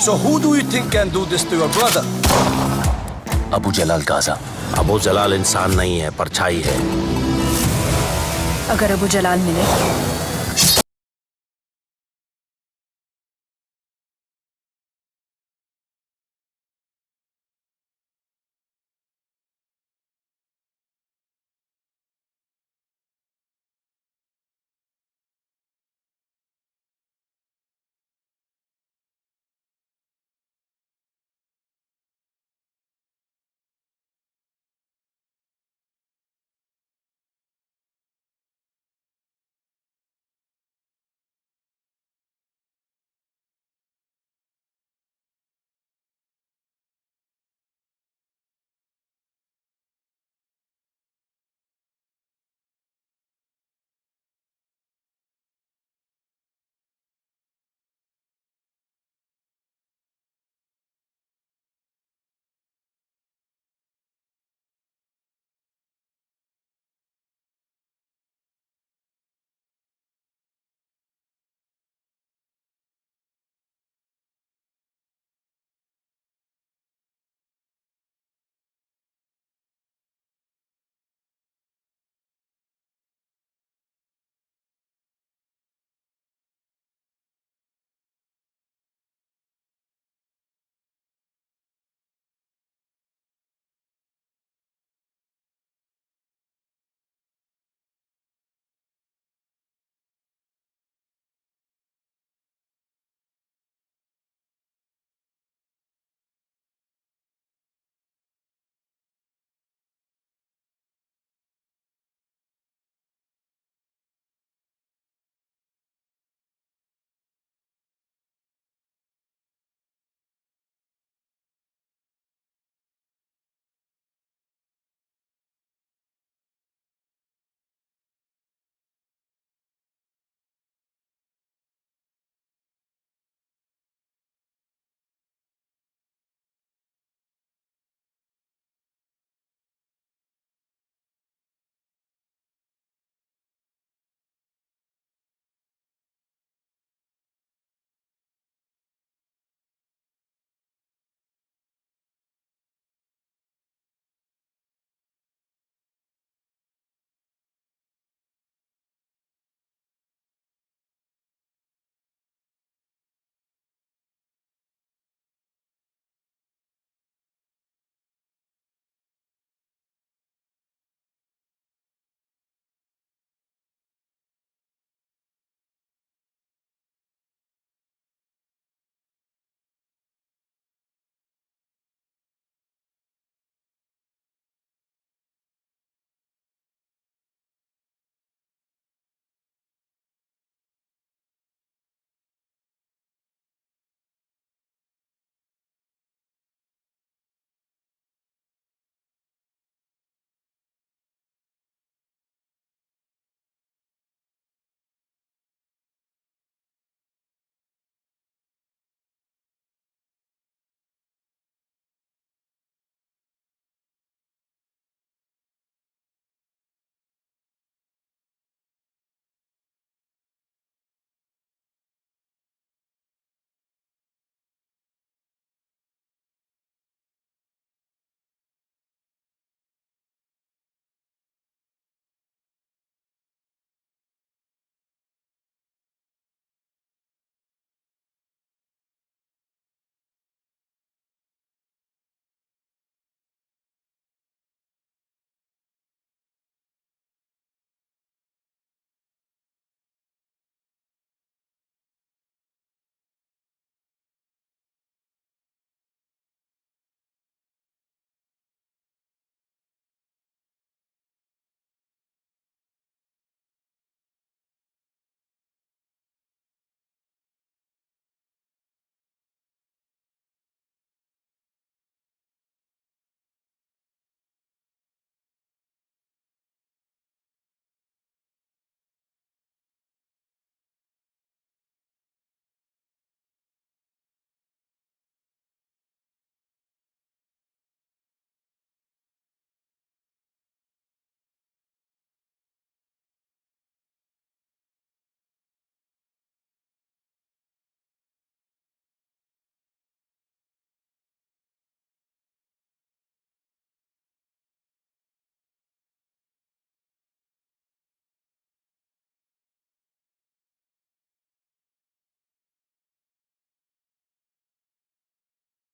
So who do you think can do this to your brother? Abu Jalal Gaza. Abu Jalal इंसान नहीं है, परछाई है। अगर अबू जलाल मिले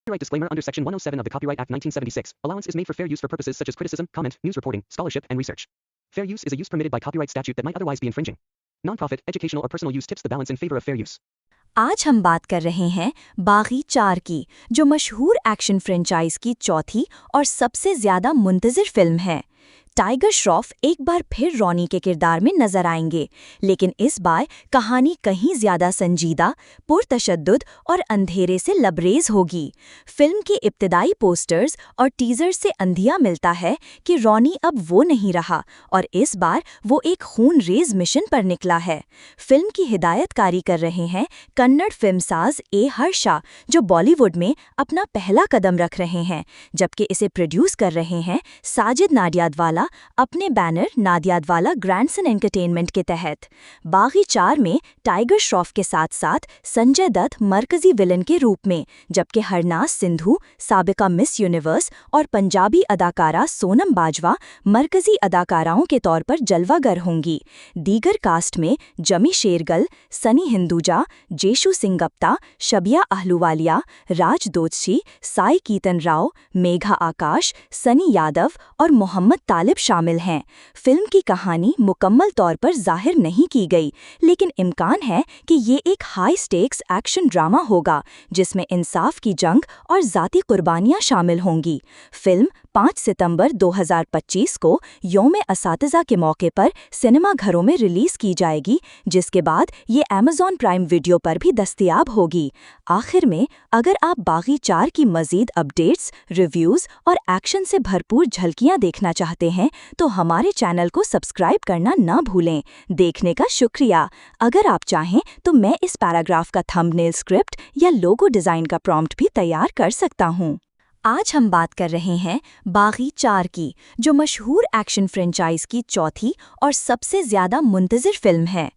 Copyright disclaimer under Section 107 of the Copyright Act 1976. Allowance is made for fair use for purposes such as criticism, comment, news reporting, scholarship, and research. Fair use is a use permitted by copyright statute that might otherwise be infringing. Non-profit, educational or personal use tips the balance in favor of fair use. आज हम बात कर रहे हैं बागी 4 की, जो मशहूर एक्शन फ्रेंचाइज की चौथी और सबसे ज़्यादा मुंतज़िर फिल्म है। टाइगर श्रॉफ एक बार फिर रॉनी के किरदार में नजर आएंगे, लेकिन इस बार कहानी कहीं ज़्यादा संजीदा, पुरतशद्दुद और अंधेरे से लबरेज होगी। फिल्म के इब्तिदाई पोस्टर्स और टीज़र से अंधिया मिलता है कि रॉनी अब वो नहीं रहा और इस बार वो एक खून-रेज़ मिशन पर निकला है। फिल्म की हिदायतकारी कर रहे हैं कन्नड़ फिल्मसाज ए हर्षा, जो बॉलीवुड में अपना पहला कदम रख रहे हैं, जबकि इसे प्रोड्यूस कर रहे हैं साजिद नाडियादवाला अपने बैनर नाडियादवाला ग्रैंडसन एंटरटेनमेंट के तहत। बागी 4 में टाइगर श्रॉफ के साथ साथ संजय दत्त मरकजी विलन के रूप में, जबकि हरनाज सिंधु साबिका मिस यूनिवर्स और पंजाबी अदाकारा सोनम बाजवा मरकजी अदाकाराओं के तौर पर जलवागर होंगी। दीगर कास्ट में जमी शेरगल, सनी हिंदुजा, जेशु सिंगप्ता, शबिया अहलूवालिया, राज दोदशी, साई कीतन राव, मेघा आकाश, सनी यादव और मोहम्मद तालिब शामिल हैं। फिल्म की कहानी मुकम्मल तौर पर जाहिर नहीं की गई, लेकिन इम्कान है कि ये एक हाई स्टेक्स एक्शन ड्रामा होगा जिसमें इंसाफ की जंग और ज़ाती कुर्बानियां शामिल होंगी। फिल्म 5 सितंबर 2025 को यौम-ए-असातिज़ा के मौके पर सिनेमाघरों में रिलीज़ की जाएगी, जिसके बाद ये अमेज़ॉन प्राइम वीडियो पर भी दस्तयाब होगी। आखिर में, अगर आप बागी 4 की मज़ीद अपडेट्स, रिव्यूज़ और एक्शन से भरपूर झलकियां देखना चाहते हैं तो हमारे चैनल को सब्सक्राइब करना ना भूलें। देखने का शुक्रिया। अगर आप चाहें तो मैं इस पैराग्राफ का थंबनेल स्क्रिप्ट या लोगो डिज़ाइन का प्रॉम्प्ट भी तैयार कर सकता हूँ। आज हम बात कर रहे हैं बागी 4 की, जो मशहूर एक्शन फ्रेंचाइज की चौथी और सबसे ज़्यादा मुंतज़िर फिल्म है।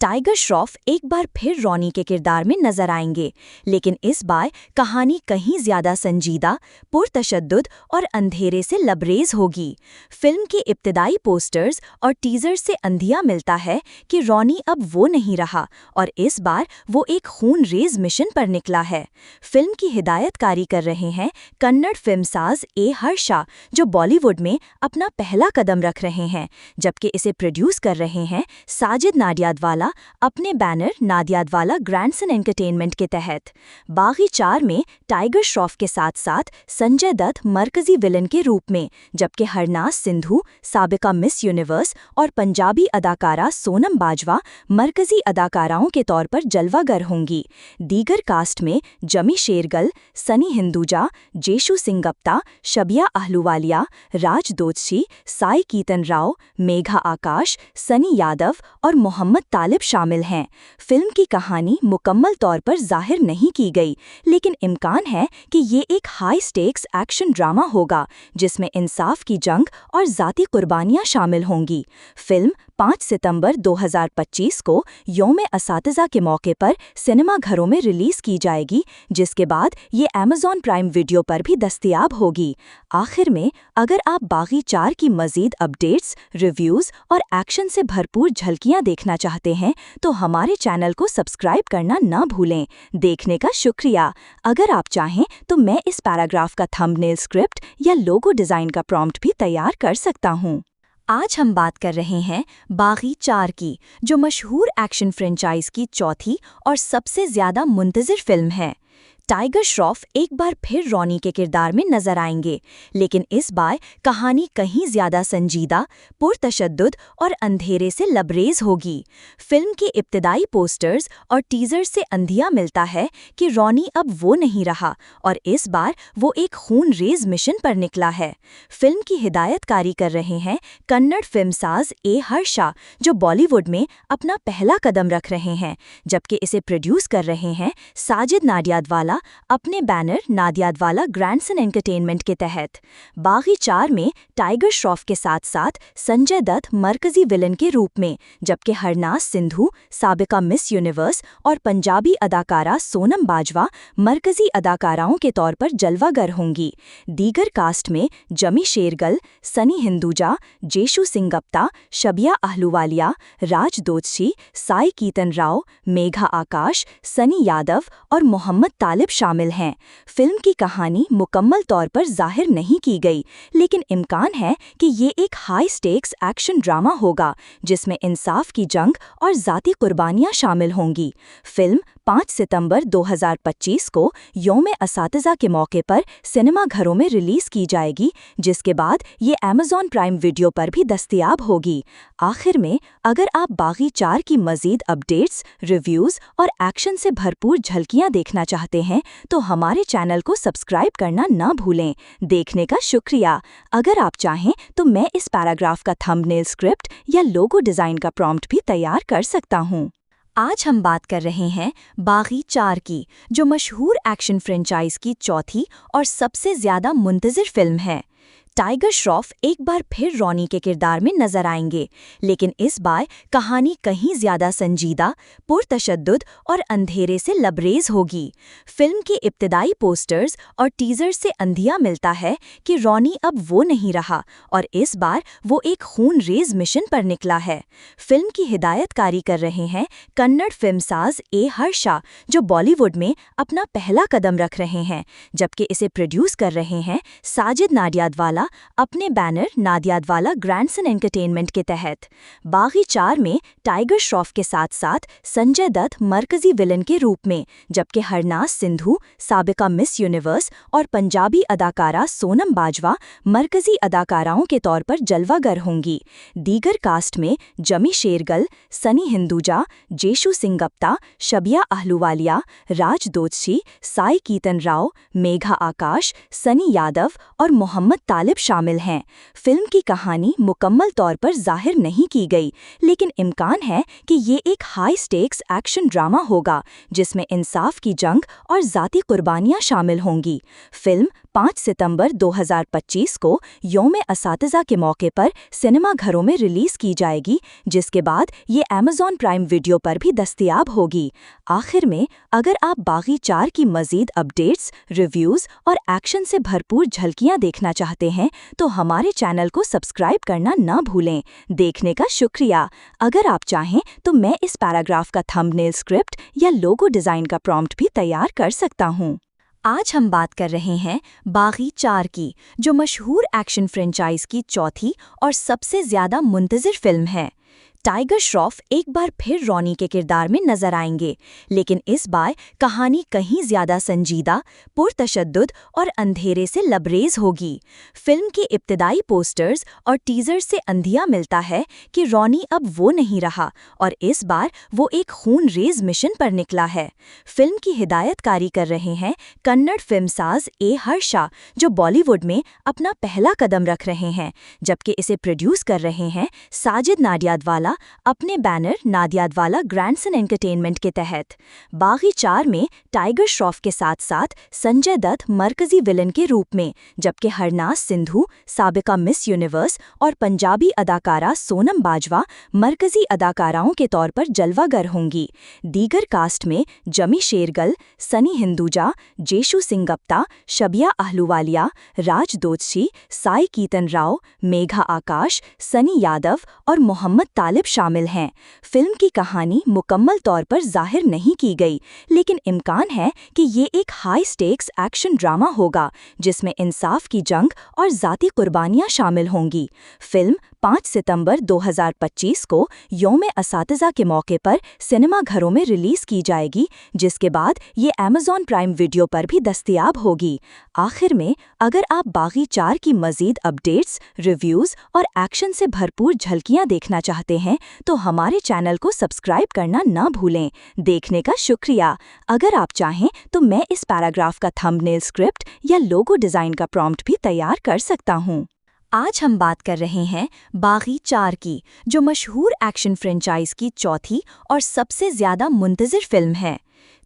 टाइगर श्रॉफ एक बार फिर रॉनी के किरदार में नजर आएंगे, लेकिन इस बार कहानी कहीं ज़्यादा संजीदा, पुरतशद्दुद और अंधेरे से लबरेज होगी। फिल्म के इब्तिदाई पोस्टर्स और टीज़र से अंधिया मिलता है कि रॉनी अब वो नहीं रहा और इस बार वो एक खून-रेज़ मिशन पर निकला है। फिल्म की हिदायतकारी कर रहे हैं कन्नड़ फिल्मसाज ए हर्षा, जो बॉलीवुड में अपना पहला कदम रख रहे हैं, जबकि इसे प्रोड्यूस कर रहे हैं साजिद नाडियादवाला अपने बैनर नाडियादवाला ग्रैंडसन एंटरटेनमेंट के तहत। बागी 4 में टाइगर श्रॉफ के साथ साथ संजय दत्त मरकजी विलन के रूप में, जबकि हरनाज सिंधु साबिका मिस यूनिवर्स और पंजाबी अदाकारा सोनम बाजवा मरकजी अदाकाराओं के तौर पर जलवागर होंगी। दीगर कास्ट में जमी शेरगल, सनी हिंदुजा, जेशु सिंगप्ता, शबिया अहलूवालिया, राज दोदशी, साई कीतन राव, मेघा आकाश, सनी यादव और मोहम्मद तालिब शामिल हैं। फिल्म की कहानी मुकम्मल तौर पर जाहिर नहीं की गई, लेकिन इम्कान है कि ये एक हाई स्टेक्स एक्शन ड्रामा होगा जिसमें इंसाफ की जंग और ज़ाती कुर्बानियां शामिल होंगी। फिल्म 5 सितंबर 2025 को यौम-ए-असातिज़ा के मौके पर सिनेमाघरों में रिलीज़ की जाएगी, जिसके बाद ये अमेज़ॉन प्राइम वीडियो पर भी दस्तयाब होगी। आखिर में, अगर आप बागी 4 की मज़ीद अपडेट्स, रिव्यूज़ और एक्शन से भरपूर झलकियां देखना चाहते हैं तो हमारे चैनल को सब्सक्राइब करना ना भूलें। देखने का शुक्रिया। अगर आप चाहें तो मैं इस पैराग्राफ का थंबनेल स्क्रिप्ट या लोगो डिज़ाइन का प्रॉम्प्ट भी तैयार कर सकता हूँ। आज हम बात कर रहे हैं बागी 4 की, जो मशहूर एक्शन फ्रेंचाइज की चौथी और सबसे ज़्यादा मुंतज़िर फिल्म है। टाइगर श्रॉफ एक बार फिर रॉनी के किरदार में नजर आएंगे, लेकिन इस बार कहानी कहीं ज़्यादा संजीदा, पुरतशद्दुद और अंधेरे से लबरेज होगी। फिल्म के इब्तिदाई पोस्टर्स और टीज़र से अंधिया मिलता है कि रॉनी अब वो नहीं रहा और इस बार वो एक खून-रेज़ मिशन पर निकला है। फिल्म की हिदायतकारी कर रहे हैं कन्नड़ फिल्मसाज ए हर्षा, जो बॉलीवुड में अपना पहला कदम रख रहे हैं, जबकि इसे प्रोड्यूस कर रहे हैं साजिद नाडियादवाला अपने बैनर नाडियादवाला ग्रैंडसन एंटरटेनमेंट के तहत। बागी 4 में टाइगर श्रॉफ के साथ साथ संजय दत्त मरकजी विलन के रूप में, जबकि हरनाज सिंधु साबिका मिस यूनिवर्स और पंजाबी अदाकारा सोनम बाजवा मरकजी अदाकाराओं के तौर पर जलवागर होंगी। दीगर कास्ट में जमी शेरगल, सनी हिंदुजा, जेशु सिंगप्ता, शबिया अहलूवालिया, राज दोदशी, साई कीतन राव, मेघा आकाश, सनी यादव और मोहम्मद तालिब शामिल हैं। फिल्म की कहानी मुकम्मल तौर पर जाहिर नहीं की गई, लेकिन इम्कान है कि ये एक हाई स्टेक्स एक्शन ड्रामा होगा जिसमें इंसाफ की जंग और ज़ाती कुर्बानियाँ शामिल होंगी। फिल्म 5 सितंबर 2025 को यौम-ए-असातिज़ा के मौके पर सिनेमाघरों में रिलीज़ की जाएगी, जिसके बाद ये Amazon प्राइम वीडियो पर भी दस्तयाब होगी। आखिर में, अगर आप बागी 4 की मज़ीद अपडेट्स, रिव्यूज़ और एक्शन से भरपूर झलकियाँ देखना चाहते हैं, तो हमारे चैनल को सब्सक्राइब करना ना भूलें। देखने का शुक्रिया। अगर आप चाहें तो मैं इस पैराग्राफ का थंबनेल स्क्रिप्ट या लोगो डिज़ाइन का प्रॉम्प्ट भी तैयार कर सकता हूँ। आज हम बात कर रहे हैं बागी 4 की, जो मशहूर एक्शन फ्रेंचाइज की चौथी और सबसे ज़्यादा मुंतज़िर फिल्म है। टाइगर श्रॉफ एक बार फिर रॉनी के किरदार में नजर आएंगे, लेकिन इस बार कहानी कहीं ज़्यादा संजीदा, पुरतशद्दुद और अंधेरे से लबरेज होगी। फिल्म के इब्तिदाई पोस्टर्स और टीज़र से अंधिया मिलता है कि रॉनी अब वो नहीं रहा और इस बार वो एक खून-रेज़ मिशन पर निकला है। फिल्म की हिदायतकारी कर रहे हैं कन्नड़ फिल्मसाज ए हर्षा, जो बॉलीवुड में अपना पहला कदम रख रहे हैं, जबकि इसे प्रोड्यूस कर रहे हैं साजिद नाडियाडवाला अपने बैनर नाडियाडवाला ग्रैंडसन एंटरटेनमेंट के तहत। बागी 4 में टाइगर श्रॉफ के साथ साथ संजय दत्त मरकजी विलन के रूप में, जबकि हरनाज सिंधु साबिका मिस यूनिवर्स और पंजाबी अदाकारा सोनम बाजवा मरकजी अदाकाराओं के तौर पर जलवागर होंगी। दीगर कास्ट में जमी शेरगल, सनी हिंदुजा, जेशु सिंगप्ता, शबिया आहलूवालिया, राज दोषी, साई कीतन राव, मेघा आकाश, सनी यादव और मोहम्मद तालिब शामिल हैं। फिल्म की कहानी मुकम्मल तौर पर जाहिर नहीं की गई, लेकिन इम्कान है कि ये एक हाई स्टेक्स एक्शन ड्रामा होगा जिसमें इंसाफ की जंग और ज़ाती कुर्बानियाँ शामिल होंगी। फिल्म 5 सितंबर 2025 को यौम-ए-असातिज़ा के मौके पर सिनेमाघरों में रिलीज़ की जाएगी, जिसके बाद ये Amazon प्राइम वीडियो पर भी दस्तयाब होगी। आखिर में, अगर आप बागी 4 की मज़ीद अपडेट्स, रिव्यूज़ और एक्शन से भरपूर झलकियाँ देखना चाहते हैं, तो हमारे चैनल को सब्सक्राइब करना ना भूलें। देखने का शुक्रिया। अगर आप चाहें तो मैं इस पैराग्राफ का थंबनेल स्क्रिप्ट या लोगो डिज़ाइन का प्रॉम्प्ट भी तैयार कर सकता हूँ। आज हम बात कर रहे हैं बागी 4 की, जो मशहूर एक्शन फ्रेंचाइज की चौथी और सबसे ज़्यादा मुंतज़िर फिल्म है। टाइगर श्रॉफ एक बार फिर रॉनी के किरदार में नजर आएंगे, लेकिन इस बार कहानी कहीं ज़्यादा संजीदा, पुरतशद्दुद और अंधेरे से लबरेज होगी। फिल्म के इब्तिदाई पोस्टर्स और टीज़र से अंधिया मिलता है कि रॉनी अब वो नहीं रहा और इस बार वो एक खून-रेज़ मिशन पर निकला है। फिल्म की हिदायतकारी कर रहे हैं कन्नड़ फिल्मसाज ए हर्षा, जो बॉलीवुड में अपना पहला कदम रख रहे हैं, जबकि इसे प्रोड्यूस कर रहे हैं साजिद नाडियाडवाला अपने बैनर नाडियाडवाला ग्रैंडसन एंटरटेनमेंट के तहत। बागी 4 में टाइगर श्रॉफ के साथ साथ संजय दत्त मरकजी विलन के रूप में, जबकि हरनाज सिंधु साबिका मिस यूनिवर्स और पंजाबी अदाकारा सोनम बाजवा मरकजी अदाकाराओं के तौर पर जलवागर होंगी। दीगर कास्ट में जमी शेरगल, सनी हिंदुजा, जेशु सिंगप्ता, शबिया आहलूवालिया, राज दोषी, साई कीतन राव, मेघा आकाश, सनी यादव और मोहम्मद तालिब शामिल हैं। फिल्म की कहानी मुकम्मल तौर पर जाहिर नहीं की गई, लेकिन इम्कान है कि ये एक हाई स्टेक्स एक्शन ड्रामा होगा जिसमें इंसाफ की जंग और ज़ाती कुर्बानियाँ शामिल होंगी। फिल्म 5 सितंबर 2025 को यौम-ए-असातिज़ा के मौके पर सिनेमाघरों में रिलीज़ की जाएगी, जिसके बाद ये Amazon प्राइम वीडियो पर भी दस्तयाब होगी। आखिर में, अगर आप बागी 4 की मज़ीद अपडेट्स, रिव्यूज़ और एक्शन से भरपूर झलकियाँ देखना चाहते हैं, तो हमारे चैनल को सब्सक्राइब करना ना भूलें। देखने का शुक्रिया। अगर आप चाहें तो मैं इस पैराग्राफ का थंबनेल स्क्रिप्ट या लोगो डिज़ाइन का प्रॉम्प्ट भी तैयार कर सकता हूँ। आज हम बात कर रहे हैं बागी 4 की, जो मशहूर एक्शन फ्रेंचाइज की चौथी और सबसे ज़्यादा मुंतज़िर फिल्म है।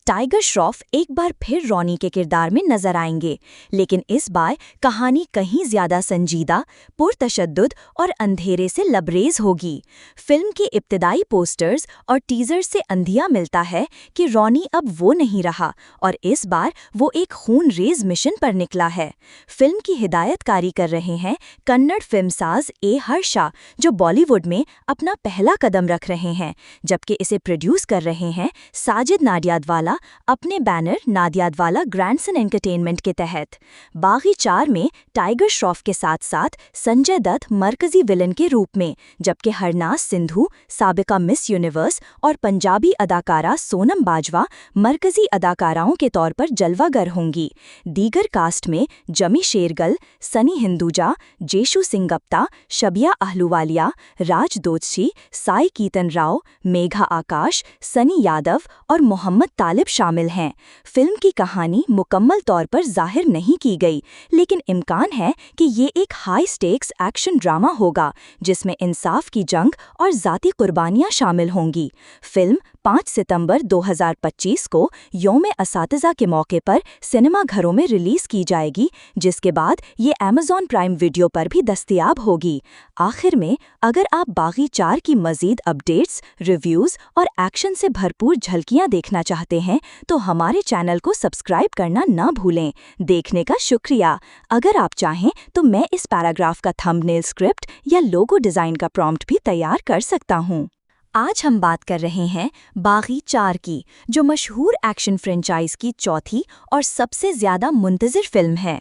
टाइगर श्रॉफ एक बार फिर रॉनी के किरदार में नजर आएंगे, लेकिन इस बार कहानी कहीं ज़्यादा संजीदा, पुरतशद्दुद और अंधेरे से लबरेज होगी। फिल्म के इब्तिदाई पोस्टर्स और टीज़र से अंधिया मिलता है कि रॉनी अब वो नहीं रहा और इस बार वो एक खून-रेज़ मिशन पर निकला है। फिल्म की हिदायतकारी कर रहे हैं कन्नड़ फिल्मसाज ए हर्षा, जो बॉलीवुड में अपना पहला कदम रख रहे हैं, जबकि इसे प्रोड्यूस कर रहे हैं साजिद नाडियाडवाला अहलूवालिया अपने बैनर नादियादवाला ग्रैंडसन एंटरटेनमेंट के तहत। बागी 4 में टाइगर श्रॉफ के साथ साथ संजय दत्त मरकजी विलन के रूप में, जबकि हरनाज सिंधु साबिका मिस यूनिवर्स और पंजाबी अदाकारा सोनम बाजवा मरकजी अदाकाराओं के तौर पर जलवागर होंगी। दीगर कास्ट में जमी शेरगल, सनी हिंदुजा, जेशु सिंगप्ता, शबिया अहलूवालिया, राज दोदशी, साई कीतन राव, मेघा आकाश, सनी यादव और मोहम्मद तालिब शामिल हैं। फिल्म की कहानी मुकम्मल तौर पर जाहिर नहीं की गई, लेकिन इम्कान है कि ये एक हाई स्टेक्स एक्शन ड्रामा होगा जिसमें इंसाफ की जंग और ज़ाती कुर्बानियां शामिल होंगी। फिल्म 5 सितंबर 2025 को यौम-ए-असातिज़ा के मौके पर सिनेमाघरों में रिलीज़ की जाएगी, जिसके बाद ये अमेज़ॉन प्राइम वीडियो पर भी दस्तयाब होगी। आखिर में, अगर आप बागी 4 की मज़ीद अपडेट्स, रिव्यूज़ और एक्शन से भरपूर झलकियां देखना चाहते हैं तो हमारे चैनल को सब्सक्राइब करना ना भूलें। देखने का शुक्रिया। अगर आप चाहें तो मैं इस पैराग्राफ का थंबनेल स्क्रिप्ट या लोगो डिज़ाइन का प्रॉम्प्ट भी तैयार कर सकता हूँ। आज हम बात कर रहे हैं बागी 4 की, जो मशहूर एक्शन फ्रेंचाइज की चौथी और सबसे ज़्यादा मुंतज़िर फिल्म है।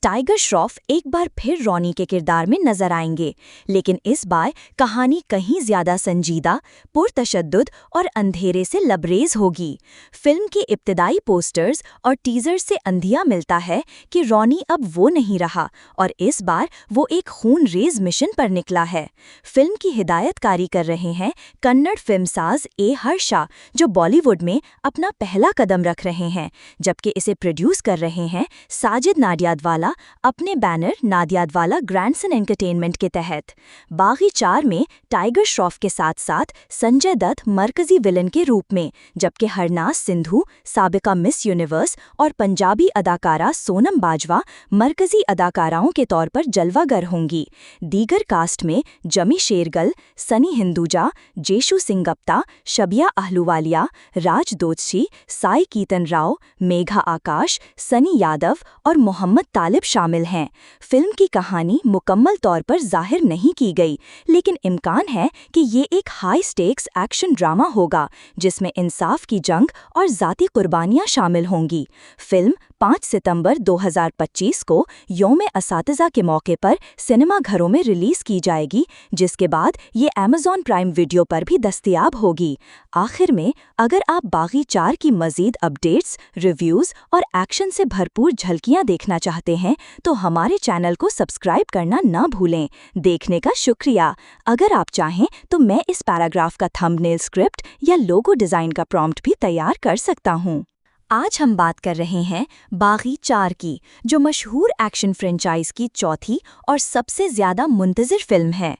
टाइगर श्रॉफ एक बार फिर रॉनी के किरदार में नजर आएंगे, लेकिन इस बार कहानी कहीं ज्यादा संजीदा, पुरतशद्दुद और अंधेरे से लबरेज होगी। फिल्म के इब्तिदाई पोस्टर्स और टीजर से अंधिया मिलता है कि रॉनी अब वो नहीं रहा और इस बार वो एक खून-रेज मिशन पर निकला है। फिल्म की हिदायतकारी कर रहे हैं कन्नड़ फिल्मसाज ए हर्षा, जो बॉलीवुड में अपना पहला कदम रख रहे हैं, जबकि इसे प्रोड्यूस कर रहे हैं साजिद नाडियादवाला अपने बैनर नादियादवाला ग्रैंडसन एंटरटेनमेंट के तहत। बागी 4 में टाइगर श्रॉफ के साथ साथ संजय दत्त मरकजी विलन के रूप में, जबकि हरनाज सिंधु साबिका मिस यूनिवर्स और पंजाबी अदाकारा सोनम बाजवा मरकजी अदाकाराओं के तौर पर जलवागर होंगी। दीगर कास्ट में जमी शेरगल, सनी हिंदुजा, जेशु सिंगप्ता, शबिया अहलूवालिया, राज दोदशी, साई कीतन राव, मेघा आकाश, सनी यादव और मोहम्मद तालिब शामिल हैं। फिल्म की कहानी मुकम्मल तौर पर जाहिर नहीं की गई, लेकिन इम्कान है कि ये एक हाई स्टेक्स एक्शन ड्रामा होगा जिसमें इंसाफ की जंग और ज़ाती कुर्बानियां शामिल होंगी। फिल्म 5 सितंबर 2025 को यौम-ए-असातिज़ा के मौके पर सिनेमाघरों में रिलीज़ की जाएगी, जिसके बाद ये अमेज़ॉन प्राइम वीडियो पर भी दस्तयाब होगी। आखिर में, अगर आप बागी 4 की मज़ीद अपडेट्स, रिव्यूज़ और एक्शन से भरपूर झलकियां देखना चाहते हैं तो हमारे चैनल को सब्सक्राइब करना ना भूलें। देखने का शुक्रिया। अगर आप चाहें तो मैं इस पैराग्राफ का थंबनेल स्क्रिप्ट या लोगो डिज़ाइन का प्रॉम्प्ट भी तैयार कर सकता हूँ। आज हम बात कर रहे हैं बागी 4 की, जो मशहूर एक्शन फ्रेंचाइज की चौथी और सबसे ज़्यादा मुंतज़िर फिल्म है।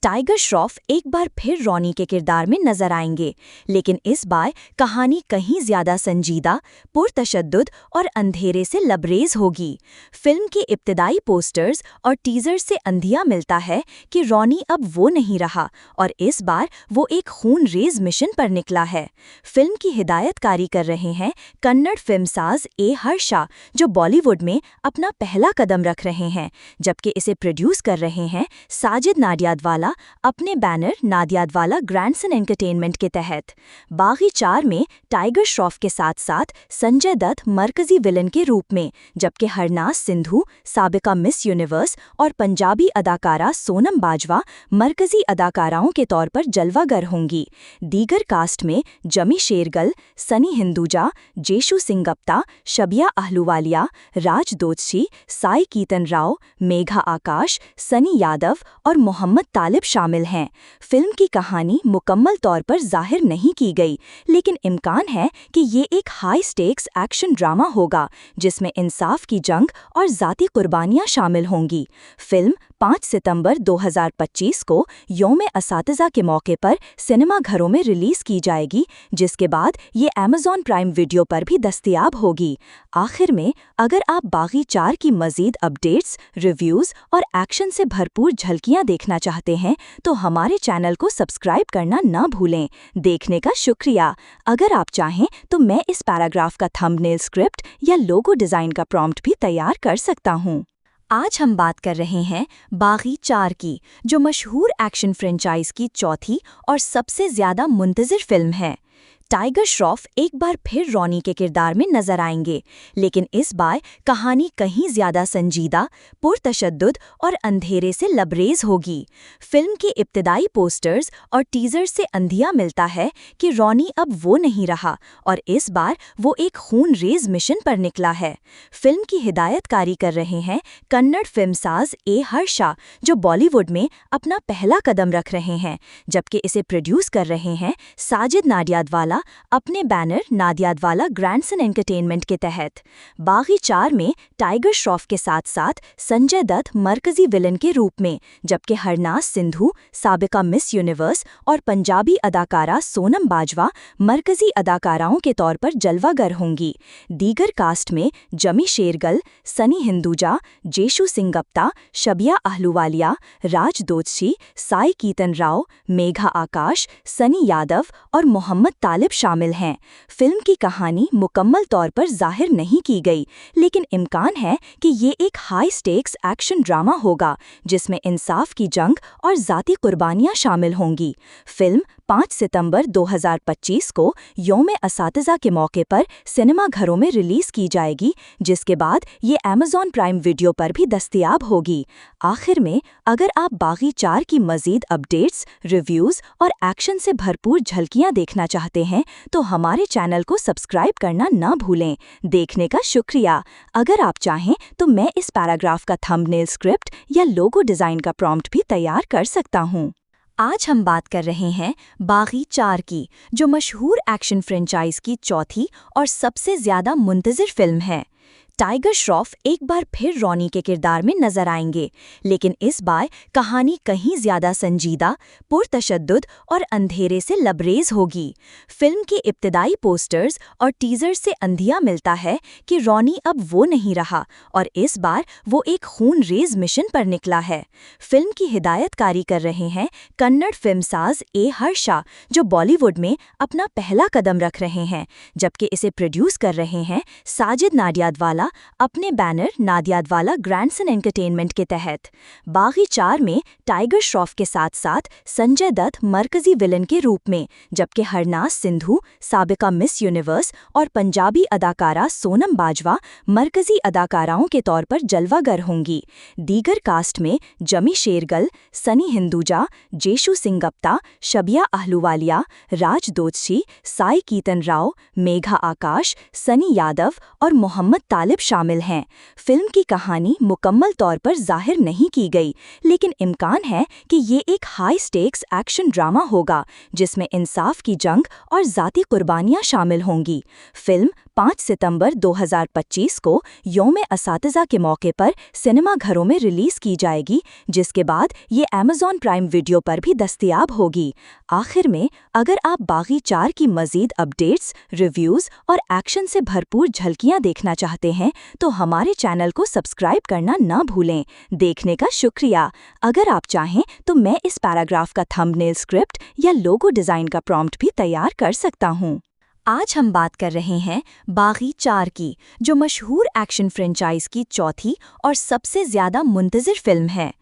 टाइगर श्रॉफ एक बार फिर रॉनी के किरदार में नजर आएंगे, लेकिन इस बार कहानी कहीं ज्यादा संजीदा, पुरतशद्दुद और अंधेरे से लबरेज होगी। फिल्म के इब्तिदाई पोस्टर्स और टीजर से अंधिया मिलता है कि रॉनी अब वो नहीं रहा और इस बार वो एक खून-रेज मिशन पर निकला है। फिल्म की हिदायतकारी कर रहे हैं कन्नड़ फिल्मसाज ए हर्षा, जो बॉलीवुड में अपना पहला कदम रख रहे हैं, जबकि इसे प्रोड्यूस कर रहे हैं साजिद नाडियादवाला अपने बैनर नादियादवाला ग्रैंडसन एंटरटेनमेंट के तहत। बागी 4 में टाइगर श्रॉफ के साथ साथ संजय दत्त मरकजी विलन के रूप में, जबकि हरनाज सिंधु साबिका मिस यूनिवर्स और पंजाबी अदाकारा सोनम बाजवा मरकजी अदाकाराओं के तौर पर जलवागर होंगी। दीगर कास्ट में जमी शेरगल, सनी हिंदुजा, जेशु सिंगप्ता, शबिया अहलूवालिया, राज दोदशी, साई कीतन राव, मेघा आकाश, सनी यादव और मोहम्मद तालिब शामिल हैं। फिल्म की कहानी मुकम्मल तौर पर जाहिर नहीं की गई, लेकिन इम्कान है कि ये एक हाई स्टेक्स एक्शन ड्रामा होगा जिसमें इंसाफ की जंग और ज़ाती कुर्बानियां शामिल होंगी। फिल्म 5 सितंबर 2025 को यौम-ए-असातिज़ा के मौके पर सिनेमाघरों में रिलीज़ की जाएगी, जिसके बाद ये अमेज़ॉन प्राइम वीडियो पर भी दस्तयाब होगी। आखिर में, अगर आप बागी 4 की मज़ीद अपडेट्स, रिव्यूज़ और एक्शन से भरपूर झलकियां देखना चाहते हैं तो हमारे चैनल को सब्सक्राइब करना ना भूलें। देखने का शुक्रिया। अगर आप चाहें तो मैं इस पैराग्राफ का थंबनेल स्क्रिप्ट या लोगो डिज़ाइन का प्रॉम्प्ट भी तैयार कर सकता हूँ। आज हम बात कर रहे हैं बागी 4 की, जो मशहूर एक्शन फ्रेंचाइज की चौथी और सबसे ज़्यादा मुंतज़िर फिल्म है। टाइगर श्रॉफ एक बार फिर रॉनी के किरदार में नजर आएंगे, लेकिन इस बार कहानी कहीं ज्यादा संजीदा, पुरतशद्दुद और अंधेरे से लबरेज होगी। फिल्म के इब्तिदाई पोस्टर्स और टीजर से अंधिया मिलता है कि रॉनी अब वो नहीं रहा और इस बार वो एक खून-रेज मिशन पर निकला है। फिल्म की हिदायतकारी कर रहे हैं कन्नड़ फिल्मसाज ए हर्षा, जो बॉलीवुड में अपना पहला कदम रख रहे हैं, जबकि इसे प्रोड्यूस कर रहे हैं साजिद नाडियाडवाला अपने बैनर नाडियाडवाला ग्रैंडसन एंटरटेनमेंट के तहत। बागी 4 में टाइगर श्रॉफ के साथ साथ संजय दत्त मरकजी विलन के रूप में, जबकि हरनाज सिंधु साबिका मिस यूनिवर्स और पंजाबी अदाकारा सोनम बाजवा मरकजी अदाकाराओं के तौर पर जलवागर होंगी। दीगर कास्ट में जमी शेरगल, सनी हिंदुजा, जेशु सिंगप्ता, शबिया आहलूवालिया, राज दोषी, साई कीतन राव, मेघा आकाश, सनी यादव और मोहम्मद तालिब शामिल हैं। फिल्म की कहानी मुकम्मल तौर पर जाहिर नहीं की गई, लेकिन इम्कान है कि ये एक हाई स्टेक्स एक्शन ड्रामा होगा जिसमें इंसाफ की जंग और ज़ाती कुर्बानियां शामिल होंगी। फिल्म 5 सितंबर 2025 को यौम-ए-असातिज़ा के मौके पर सिनेमाघरों में रिलीज की जाएगी, जिसके बाद ये Amazon प्राइम वीडियो पर भी दस्तयाब होगी। आखिर में, अगर आप बागी 4 की मज़ीद अपडेट्स, रिव्यूज़ और एक्शन से भरपूर झलकियां देखना चाहते हैं तो हमारे चैनल को सब्सक्राइब करना ना भूलें। देखने का शुक्रिया। अगर आप चाहें तो मैं इस पैराग्राफ का थंबनेल स्क्रिप्ट या लोगो डिज़ाइन का प्रॉम्प्ट भी तैयार कर सकता हूँ। आज हम बात कर रहे हैं बागी 4 की, जो मशहूर एक्शन फ्रेंचाइज की चौथी और सबसे ज़्यादा मुंतज़िर फिल्म है। टाइगर श्रॉफ एक बार फिर रॉनी के किरदार में नजर आएंगे, लेकिन इस बार कहानी कहीं ज्यादा संजीदा, पुरतशद्दुद और अंधेरे से लबरेज होगी। फिल्म के इब्तिदाई पोस्टर्स और टीजर से अंधिया मिलता है कि रॉनी अब वो नहीं रहा और इस बार वो एक खून-रेज मिशन पर निकला है। फिल्म की हिदायतकारी कर रहे हैं कन्नड़ फिल्मसाज ए हर्षा, जो बॉलीवुड में अपना पहला कदम रख रहे हैं, जबकि इसे प्रोड्यूस कर रहे हैं साजिद नाडियाडवाला अपने बैनर नाडियाडवाला ग्रैंडसन एंटरटेनमेंट के तहत। बागी 4 में टाइगर श्रॉफ के साथ साथ संजय दत्त मरकजी विलन के रूप में, जबकि हरनाज सिंधु साबिका मिस यूनिवर्स और पंजाबी अदाकारा सोनम बाजवा मरकजी अदाकाराओं के तौर पर जलवागर होंगी। दीगर कास्ट में जमी शेरगल, सनी हिंदुजा, जेशु सिंगप्ता, शबिया आहलूवालिया, राज दोषी, साई कीतन राव, मेघा आकाश, सनी यादव और मोहम्मद तालिब शामिल हैं। फिल्म की कहानी मुकम्मल तौर पर जाहिर नहीं की गई, लेकिन इम्कान है कि ये एक हाई स्टेक्स एक्शन ड्रामा होगा जिसमें इंसाफ की जंग और ज़ाती कुर्बानियां शामिल होंगी। फिल्म 5 सितंबर 2025 को यौम-ए-असातिज़ा के मौके पर सिनेमाघरों में रिलीज की जाएगी, जिसके बाद ये Amazon प्राइम वीडियो पर भी दस्तयाब होगी। आखिर में, अगर आप बागी 4 की मज़ीद अपडेट्स, रिव्यूज़ और एक्शन से भरपूर झलकियां देखना चाहते हैं तो हमारे चैनल को सब्सक्राइब करना ना भूलें। देखने का शुक्रिया। अगर आप चाहें तो मैं इस पैराग्राफ का थंबनेल स्क्रिप्ट या लोगो डिज़ाइन का प्रॉम्प्ट भी तैयार कर सकता हूँ। आज हम बात कर रहे हैं बागी 4 की, जो मशहूर एक्शन फ्रेंचाइज की चौथी और सबसे ज़्यादा मुंतज़िर फिल्म है।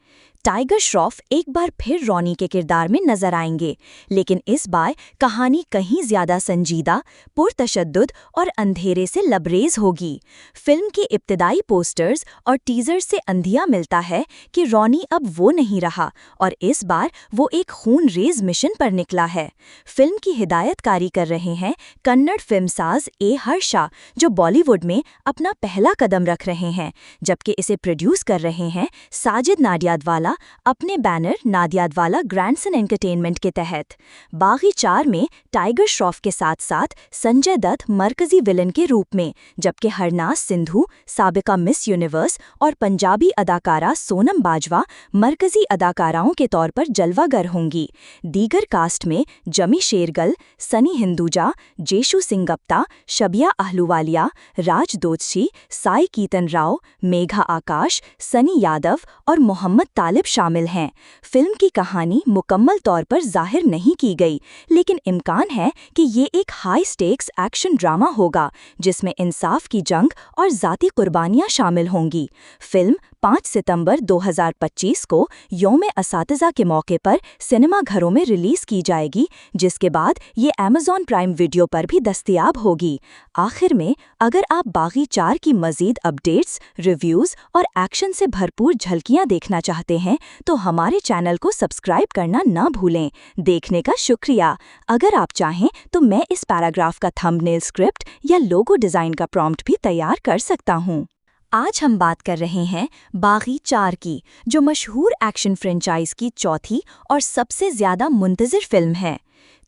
टाइगर श्रॉफ एक बार फिर रॉनी के किरदार में नजर आएंगे, लेकिन इस बार कहानी कहीं ज्यादा संजीदा, पुरतशद्दुद और अंधेरे से लबरेज होगी। फिल्म के इब्तिदाई पोस्टर्स और टीजर से अंधिया मिलता है कि रॉनी अब वो नहीं रहा और इस बार वो एक खून-रेज मिशन पर निकला है। फिल्म की हिदायतकारी कर रहे हैं कन्नड़ फिल्मसाज ए हर्षा, जो बॉलीवुड में अपना पहला कदम रख रहे हैं, जबकि इसे प्रोड्यूस कर रहे हैं साजिद नाडियाडवाला अपने बैनर नाडियाडवाला ग्रैंडसन एंटरटेनमेंट के तहत। बागी 4 में टाइगर श्रॉफ के साथ साथ संजय दत्त मरकजी विलन के रूप में, जबकि हरनाज सिंधु साबिका मिस यूनिवर्स और पंजाबी अदाकारा सोनम बाजवा मरकजी अदाकाराओं के तौर पर जलवागर होंगी। दीगर कास्ट में जमी शेरगल, सनी हिंदुजा, जेशु सिंगप्ता, शबिया आहलूवालिया, राज दोषी, साई कीतन राव, मेघा आकाश, सनी यादव और मोहम्मद तालिब शामिल हैं। फिल्म की कहानी मुकम्मल तौर पर जाहिर नहीं की गई, लेकिन इम्कान है कि ये एक हाई स्टेक्स एक्शन ड्रामा होगा जिसमें इंसाफ की जंग और ज़ाती कुर्बानियां शामिल होंगी। फिल्म 5 सितंबर 2025 को यौम-ए-असातिज़ा के मौके पर सिनेमा घरों में रिलीज़ की जाएगी, जिसके बाद ये Amazon प्राइम वीडियो पर भी दस्तयाब होगी। आखिर में, अगर आप बागी 4 की मज़ीद अपडेट्स, रिव्यूज़ और एक्शन से भरपूर झलकियां देखना चाहते हैं, तो हमारे चैनल को सब्सक्राइब करना ना भूलें। देखने का शुक्रिया। अगर आप चाहें तो मैं इस पैराग्राफ का थंबनेल स्क्रिप्ट या लोगो डिज़ाइन का प्रॉम्प्ट भी तैयार कर सकता हूँ। आज हम बात कर रहे हैं बागी 4 की, जो मशहूर एक्शन फ्रेंचाइज की चौथी और सबसे ज़्यादा मुंतज़िर फिल्म है।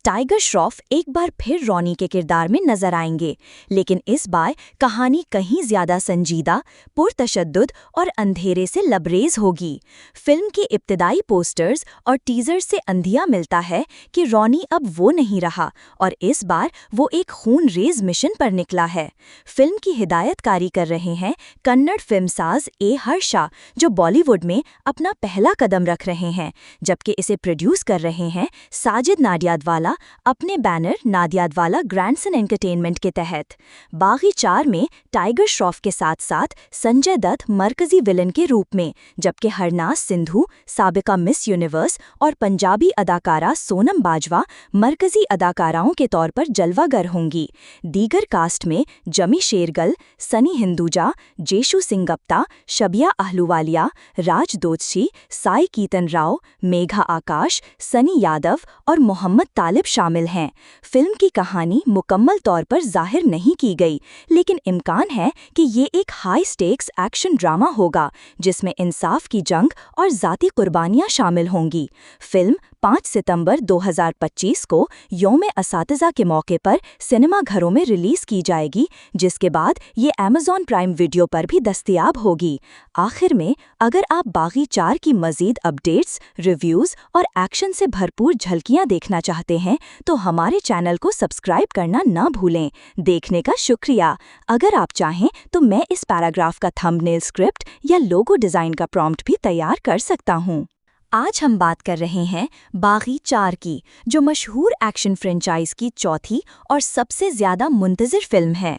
टाइगर श्रॉफ एक बार फिर रॉनी के किरदार में नजर आएंगे, लेकिन इस बार कहानी कहीं ज्यादा संजीदा, पुरतशद्दुद और अंधेरे से लबरेज होगी। फिल्म के इब्तिदाई पोस्टर्स और टीजर से अंधिया मिलता है कि रॉनी अब वो नहीं रहा और इस बार वो एक खून-रेज़ मिशन पर निकला है। फिल्म की हिदायतकारी कर रहे हैं कन्नड़ फिल्मसाज ए हर्षा, जो बॉलीवुड में अपना पहला कदम रख रहे हैं, जबकि इसे प्रोड्यूस कर रहे हैं साजिद नाडियादवाला अपने बैनर नाडियादवाला ग्रैंडसन एंटरटेनमेंट के तहत। बागी 4 में टाइगर श्रॉफ के साथ साथ संजय दत्त मरकजी विलन के रूप में, जबकि हरनाज सिंधु साबिका मिस यूनिवर्स और पंजाबी अदाकारा सोनम बाजवा मरकजी अदाकाराओं के तौर पर जलवागर होंगी। दीगर कास्ट में जमी शेरगल, सनी हिंदुजा, जेशु सिंगप्ता, शबिया अहलूवालिया, राज दोदशी, साई कीतन राव, मेघा आकाश, सनी यादव और मोहम्मद तालिब शामिल हैं। फिल्म की कहानी मुकम्मल तौर पर जाहिर नहीं की गई, लेकिन इम्कान है कि ये एक हाई स्टेक्स एक्शन ड्रामा होगा, जिसमें इंसाफ की जंग और ज़ाती कुर्बानियां शामिल होंगी। फिल्म 5 सितंबर 2025 को यौम-ए-असातिज़ा के मौके पर सिनेमा घरों में रिलीज़ की जाएगी, जिसके बाद ये Amazon प्राइम वीडियो पर भी दस्तयाब होगी। आखिर में, अगर आप बागी 4 की मज़ीद अपडेट्स, रिव्यूज़ और एक्शन से भरपूर झलकियां देखना चाहते हैं, तो हमारे चैनल को सब्सक्राइब करना ना भूलें। देखने का शुक्रिया। अगर आप चाहें तो मैं इस पैराग्राफ का थंबनेल स्क्रिप्ट या लोगो डिज़ाइन का प्रॉम्प्ट भी तैयार कर सकता हूँ। आज हम बात कर रहे हैं बागी 4 की, जो मशहूर एक्शन फ्रेंचाइज की चौथी और सबसे ज़्यादा मुंतज़िर फिल्म है।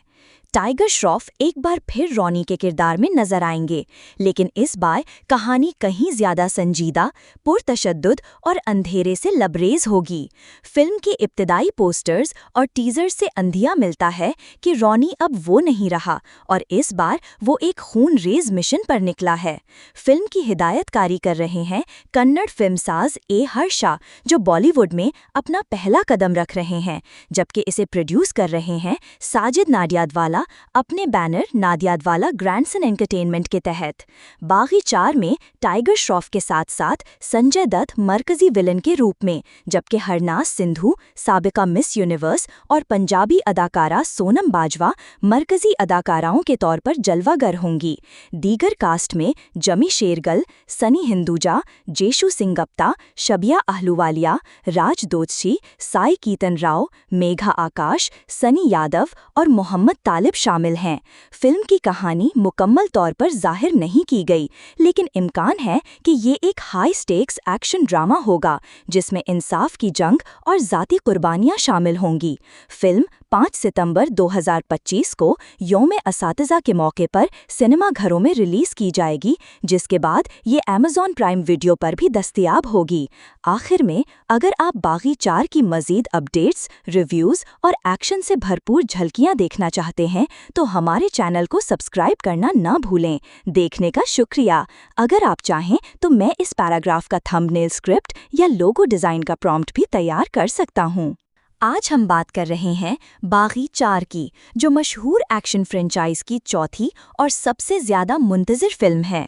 टाइगर श्रॉफ एक बार फिर रॉनी के किरदार में नजर आएंगे, लेकिन इस बार कहानी कहीं ज्यादा संजीदा, पुरतशद्दुद और अंधेरे से लबरेज होगी। फिल्म के इब्तिदाई पोस्टर्स और टीजर से अंधिया मिलता है कि रॉनी अब वो नहीं रहा और इस बार वो एक खून-रेज़ मिशन पर निकला है। फिल्म की हिदायतकारी कर रहे हैं कन्नड़ फिल्मसाज ए हर्षा, जो बॉलीवुड में अपना पहला कदम रख रहे हैं, जबकि इसे प्रोड्यूस कर रहे हैं साजिद नाडियादवाला अपने बैनर नाडियादवाला ग्रैंडसन एंटरटेनमेंट के तहत। बागी 4 में टाइगर श्रॉफ के साथ साथ संजय दत्त मरकजी विलन के रूप में, जबकि हरनाज सिंधु साबिका मिस यूनिवर्स और पंजाबी अदाकारा सोनम बाजवा मरकजी अदाकाराओं के तौर पर जलवागर होंगी। दीगर कास्ट में जमी शेरगल, सनी हिंदुजा, जेशु सिंगप्ता, शबिया अहलूवालिया, राज दोदशी, साई कीतन राव, मेघा आकाश, सनी यादव और मोहम्मद तालिब शामिल हैं। फिल्म की कहानी मुकम्मल तौर पर जाहिर नहीं की गई, लेकिन इम्कान है कि ये एक हाई स्टेक्स एक्शन ड्रामा होगा, जिसमें इंसाफ की जंग और ज़ाती कुर्बानियां शामिल होंगी। फिल्म 5 सितंबर 2025 को यौम-ए-असातिज़ा के मौके पर सिनेमा घरों में रिलीज़ की जाएगी, जिसके बाद ये Amazon प्राइम वीडियो पर भी दस्तयाब होगी। आखिर में, अगर आप बागी 4 की मज़ीद अपडेट्स, रिव्यूज़ और एक्शन से भरपूर झलकियां देखना चाहते हैं, तो हमारे चैनल को सब्सक्राइब करना ना भूलें। देखने का शुक्रिया। अगर आप चाहें तो मैं इस पैराग्राफ का थंबनेल स्क्रिप्ट या लोगो डिज़ाइन का प्रॉम्प्ट भी तैयार कर सकता हूँ। आज हम बात कर रहे हैं बागी 4 की, जो मशहूर एक्शन फ्रेंचाइज की चौथी और सबसे ज़्यादा मुंतज़िर फिल्म है।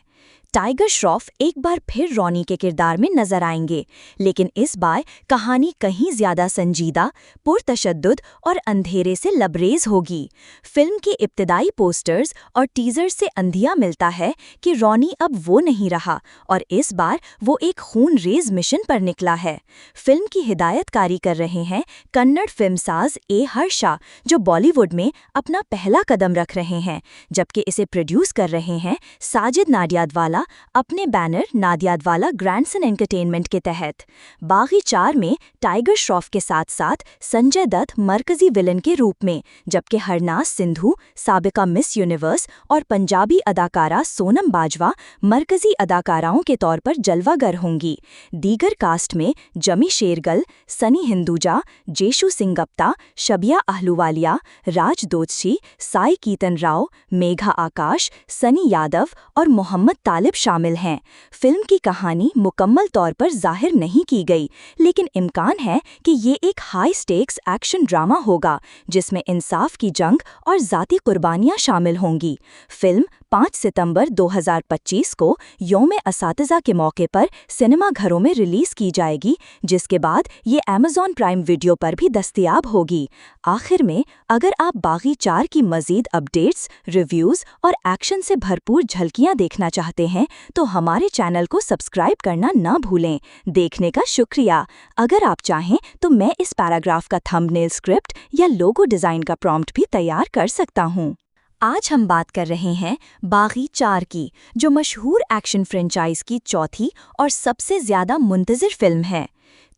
टाइगर श्रॉफ एक बार फिर रॉनी के किरदार में नजर आएंगे, लेकिन इस बार कहानी कहीं ज्यादा संजीदा, पुरतशद्दुद और अंधेरे से लबरेज होगी। फिल्म के इब्तिदाई पोस्टर्स और टीजर से अंधिया मिलता है कि रॉनी अब वो नहीं रहा और इस बार वो एक खून-रेज़ मिशन पर निकला है। फिल्म की हिदायतकारी कर रहे हैं कन्नड़ फिल्मसाज ए हर्षा, जो बॉलीवुड में अपना पहला कदम रख रहे हैं, जबकि इसे प्रोड्यूस कर रहे हैं साजिद नाडियादवाला नादियादवाला अपने बैनर नादियादवाला ग्रैंडसन एंटरटेनमेंट के तहत बागी 4 में टाइगर श्रॉफ के साथ साथ संजय दत्त मरकजी विलन के रूप में, जबकि हरनाज सिंधु साबिका मिस यूनिवर्स और पंजाबी अदाकारा सोनम बाजवा मरकजी अदाकाराओं के तौर पर जलवागर होंगी। दीगर कास्ट में जमी शेरगल, सनी हिंदुजा, जेशु सिंगप्ता, शबिया अहलूवालिया, राज दोदशी, साई कीतन राव, मेघा आकाश, सनी यादव और मोहम्मद तालिब शामिल हैं। फिल्म की कहानी मुकम्मल तौर पर जाहिर नहीं की गई, लेकिन इम्कान है कि ये एक हाई स्टेक्स एक्शन ड्रामा होगा जिसमें इंसाफ की जंग और ज़ाती कुर्बानियां शामिल होंगी। फिल्म 5 सितंबर 2025 को यौम-ए-असातिज़ा के मौके पर सिनेमाघरों में रिलीज़ की जाएगी, जिसके बाद ये Amazon प्राइम वीडियो पर भी दस्तयाब होगी। आखिर में, अगर आप बागी 4 की मज़ीद अपडेट्स, रिव्यूज़ और एक्शन से भरपूर झलकियां देखना चाहते हैं तो हमारे चैनल को सब्सक्राइब करना ना भूलें। देखने का शुक्रिया। अगर आप चाहें तो मैं इस पैराग्राफ का थंबनेल स्क्रिप्ट या लोगो डिज़ाइन का प्रॉम्प्ट भी तैयार कर सकता हूँ। आज हम बात कर रहे हैं बागी 4 की, जो मशहूर एक्शन फ्रेंचाइज की चौथी और सबसे ज़्यादा मुंतज़िर फिल्म है।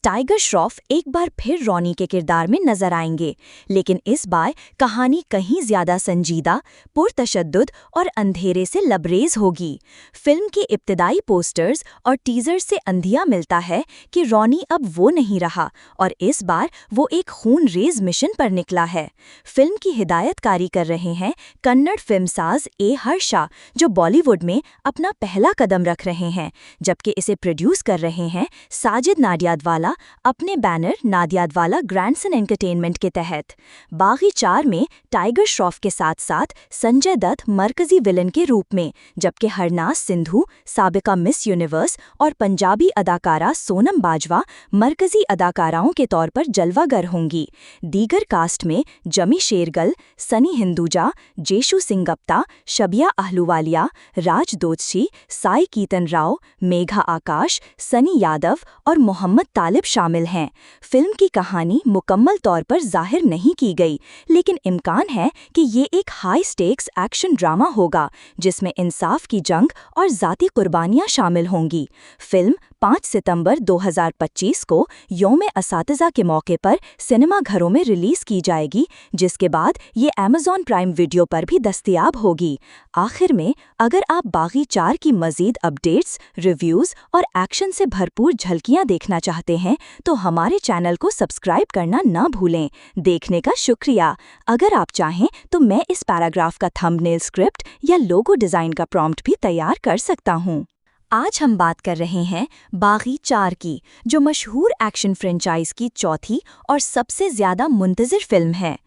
टाइगर श्रॉफ एक बार फिर रॉनी के किरदार में नजर आएंगे, लेकिन इस बार कहानी कहीं ज्यादा संजीदा, पुरतशद्दुद और अंधेरे से लबरेज होगी। फिल्म के इब्तिदाई पोस्टर्स और टीजर से अंधिया मिलता है कि रॉनी अब वो नहीं रहा और इस बार वो एक खून-रेज मिशन पर निकला है। फिल्म की हिदायतकारी कर रहे हैं कन्नड़ फिल्मसाज ए हर्षा, जो बॉलीवुड में अपना पहला कदम रख रहे हैं, जबकि इसे प्रोड्यूस कर रहे हैं साजिद नाडियादवाला अपने बैनर नादियादवाला ग्रैंडसन एंटरटेनमेंट के तहत। बागी 4 में टाइगर श्रॉफ के साथ साथ संजय दत्त मरकजी विलन के रूप में, जबकि हरनाज सिंधु साबिका मिस यूनिवर्स और पंजाबी अदाकारा सोनम बाजवा मरकजी अदाकाराओं के तौर पर जलवागर होंगी। दीगर कास्ट में जमी शेरगल, सनी हिंदुजा, जेशु सिंगप्ता, शबिया अहलूवालिया, राज दोदशी, साई कीतन राव, मेघा आकाश, सनी यादव और मोहम्मद तालिब शामिल हैं। फिल्म की कहानी मुकम्मल तौर पर जाहिर नहीं की गई, लेकिन इम्कान है कि ये एक हाई स्टेक्स एक्शन ड्रामा होगा जिसमें इंसाफ की जंग और ज़ाती कुर्बानियां शामिल होंगी। फिल्म 5 सितंबर 2025 को यौम-ए-असातिज़ा के मौके पर सिनेमाघरों में रिलीज़ की जाएगी, जिसके बाद ये Amazon प्राइम वीडियो पर भी दस्तयाब होगी। आखिर में, अगर आप बागी 4 की मज़ीद अपडेट्स, रिव्यूज़ और एक्शन से भरपूर झलकियां देखना चाहते हैं तो हमारे चैनल को सब्सक्राइब करना ना भूलें। देखने का शुक्रिया। अगर आप चाहें तो मैं इस पैराग्राफ का थंबनेल स्क्रिप्ट या लोगो डिज़ाइन का प्रॉम्प्ट भी तैयार कर सकता हूँ। आज हम बात कर रहे हैं बागी 4 की, जो मशहूर एक्शन फ्रेंचाइज की चौथी और सबसे ज़्यादा मुंतज़िर फिल्म है।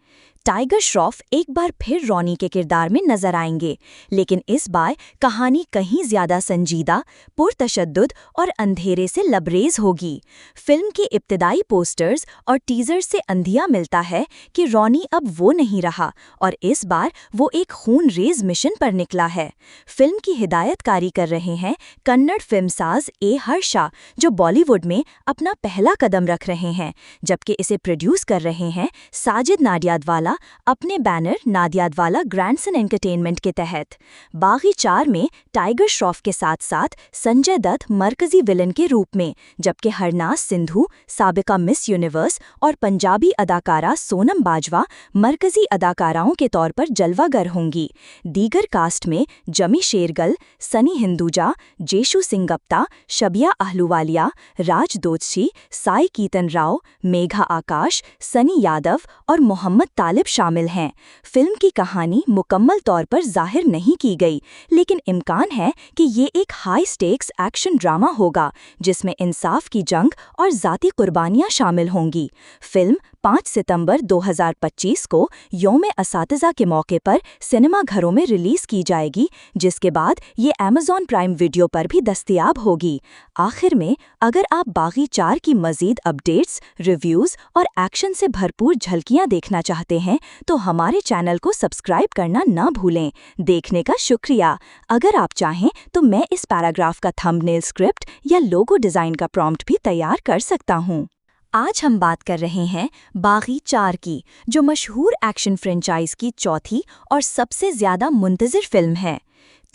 टाइगर श्रॉफ एक बार फिर रॉनी के किरदार में नजर आएंगे, लेकिन इस बार कहानी कहीं ज्यादा संजीदा, पुरतशद्दुद और अंधेरे से लबरेज होगी। फिल्म के इब्तिदाई पोस्टर्स और टीजर से अंधिया मिलता है कि रॉनी अब वो नहीं रहा और इस बार वो एक खून-रेज मिशन पर निकला है। फिल्म की हिदायतकारी कर रहे हैं कन्नड़ फिल्मसाज ए हर्षा, जो बॉलीवुड में अपना पहला कदम रख रहे हैं, जबकि इसे प्रोड्यूस कर रहे हैं साजिद नाडियादवाला अपने बैनर नादियादवाला ग्रैंडसन एंटरटेनमेंट के तहत। बागी 4 में टाइगर श्रॉफ के साथ साथ संजय दत्त मरकजी विलन के रूप में, जबकि हरनाज सिंधु साबिका मिस यूनिवर्स और पंजाबी अदाकारा सोनम बाजवा मरकजी अदाकाराओं के तौर पर जलवागर होंगी। दीगर कास्ट में जमी शेरगल, सनी हिंदुजा, जेशु सिंगप्ता, शबिया अहलूवालिया, राज दोदशी, साई कीतन राव, मेघा आकाश, सनी यादव और मोहम्मद तालिब शामिल हैं। फिल्म की कहानी मुकम्मल तौर पर जाहिर नहीं की गई, लेकिन इम्कान है कि ये एक हाई स्टेक्स एक्शन ड्रामा होगा जिसमें इंसाफ की जंग और ज़ाती कुर्बानियां शामिल होंगी। फिल्म 5 सितंबर 2025 को यौम-ए-असातिज़ा के मौके पर सिनेमाघरों में रिलीज़ की जाएगी, जिसके बाद ये Amazon प्राइम वीडियो पर भी दस्तयाब होगी। आखिर में, अगर आप बागी 4 की मज़ीद अपडेट्स, रिव्यूज़ और एक्शन से भरपूर झलकियां देखना चाहते हैं तो हमारे चैनल को सब्सक्राइब करना ना भूलें। देखने का शुक्रिया। अगर आप चाहें तो मैं इस पैराग्राफ का थंबनेल स्क्रिप्ट या लोगो डिज़ाइन का प्रॉम्प्ट भी तैयार कर सकता हूँ। आज हम बात कर रहे हैं बागी 4 की, जो मशहूर एक्शन फ्रेंचाइज की चौथी और सबसे ज़्यादा मुंतज़िर फिल्म है।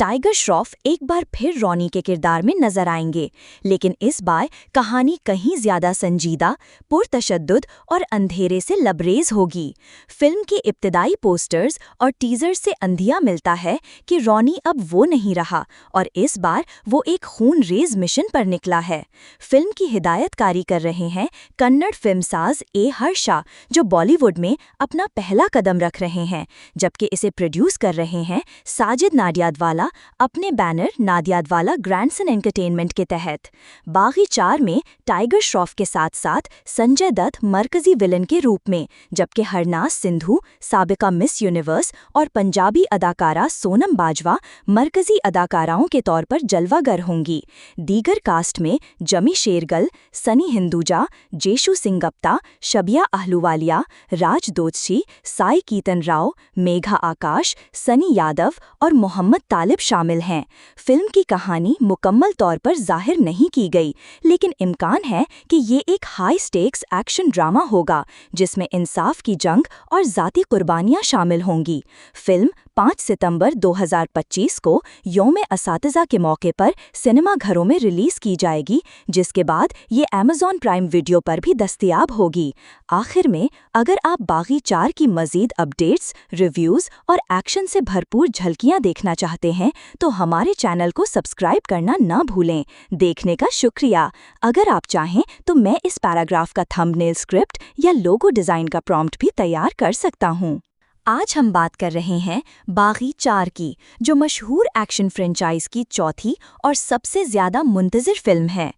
टाइगर श्रॉफ एक बार फिर रॉनी के किरदार में नजर आएंगे, लेकिन इस बार कहानी कहीं ज्यादा संजीदा, पुरतशद्दुद और अंधेरे से लबरेज होगी। फिल्म के इब्तिदाई पोस्टर्स और टीजर से अंधिया मिलता है कि रॉनी अब वो नहीं रहा और इस बार वो एक खून-रेज मिशन पर निकला है। फिल्म की हिदायतकारी कर रहे हैं कन्नड़ फिल्मसाज ए हर्षा, जो बॉलीवुड में अपना पहला कदम रख रहे हैं, जबकि इसे प्रोड्यूस कर रहे हैं साजिद नाडियादवाला अपने बैनर नाडियादवाला ग्रैंडसन एंटरटेनमेंट के तहत। बागी 4 में टाइगर श्रॉफ के साथ साथ संजय दत्त मरकजी विलन के रूप में, जबकि हरनाज सिंधु साबिका मिस यूनिवर्स और पंजाबी अदाकारा सोनम बाजवा मरकजी अदाकाराओं के तौर पर जलवागर होंगी। दीगर कास्ट में जमी शेरगल, सनी हिंदुजा, जेशु सिंगप्ता, शबिया आहलूवालिया, राज दोदशी, साई कीतन राव, मेघा आकाश, सनी यादव और मोहम्मद तालिब शामिल हैं। फिल्म की कहानी मुकम्मल तौर पर जाहिर नहीं की गई, लेकिन इम्कान है कि ये एक हाई स्टेक्स एक्शन ड्रामा होगा जिसमें इंसाफ की जंग और ज़ाती कुर्बानियां शामिल होंगी। फिल्म 5 सितंबर 2025 को यौम-ए-असातिज़ा के मौके पर सिनेमाघरों में रिलीज की जाएगी, जिसके बाद ये अमेज़ॉन प्राइम वीडियो पर भी दस्तयाब होगी। आखिर में, अगर आप बागी 4 की मज़ीद अपडेट्स, रिव्यूज़ और एक्शन से भरपूर झलकियां देखना चाहते हैं तो हमारे चैनल को सब्सक्राइब करना ना भूलें। देखने का शुक्रिया। अगर आप चाहें तो मैं इस पैराग्राफ का थंबनेल स्क्रिप्ट या लोगो डिज़ाइन का प्रॉम्प्ट भी तैयार कर सकता हूँ। आज हम बात कर रहे हैं बागी 4 की, जो मशहूर एक्शन फ्रेंचाइज की चौथी और सबसे ज़्यादा मुंतज़िर फिल्म है।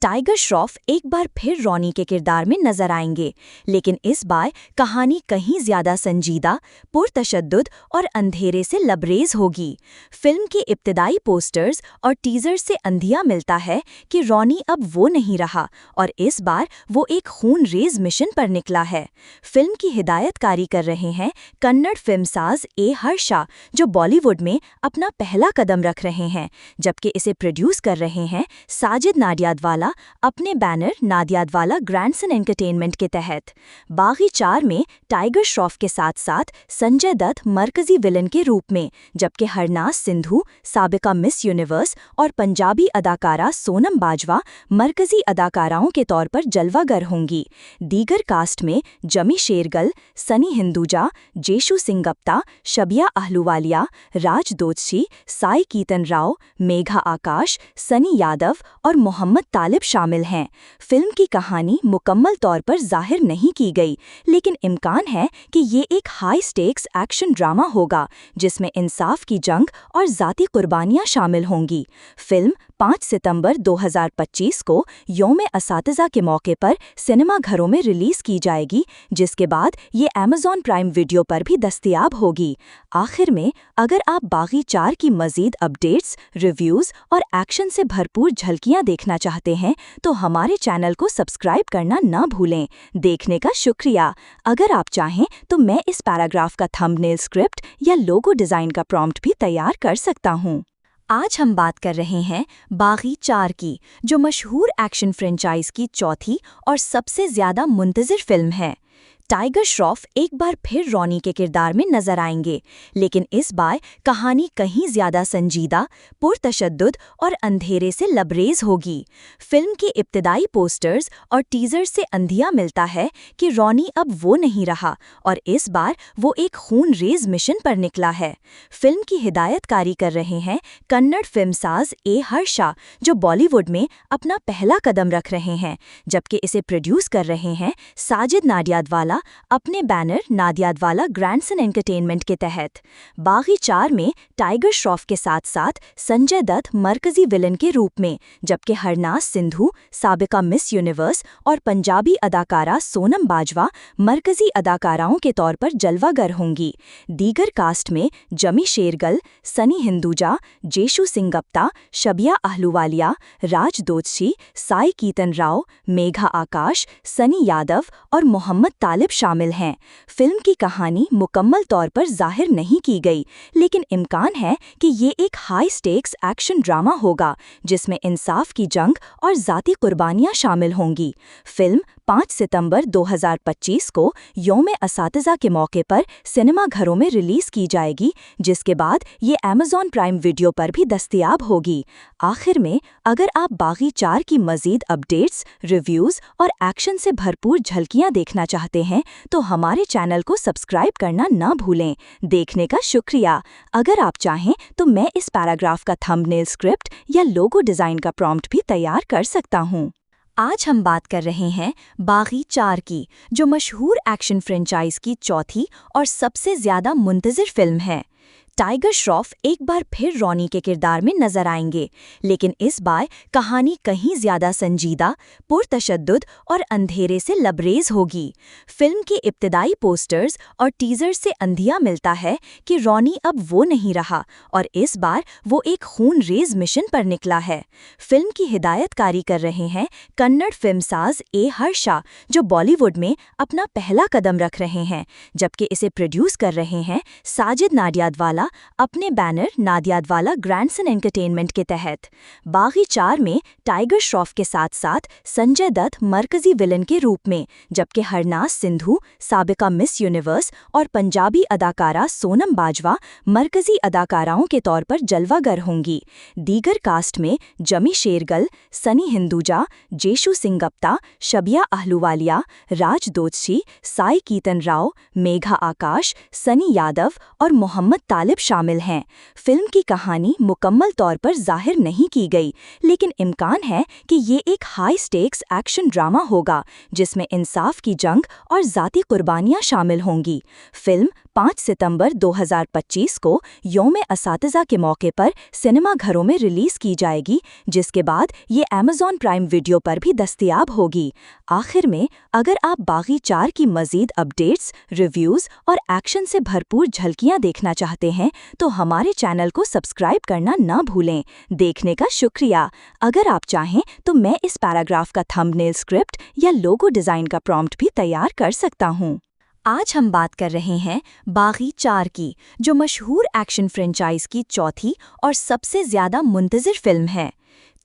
टाइगर श्रॉफ एक बार फिर रॉनी के किरदार में नजर आएंगे, लेकिन इस बार कहानी कहीं ज्यादा संजीदा, पुरतशद्दुद और अंधेरे से लबरेज होगी। फिल्म के इब्तिदाई पोस्टर्स और टीजर से अंधिया मिलता है कि रॉनी अब वो नहीं रहा और इस बार वो एक खून-रेज मिशन पर निकला है। फिल्म की हिदायतकारी कर रहे हैं कन्नड़ फिल्मसाज ए हर्षा, जो बॉलीवुड में अपना पहला कदम रख रहे हैं, जबकि इसे प्रोड्यूस कर रहे हैं साजिद नाडियादवाला अपने बैनर नाडियादवाला ग्रैंडसन एंटरटेनमेंट के तहत। बागी 4 में टाइगर श्रॉफ के साथ साथ संजय दत्त मरकजी विलन के रूप में, जबकि हरनाज सिंधु साबिका मिस यूनिवर्स और पंजाबी अदाकारा सोनम बाजवा मरकजी अदाकाराओं के तौर पर जलवागर होंगी। दीगर कास्ट में जमी शेरगल, सनी हिंदुजा, जेशु सिंगप्ता, शबिया आहलूवालिया, राज दोदशी, साई कीतन राव, मेघा आकाश, सनी यादव और मोहम्मद तालिब शामिल हैं। फिल्म की कहानी मुकम्मल तौर पर जाहिर नहीं की गई, लेकिन इम्कान है कि ये एक हाई स्टेक्स एक्शन ड्रामा होगा जिसमें इंसाफ की जंग और ज़ाती कुर्बानियां शामिल होंगी। फिल्म 5 सितंबर 2025 को यौम-ए-असातिज़ा के मौके पर सिनेमाघरों में रिलीज की जाएगी, जिसके बाद ये अमेज़ॉन प्राइम वीडियो पर भी दस्तयाब होगी। आखिर में, अगर आप बागी 4 की मज़ीद अपडेट्स, रिव्यूज़ और एक्शन से भरपूर झलकियां देखना चाहते हैं तो हमारे चैनल को सब्सक्राइब करना ना भूलें। देखने का शुक्रिया। अगर आप चाहें तो मैं इस पैराग्राफ का थंबनेल स्क्रिप्ट या लोगो डिज़ाइन का प्रॉम्प्ट भी तैयार कर सकता हूँ। आज हम बात कर रहे हैं बागी 4 की, जो मशहूर एक्शन फ्रेंचाइज की चौथी और सबसे ज़्यादा मुंतज़िर फिल्म है। टाइगर श्रॉफ एक बार फिर रॉनी के किरदार में नजर आएंगे, लेकिन इस बार कहानी कहीं ज्यादा संजीदा, पुरतशद्दुद और अंधेरे से लबरेज होगी। फिल्म के इब्तिदाई पोस्टर्स और टीजर से अंधिया मिलता है कि रॉनी अब वो नहीं रहा और इस बार वो एक खून-रेज मिशन पर निकला है। फिल्म की हिदायतकारी कर रहे हैं कन्नड़ फिल्मसाज ए हर्षा, जो बॉलीवुड में अपना पहला कदम रख रहे हैं, जबकि इसे प्रोड्यूस कर रहे हैं साजिद नाडियादवाला अपने बैनर नाडियादवाला ग्रैंडसन एंटरटेनमेंट के तहत। बागी 4 में टाइगर श्रॉफ के साथ साथ संजय दत्त मरकजी विलन के रूप में, जबकि हरनाज सिंधु साबिका मिस यूनिवर्स और पंजाबी अदाकारा सोनम बाजवा मरकजी अदाकाराओं के तौर पर जलवागर होंगी। दीगर कास्ट में जमी शेरगल, सनी हिंदुजा, जेशु सिंगप्ता, शबिया आहलूवालिया, राज दोदशी, साई कीतन राव, मेघा आकाश, सनी यादव और मोहम्मद तालिब शामिल हैं। फिल्म की कहानी मुकम्मल तौर पर जाहिर नहीं की गई, लेकिन इम्कान है कि ये एक हाई स्टेक्स एक्शन ड्रामा होगा जिसमें इंसाफ की जंग और ज़ाती कुर्बानियां शामिल होंगी। फिल्म 5 सितंबर 2025 को यौम-ए-असातिज़ा के मौके पर सिनेमा घरों में रिलीज़ की जाएगी, जिसके बाद ये Amazon प्राइम वीडियो पर भी दस्तयाब होगी। आखिर में, अगर आप बागी 4 की मज़ीद अपडेट्स, रिव्यूज़ और एक्शन से भरपूर झलकियाँ देखना चाहते हैं, तो हमारे चैनल को सब्सक्राइब करना ना भूलें। देखने का शुक्रिया। अगर आप चाहें तो मैं इस पैराग्राफ का थंबनेल स्क्रिप्ट या लोगो डिज़ाइन का प्रॉम्प्ट भी तैयार कर सकता हूँ। आज हम बात कर रहे हैं बागी 4 की, जो मशहूर एक्शन फ्रेंचाइज की चौथी और सबसे ज़्यादा मुंतज़िर फिल्म है। टाइगर श्रॉफ एक बार फिर रॉनी के किरदार में नजर आएंगे, लेकिन इस बार कहानी कहीं ज्यादा संजीदा, पुरतशद्दुद और अंधेरे से लबरेज होगी। फिल्म के इब्तिदाई पोस्टर्स और टीजर से अंधिया मिलता है कि रॉनी अब वो नहीं रहा और इस बार वो एक खून-रेज़ मिशन पर निकला है। फिल्म की हिदायतकारी कर रहे हैं कन्नड़ फिल्मसाज ए हर्षा, जो बॉलीवुड में अपना पहला कदम रख रहे हैं, जबकि इसे प्रोड्यूस कर रहे हैं साजिद नाडियादवाला अपने बैनर नाडियादवाला ग्रैंडसन एंटरटेनमेंट के तहत। बागी 4 में टाइगर श्रॉफ के साथ साथ संजय दत्त मरकजी विलन के रूप में, जबकि हरनाज सिंधु साबिका मिस यूनिवर्स और पंजाबी अदाकारा सोनम बाजवा मरकजी अदाकाराओं के तौर पर जलवागर होंगी। दीगर कास्ट में जमी शेरगल, सनी हिंदुजा, जेशु सिंगप्ता, शबिया अहलूवालिया, राज दोदशी, साई कीतन राव, मेघा आकाश, सनी यादव और मोहम्मद तालिब शामिल हैं। फिल्म की कहानी मुकम्मल तौर पर जाहिर नहीं की गई, लेकिन इम्कान है कि ये एक हाई स्टेक्स एक्शन ड्रामा होगा, जिसमें इंसाफ की जंग और ज़ाती कुर्बानियां शामिल होंगी। फिल्म 5 सितंबर 2025 को यौम-ए-असातिज़ा के मौके पर सिनेमा घरों में रिलीज़ की जाएगी, जिसके बाद ये Amazon प्राइम वीडियो पर भी दस्तयाब होगी। आखिर में, अगर आप बागी 4 की मज़ीद अपडेट्स, रिव्यूज़ और एक्शन से भरपूर झलकियाँ देखना चाहते हैं, तो हमारे चैनल को सब्सक्राइब करना ना भूलें। देखने का शुक्रिया। अगर आप चाहें तो मैं इस पैराग्राफ का थंबनेल स्क्रिप्ट या लोगो डिज़ाइन का प्रॉम्प्ट भी तैयार कर सकता हूँ। आज हम बात कर रहे हैं बागी 4 की, जो मशहूर एक्शन फ्रेंचाइज की चौथी और सबसे ज़्यादा मुंतज़िर फिल्म है।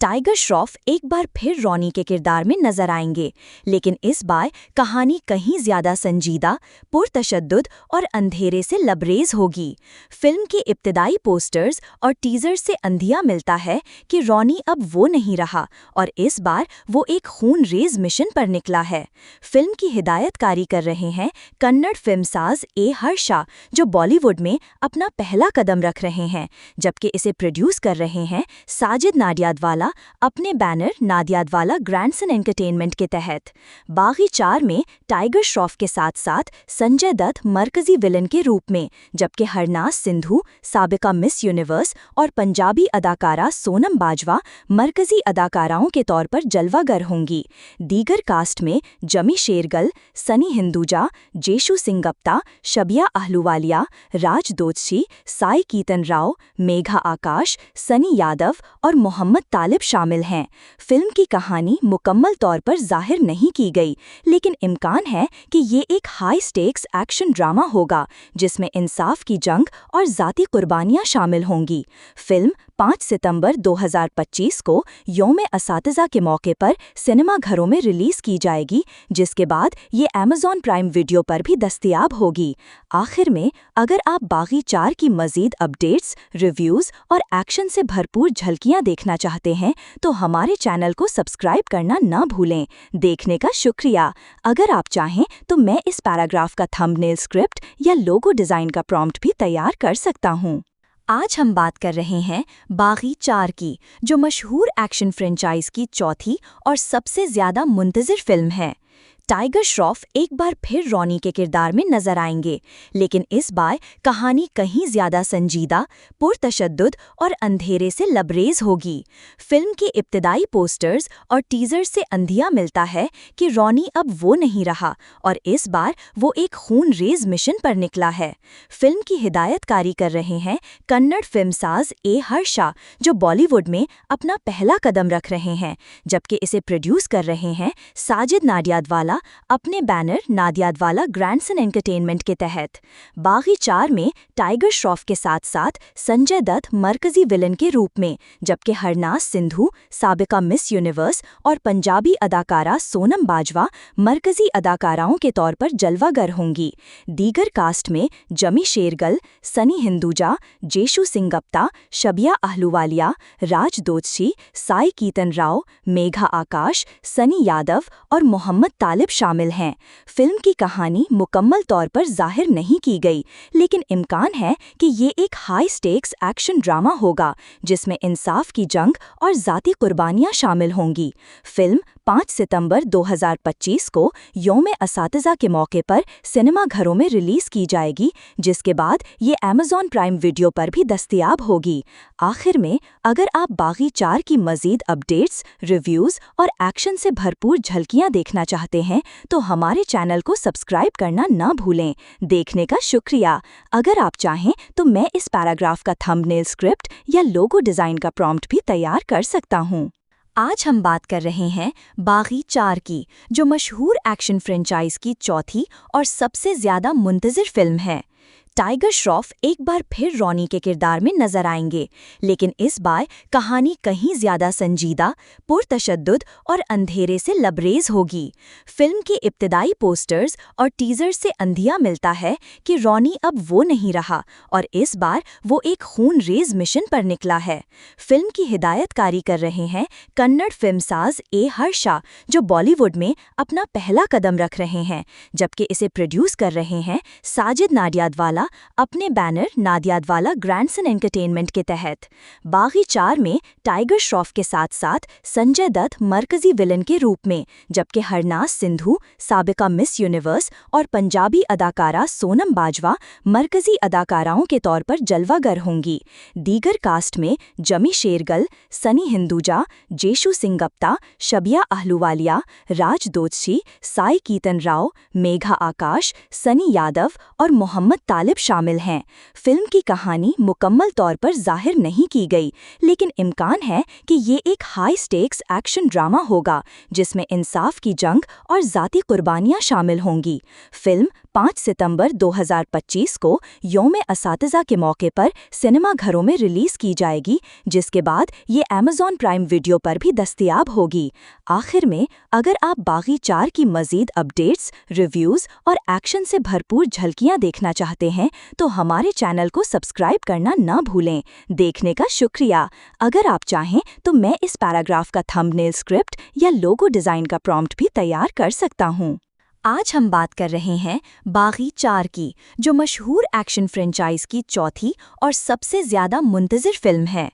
टाइगर श्रॉफ एक बार फिर रॉनी के किरदार में नजर आएंगे, लेकिन इस बार कहानी कहीं ज्यादा संजीदा, पुरतशद्दुद और अंधेरे से लबरेज होगी। फिल्म के इब्तिदाई पोस्टर्स और टीजर से अंधिया मिलता है कि रॉनी अब वो नहीं रहा और इस बार वो एक खून-रेज़ मिशन पर निकला है। फिल्म की हिदायतकारी कर रहे हैं कन्नड़ फिल्मसाज ए हर्षा, जो बॉलीवुड में अपना पहला कदम रख रहे हैं, जबकि इसे प्रोड्यूस कर रहे हैं साजिद नाडियादवाला अपने बैनर नाडियादवाला ग्रैंडसन एंटरटेनमेंट के तहत। बागी 4 में टाइगर श्रॉफ के साथ साथ संजय दत्त मरकजी विलन के रूप में, जबकि हरनाज सिंधु साबिका मिस यूनिवर्स और पंजाबी अदाकारा सोनम बाजवा मरकजी अदाकाराओं के तौर पर जलवागर होंगी। दीगर कास्ट में जमी शेरगल, सनी हिंदुजा, जेशु सिंगप्ता, शबिया अहलूवालिया, राज दोदशी, साई कीतन राव, मेघा आकाश, सनी यादव और मोहम्मद तालिब शामिल हैं। फिल्म की कहानी मुकम्मल तौर पर जाहिर नहीं की गई, लेकिन इम्कान है कि ये एक हाई स्टेक्स एक्शन ड्रामा होगा, जिसमें इंसाफ की जंग और ज़ाती कुर्बानियां शामिल होंगी। फिल्म 5 सितंबर 2025 को यौम-ए-असातिज़ा के मौके पर सिनेमा घरों में रिलीज़ की जाएगी, जिसके बाद ये Amazon प्राइम वीडियो पर भी दस्तयाब होगी। आखिर में, अगर आप बागी 4 की मज़ीद अपडेट्स, रिव्यूज़ और एक्शन से भरपूर झलकियाँ देखना चाहते हैं, तो हमारे चैनल को सब्सक्राइब करना ना भूलें। देखने का शुक्रिया। अगर आप चाहें तो मैं इस पैराग्राफ का थंबनेल स्क्रिप्ट या लोगो डिज़ाइन का प्रॉम्प्ट भी तैयार कर सकता हूँ। आज हम बात कर रहे हैं बागी 4 की, जो मशहूर एक्शन फ्रेंचाइज की चौथी और सबसे ज़्यादा मुंतज़िर फिल्म है। टाइगर श्रॉफ एक बार फिर रॉनी के किरदार में नजर आएंगे, लेकिन इस बार कहानी कहीं ज्यादा संजीदा, पुरतशद्दुद और अंधेरे से लबरेज होगी। फिल्म के इब्तिदाई पोस्टर्स और टीजर से अंधिया मिलता है कि रॉनी अब वो नहीं रहा और इस बार वो एक खून-रेज़ मिशन पर निकला है। फिल्म की हिदायतकारी कर रहे हैं कन्नड़ फिल्मसाज ए हर्षा, जो बॉलीवुड में अपना पहला कदम रख रहे हैं, जबकि इसे प्रोड्यूस कर रहे हैं साजिद नाडियादवाला अपने बैनर नादियादवाला ग्रैंडसन एंटरटेनमेंट के तहत। बागी 4 में टाइगर श्रॉफ के साथ साथ संजय दत्त मरकजी विलन के रूप में, जबकि हरनाज सिंधु साबिका मिस यूनिवर्स और पंजाबी अदाकारा सोनम बाजवा मरकजी अदाकाराओं के तौर पर जलवागर होंगी। दीगर कास्ट में जमी शेरगल, सनी हिंदुजा, जेशु सिंगप्ता, शबिया अहलूवालिया, राज दोदशी, साई कीतन राव, मेघा आकाश, सनी यादव और मोहम्मद तालिब शामिल हैं। फिल्म की कहानी मुकम्मल तौर पर जाहिर नहीं की गई, लेकिन इम्कान है कि ये एक हाई स्टेक्स एक्शन ड्रामा होगा जिसमें इंसाफ की जंग और ज़ाती कुर्बानियां शामिल होंगी। फिल्म 5 सितंबर 2025 को यौम-ए-असातिज़ा के मौके पर सिनेमा घरों में रिलीज की जाएगी, जिसके बाद ये अमेज़ॉन प्राइम वीडियो पर भी दस्तयाब होगी। आखिर में, अगर आप बागी 4 की मज़ीद अपडेट्स, रिव्यूज़ और एक्शन से भरपूर झलकियां देखना चाहते हैं तो हमारे चैनल को सब्सक्राइब करना ना भूलें। देखने का शुक्रिया। अगर आप चाहें तो मैं इस पैराग्राफ का थंबनेल स्क्रिप्ट या लोगो डिज़ाइन का प्रॉम्प्ट भी तैयार कर सकता हूँ। आज हम बात कर रहे हैं बागी 4 की, जो मशहूर एक्शन फ्रेंचाइज की चौथी और सबसे ज़्यादा मुंतज़िर फिल्म है। टाइगर श्रॉफ एक बार फिर रॉनी के किरदार में नजर आएंगे, लेकिन इस बार कहानी कहीं ज्यादा संजीदा, पुरतशद्दुद और अंधेरे से लबरेज होगी। फिल्म के इब्तिदाई पोस्टर्स और टीजर से अंधिया मिलता है कि रॉनी अब वो नहीं रहा और इस बार वो एक खून-रेज मिशन पर निकला है। फिल्म की हिदायतकारी कर रहे हैं कन्नड़ फिल्मसाज ए हर्षा, जो बॉलीवुड में अपना पहला कदम रख रहे हैं, जबकि इसे प्रोड्यूस कर रहे हैं साजिद नाडियादवाला अपने बैनर नादियादवाला ग्रैंडसन एंटरटेनमेंट के तहत। बागी 4 में टाइगर श्रॉफ के साथ साथ संजय दत्त मरकजी विलन के रूप में, जबकि हरनाज सिंधु साबिका मिस यूनिवर्स और पंजाबी अदाकारा सोनम बाजवा मरकजी अदाकाराओं के तौर पर जलवागर होंगी। दीगर कास्ट में जमी शेरगल, सनी हिंदुजा, जेशु सिंगप्ता, शबिया अहलूवालिया, राज दोदशी, साई कीतन राव, मेघा आकाश, सनी यादव और मोहम्मद तालिब शामिल हैं। फिल्म की कहानी मुकम्मल तौर पर जाहिर नहीं की गई, लेकिन इम्कान है कि ये एक हाई स्टेक्स एक्शन ड्रामा होगा जिसमें इंसाफ की जंग और ज़ाती कुर्बानियां शामिल होंगी। फिल्म 5 सितंबर 2025 को यौम-ए-असातिज़ा के मौके पर सिनेमा घरों में रिलीज की जाएगी, जिसके बाद ये अमेज़ॉन प्राइम वीडियो पर भी दस्तयाब होगी। आखिर में, अगर आप बागी 4 की मज़ीद अपडेट्स, रिव्यूज़ और एक्शन से भरपूर झलकियां देखना चाहते हैं तो हमारे चैनल को सब्सक्राइब करना ना भूलें। देखने का शुक्रिया। अगर आप चाहें तो मैं इस पैराग्राफ का थंबनेल स्क्रिप्ट या लोगो डिज़ाइन का प्रॉम्प्ट भी तैयार कर सकता हूँ। आज हम बात कर रहे हैं बागी 4 की, जो मशहूर एक्शन फ्रेंचाइज की चौथी और सबसे ज़्यादा मुंतज़िर फिल्म है।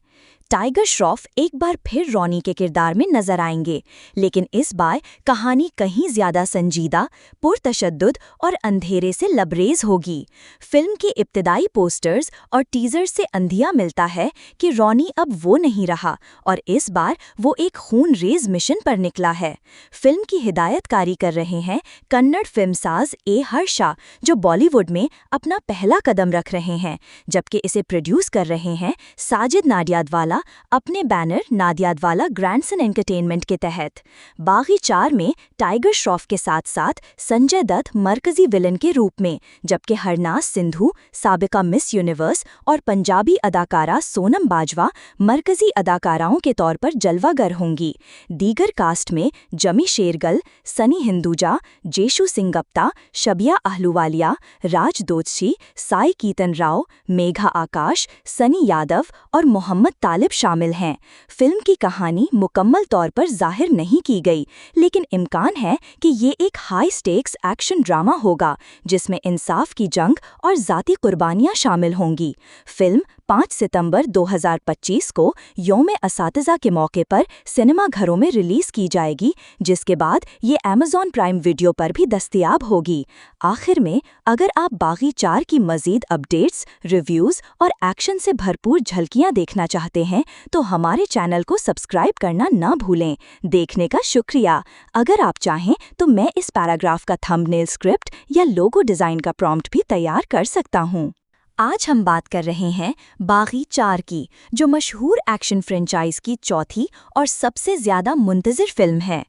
टाइगर श्रॉफ एक बार फिर रॉनी के किरदार में नजर आएंगे, लेकिन इस बार कहानी कहीं ज्यादा संजीदा, पुरतशद्दुद और अंधेरे से लबरेज होगी। फिल्म के इब्तिदाई पोस्टर्स और टीजर से अंधिया मिलता है कि रॉनी अब वो नहीं रहा और इस बार वो एक खून-रेज मिशन पर निकला है। फिल्म की हिदायतकारी कर रहे हैं कन्नड़ फिल्मसाज ए हर्षा, जो बॉलीवुड में अपना पहला कदम रख रहे हैं, जबकि इसे प्रोड्यूस कर रहे हैं साजिद नाडियादवाला अपने बैनर नादियादवाला ग्रैंडसन एंटरटेनमेंट के तहत। बागी 4 में टाइगर श्रॉफ के साथ साथ संजय दत्त मरकजी विलन के रूप में, जबकि हरनाज सिंधु साबिका मिस यूनिवर्स और पंजाबी अदाकारा सोनम बाजवा मरकजी अदाकाराओं के तौर पर जलवागर होंगी। दीगर कास्ट में जमी शेरगल, सनी हिंदुजा, जेशु सिंगप्ता, शबिया अहलूवालिया, राज दोदशी, साई कीतन राव, मेघा आकाश, सनी यादव और मोहम्मद तालिब शामिल हैं। फिल्म की कहानी मुकम्मल तौर पर जाहिर नहीं की गई, लेकिन इम्कान है कि ये एक हाई स्टेक्स एक्शन ड्रामा होगा जिसमें इंसाफ की जंग और ज़ाती कुर्बानियां शामिल होंगी। फिल्म 5 सितंबर 2025 को यौम-ए-असातिज़ा के मौके पर सिनेमा घरों में रिलीज की जाएगी, जिसके बाद ये अमेज़ॉन प्राइम वीडियो पर भी दस्तयाब होगी। आखिर में, अगर आप बागी 4 की मज़ीद अपडेट्स, रिव्यूज़ और एक्शन से भरपूर झलकियां देखना चाहते हैं तो हमारे चैनल को सब्सक्राइब करना ना भूलें। देखने का शुक्रिया। अगर आप चाहें तो मैं इस पैराग्राफ का थंबनेल स्क्रिप्ट या लोगो डिज़ाइन का प्रॉम्प्ट भी तैयार कर सकता हूँ। आज हम बात कर रहे हैं बागी 4 की, जो मशहूर एक्शन फ्रेंचाइज की चौथी और सबसे ज़्यादा मुंतज़िर फिल्म है।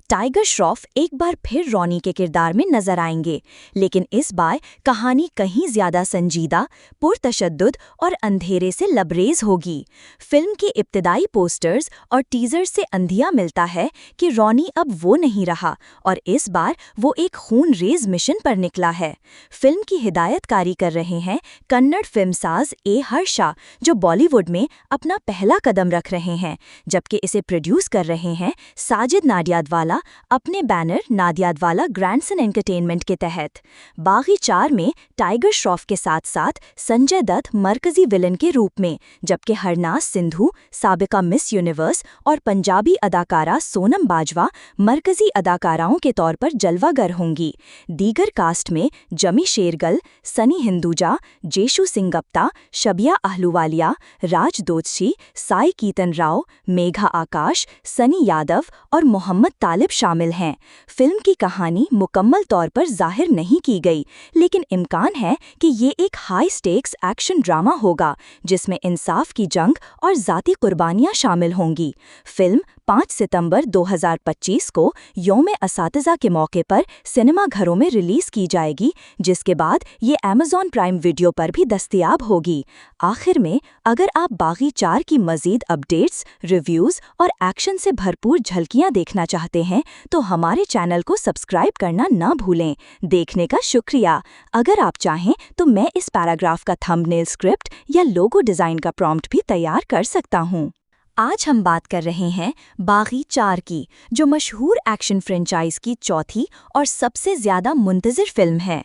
टाइगर श्रॉफ एक बार फिर रॉनी के किरदार में नजर आएंगे, लेकिन इस बार कहानी कहीं ज्यादा संजीदा, पुरतशद्दुद और अंधेरे से लबरेज होगी। फिल्म के इब्तिदाई पोस्टर्स और टीजर से अंधिया मिलता है कि रॉनी अब वो नहीं रहा और इस बार वो एक खून-रेज मिशन पर निकला है। फिल्म की हिदायतकारी कर रहे हैं कन्नड़ फिल्मसाज ए हर्षा, जो बॉलीवुड में अपना पहला कदम रख रहे हैं, जबकि इसे प्रोड्यूस कर रहे हैं साजिद नाडियादवाला अपने बैनर नाडियादवाला ग्रैंडसन एंटरटेनमेंट के तहत। बागी 4 में टाइगर श्रॉफ के साथ साथ संजय दत्त मरकजी विलन के रूप में, जबकि हरनाज सिंधु साबिका मिस यूनिवर्स और पंजाबी अदाकारा सोनम बाजवा मरकजी अदाकाराओं के तौर पर जलवागर होंगी। दीगर कास्ट में जमी शेरगल, सनी हिंदुजा, जेशु सिंगप्ता, शबिया अहलूवालिया, राज दोदशी, साई कीतन राव, मेघा आकाश, सनी यादव और मोहम्मद तालिब शामिल हैं। फिल्म की कहानी मुकम्मल तौर पर जाहिर नहीं की गई, लेकिन इम्कान है कि ये एक हाई स्टेक्स एक्शन ड्रामा होगा जिसमें इंसाफ की जंग और ज़ाती कुर्बानियां शामिल होंगी। फिल्म 5 सितंबर 2025 को यौम-ए-असातिज़ा के मौके पर सिनेमाघरों में रिलीज़ की जाएगी, जिसके बाद ये अमेज़ॉन प्राइम वीडियो पर भी दस्तयाब होगी। आखिर में, अगर आप बागी 4 की मज़ीद अपडेट्स, रिव्यूज़ और एक्शन से भरपूर झलकियां देखना चाहते हैं तो हमारे चैनल को सब्सक्राइब करना ना भूलें। देखने का शुक्रिया। अगर आप चाहें तो मैं इस पैराग्राफ का थंबनेल स्क्रिप्ट या लोगो डिज़ाइन का प्रॉम्प्ट भी तैयार कर सकता हूँ। आज हम बात कर रहे हैं बागी 4 की, जो मशहूर एक्शन फ्रेंचाइज की चौथी और सबसे ज़्यादा मुंतज़िर फिल्म है।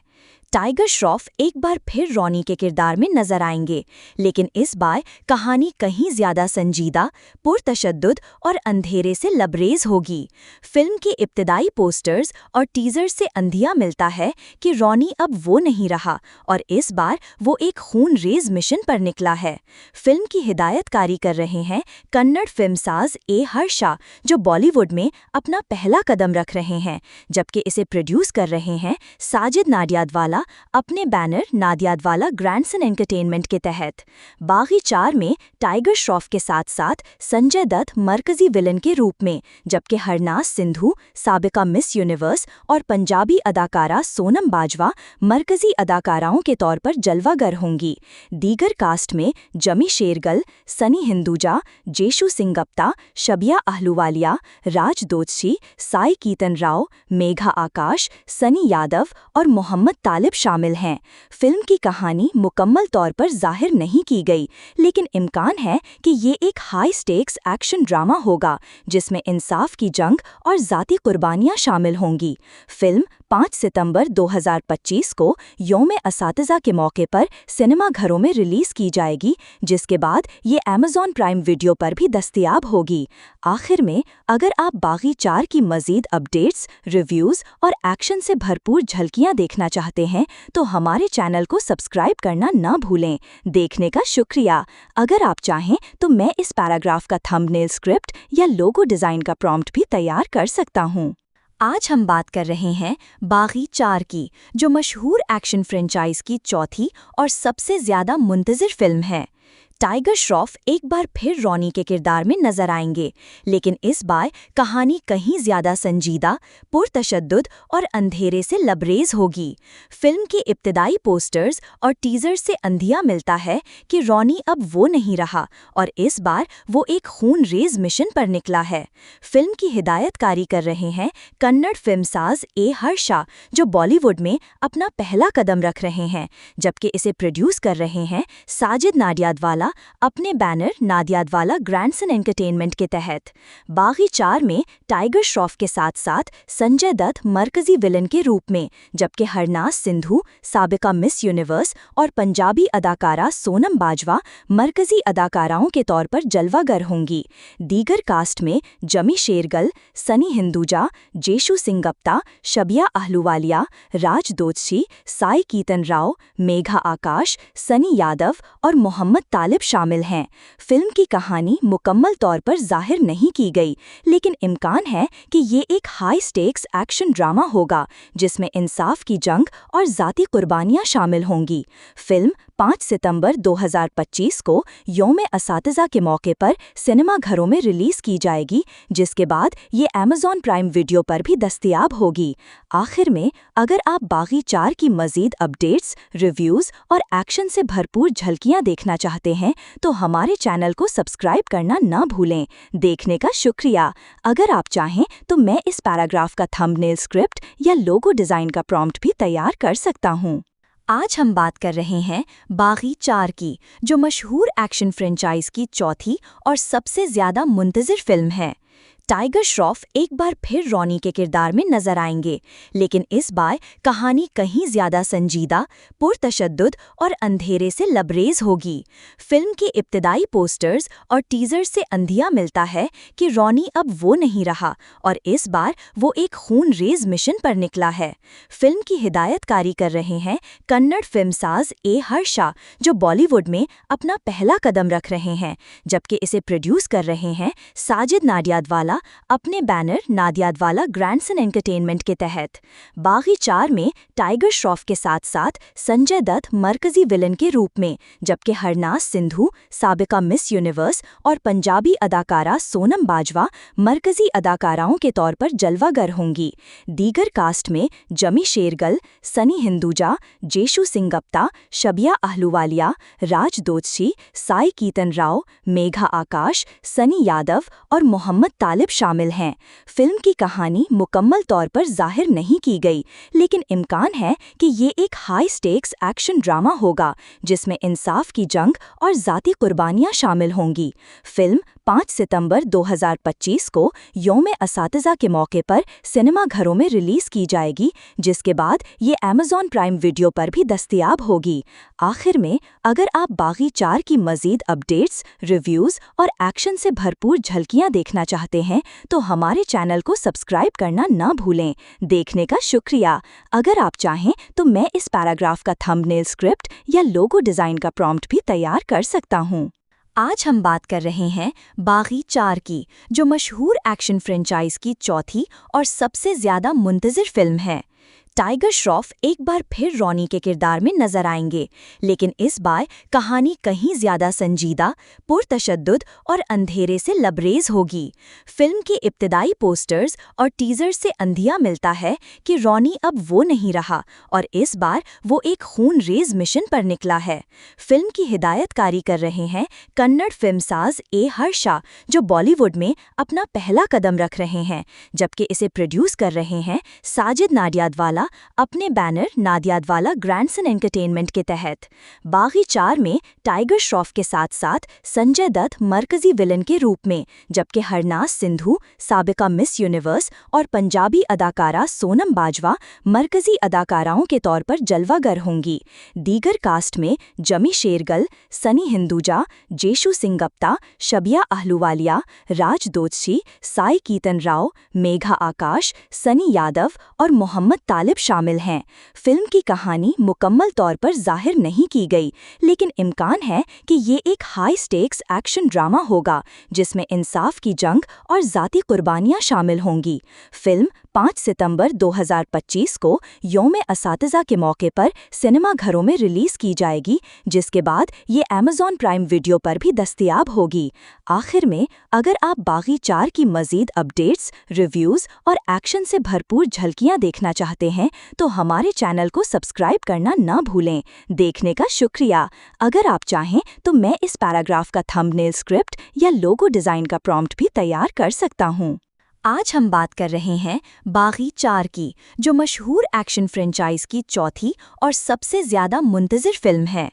टाइगर श्रॉफ एक बार फिर रॉनी के किरदार में नजर आएंगे, लेकिन इस बार कहानी कहीं ज्यादा संजीदा, पुरतशद्दुद और अंधेरे से लबरेज होगी। फिल्म के इब्तिदाई पोस्टर्स और टीजर से अंधिया मिलता है कि रॉनी अब वो नहीं रहा और इस बार वो एक खून-रेज मिशन पर निकला है। फिल्म की हिदायतकारी कर रहे हैं कन्नड़ फिल्मसाज ए हर्षा, जो बॉलीवुड में अपना पहला कदम रख रहे हैं, जबकि इसे प्रोड्यूस कर रहे हैं साजिद नाडियादवाला अपने बैनर नाडियादवाला ग्रैंडसन एंटरटेनमेंट के तहत। बागी 4 में टाइगर श्रॉफ के साथ साथ संजय दत्त मरकजी विलन के रूप में, जबकि हरनाज सिंधु साबिका मिस यूनिवर्स और पंजाबी अदाकारा सोनम बाजवा मरकजी अदाकाराओं के तौर पर जलवागर होंगी। दीगर कास्ट में जमी शेरगल, सनी हिंदुजा, जेशु सिंगप्ता, शबिया अहलूवालिया, राज दोदशी, साई कीतन राव, मेघा आकाश, सनी यादव और मोहम्मद तालिब शामिल हैं। फिल्म की कहानी मुकम्मल तौर पर जाहिर नहीं की गई, लेकिन इम्कान है कि ये एक हाई स्टेक्स एक्शन ड्रामा होगा जिसमें इंसाफ की जंग और ज़ाती कुर्बानियां शामिल होंगी। फिल्म 5 सितंबर 2025 को यौम-ए-असातिज़ा के मौके पर सिनेमाघरों में रिलीज़ की जाएगी, जिसके बाद ये अमेज़ॉन प्राइम वीडियो पर भी दस्तयाब होगी। आखिर में, अगर आप बागी 4 की मज़ीद अपडेट्स, रिव्यूज़ और एक्शन से भरपूर झलकियां देखना चाहते हैं तो हमारे चैनल को सब्सक्राइब करना ना भूलें। देखने का शुक्रिया। अगर आप चाहें तो मैं इस पैराग्राफ का थंबनेल स्क्रिप्ट या लोगो डिज़ाइन का प्रॉम्प्ट भी तैयार कर सकता हूँ। आज हम बात कर रहे हैं बागी 4 की, जो मशहूर एक्शन फ्रेंचाइज की चौथी और सबसे ज़्यादा मुंतज़िर फिल्म है। टाइगर श्रॉफ एक बार फिर रॉनी के किरदार में नजर आएंगे, लेकिन इस बार कहानी कहीं ज्यादा संजीदा, पुरतशद्दुद और अंधेरे से लबरेज होगी। फिल्म के इब्तिदाई पोस्टर्स और टीजर से अंधिया मिलता है कि रॉनी अब वो नहीं रहा और इस बार वो एक खून-रेज मिशन पर निकला है। फिल्म की हिदायतकारी कर रहे हैं कन्नड़ फिल्मसाज ए हर्षा, जो बॉलीवुड में अपना पहला कदम रख रहे हैं, जबकि इसे प्रोड्यूस कर रहे हैं साजिद नाडियादवाला अपने बैनर नाडियादवाला ग्रैंडसन एंटरटेनमेंट के तहत। बागी 4 में टाइगर श्रॉफ के साथ साथ संजय दत्त मरकजी विलन के रूप में, जबकि हरनाज सिंधु साबिका मिस यूनिवर्स और पंजाबी अदाकारा सोनम बाजवा मरकजी अदाकाराओं के तौर पर जलवागर होंगी। दीगर कास्ट में जमी शेरगल, सनी हिंदुजा, जेशु सिंगप्ता, शबिया अहलूवालिया, राज दोदशी, साई कीतन राव, मेघा आकाश, सनी यादव और मोहम्मद तालिब शामिल हैं। फिल्म की कहानी मुकम्मल तौर पर जाहिर नहीं की गई, लेकिन इम्कान है कि ये एक हाई स्टेक्स एक्शन ड्रामा होगा जिसमें इंसाफ की जंग और ज़ाती कुर्बानियां शामिल होंगी। फिल्म 5 सितंबर 2025 को यौम-ए-असातिज़ा के मौके पर सिनेमा घरों में रिलीज़ की जाएगी, जिसके बाद ये अमेज़न प्राइम वीडियो पर भी दस्तयाब होगी। आखिर में, अगर आप बागी 4 की मज़ीद अपडेट्स, रिव्यूज़ और एक्शन से भरपूर झलकियां देखना चाहते हैं, तो हमारे चैनल को सब्सक्राइब करना ना भूलें। देखने का शुक्रिया। अगर आप चाहें तो मैं इस पैराग्राफ का थंबनेल स्क्रिप्ट या लोगो डिज़ाइन का प्रॉम्प्ट भी तैयार कर सकता हूँ। आज हम बात कर रहे हैं बागी 4 की, जो मशहूर एक्शन फ्रेंचाइज की चौथी और सबसे ज़्यादा मुंतज़िर फिल्म है। टाइगर श्रॉफ एक बार फिर रॉनी के किरदार में नजर आएंगे, लेकिन इस बार कहानी कहीं ज्यादा संजीदा, पुरतशद्दुद और अंधेरे से लबरेज होगी। फिल्म के इब्तिदाई पोस्टर्स और टीजर से अंधिया मिलता है कि रॉनी अब वो नहीं रहा और इस बार वो एक खून-रेज़ मिशन पर निकला है। फिल्म की हिदायतकारी कर रहे हैं कन्नड़ फिल्मसाज ए हर्षा, जो बॉलीवुड में अपना पहला कदम रख रहे हैं, जबकि इसे प्रोड्यूस कर रहे हैं साजिद नाडियाडवाला अपने बैनर नाडियाडवाला ग्रैंडसन एंटरटेनमेंट के तहत। बागी 4 में टाइगर श्रॉफ के साथ साथ संजय दत्त मरकजी विलन के रूप में, जबकि हरनाज सिंधु साबिका मिस यूनिवर्स और पंजाबी अदाकारा सोनम बाजवा मरकजी अदाकाराओं के तौर पर जलवागर होंगी। दीगर कास्ट में जमी शेरगल, सनी हिंदुजा, जेशु सिंगप्ता, शबिया आहलूवालिया, राज दोषी, साई कीतन राव, मेघा आकाश, सनी यादव और मोहम्मद तालिब शामिल हैं। फिल्म की कहानी मुकम्मल तौर पर जाहिर नहीं की गई, लेकिन इम्कान है कि ये एक हाई स्टेक्स एक्शन ड्रामा होगा, जिसमें इंसाफ की जंग और ज़ाती कुर्बानियां शामिल होंगी। फिल्म 5 सितंबर 2025 को यौम-ए-असातिज़ा के मौके पर सिनेमा घरों में रिलीज़ की जाएगी, जिसके बाद ये अमेज़न प्राइम वीडियो पर भी दस्तयाब होगी। आखिर में, अगर आप बागी 4 की मज़ीद अपडेट्स, रिव्यूज़ और एक्शन से भरपूर झलकियां देखना चाहते हैं, तो हमारे चैनल को सब्सक्राइब करना ना भूलें। देखने का शुक्रिया। अगर आप चाहें तो मैं इस पैराग्राफ का थंबनेल स्क्रिप्ट या लोगो डिज़ाइन का प्रॉम्प्ट भी तैयार कर सकता हूँ। आज हम बात कर रहे हैं बागी 4 की, जो मशहूर एक्शन फ्रेंचाइज की चौथी और सबसे ज़्यादा मुंतज़िर फिल्म है। टाइगर श्रॉफ एक बार फिर रॉनी के किरदार में नजर आएंगे, लेकिन इस बार कहानी कहीं ज्यादा संजीदा, पुरतशद्दुद और अंधेरे से लबरेज होगी। फिल्म के इब्तिदाई पोस्टर्स और टीजर से अंधिया मिलता है कि रॉनी अब वो नहीं रहा और इस बार वो एक खून-रेज़ मिशन पर निकला है। फिल्म की हिदायतकारी कर रहे हैं कन्नड़ फिल्मसाज ए हर्षा, जो बॉलीवुड में अपना पहला कदम रख रहे हैं, जबकि इसे प्रोड्यूस कर रहे हैं साजिद नाडियाडवाला अपने बैनर नाडियाडवाला ग्रैंडसन एंटरटेनमेंट के तहत। बागी 4 में टाइगर श्रॉफ के साथ साथ संजय दत्त मरकजी विलन के रूप में, जबकि हरनाज सिंधु साबिका मिस यूनिवर्स और पंजाबी अदाकारा सोनम बाजवा मरकजी अदाकाराओं के तौर पर जलवागर होंगी। दीगर कास्ट में जमी शेरगल, सनी हिंदुजा, जेशु सिंगप्ता, शबिया आहलूवालिया, राज दोषी, साई कीतन राव, मेघा आकाश, सनी यादव और मोहम्मद तालिब शामिल हैं। फिल्म की कहानी मुकम्मल तौर पर जाहिर नहीं की गई, लेकिन इम्कान है कि ये एक हाई स्टेक्स एक्शन ड्रामा होगा, जिसमें इंसाफ की जंग और ज़ाती कुर्बानियां शामिल होंगी। फिल्म 5 सितंबर 2025 को यौम-ए-असातिज़ा के मौके पर सिनेमा घरों में रिलीज़ की जाएगी, जिसके बाद ये अमेज़न प्राइम वीडियो पर भी दस्तयाब होगी। आखिर में, अगर आप बागी 4 की मज़ीद अपडेट्स, रिव्यूज़ और एक्शन से भरपूर झलकियां देखना चाहते हैं, तो हमारे चैनल को सब्सक्राइब करना ना भूलें। देखने का शुक्रिया। अगर आप चाहें तो मैं इस पैराग्राफ का थंबनेल स्क्रिप्ट या लोगो डिज़ाइन का प्रॉम्प्ट भी तैयार कर सकता हूँ। आज हम बात कर रहे हैं बागी 4 की, जो मशहूर एक्शन फ्रेंचाइज की चौथी और सबसे ज़्यादा मुंतज़िर फिल्म है।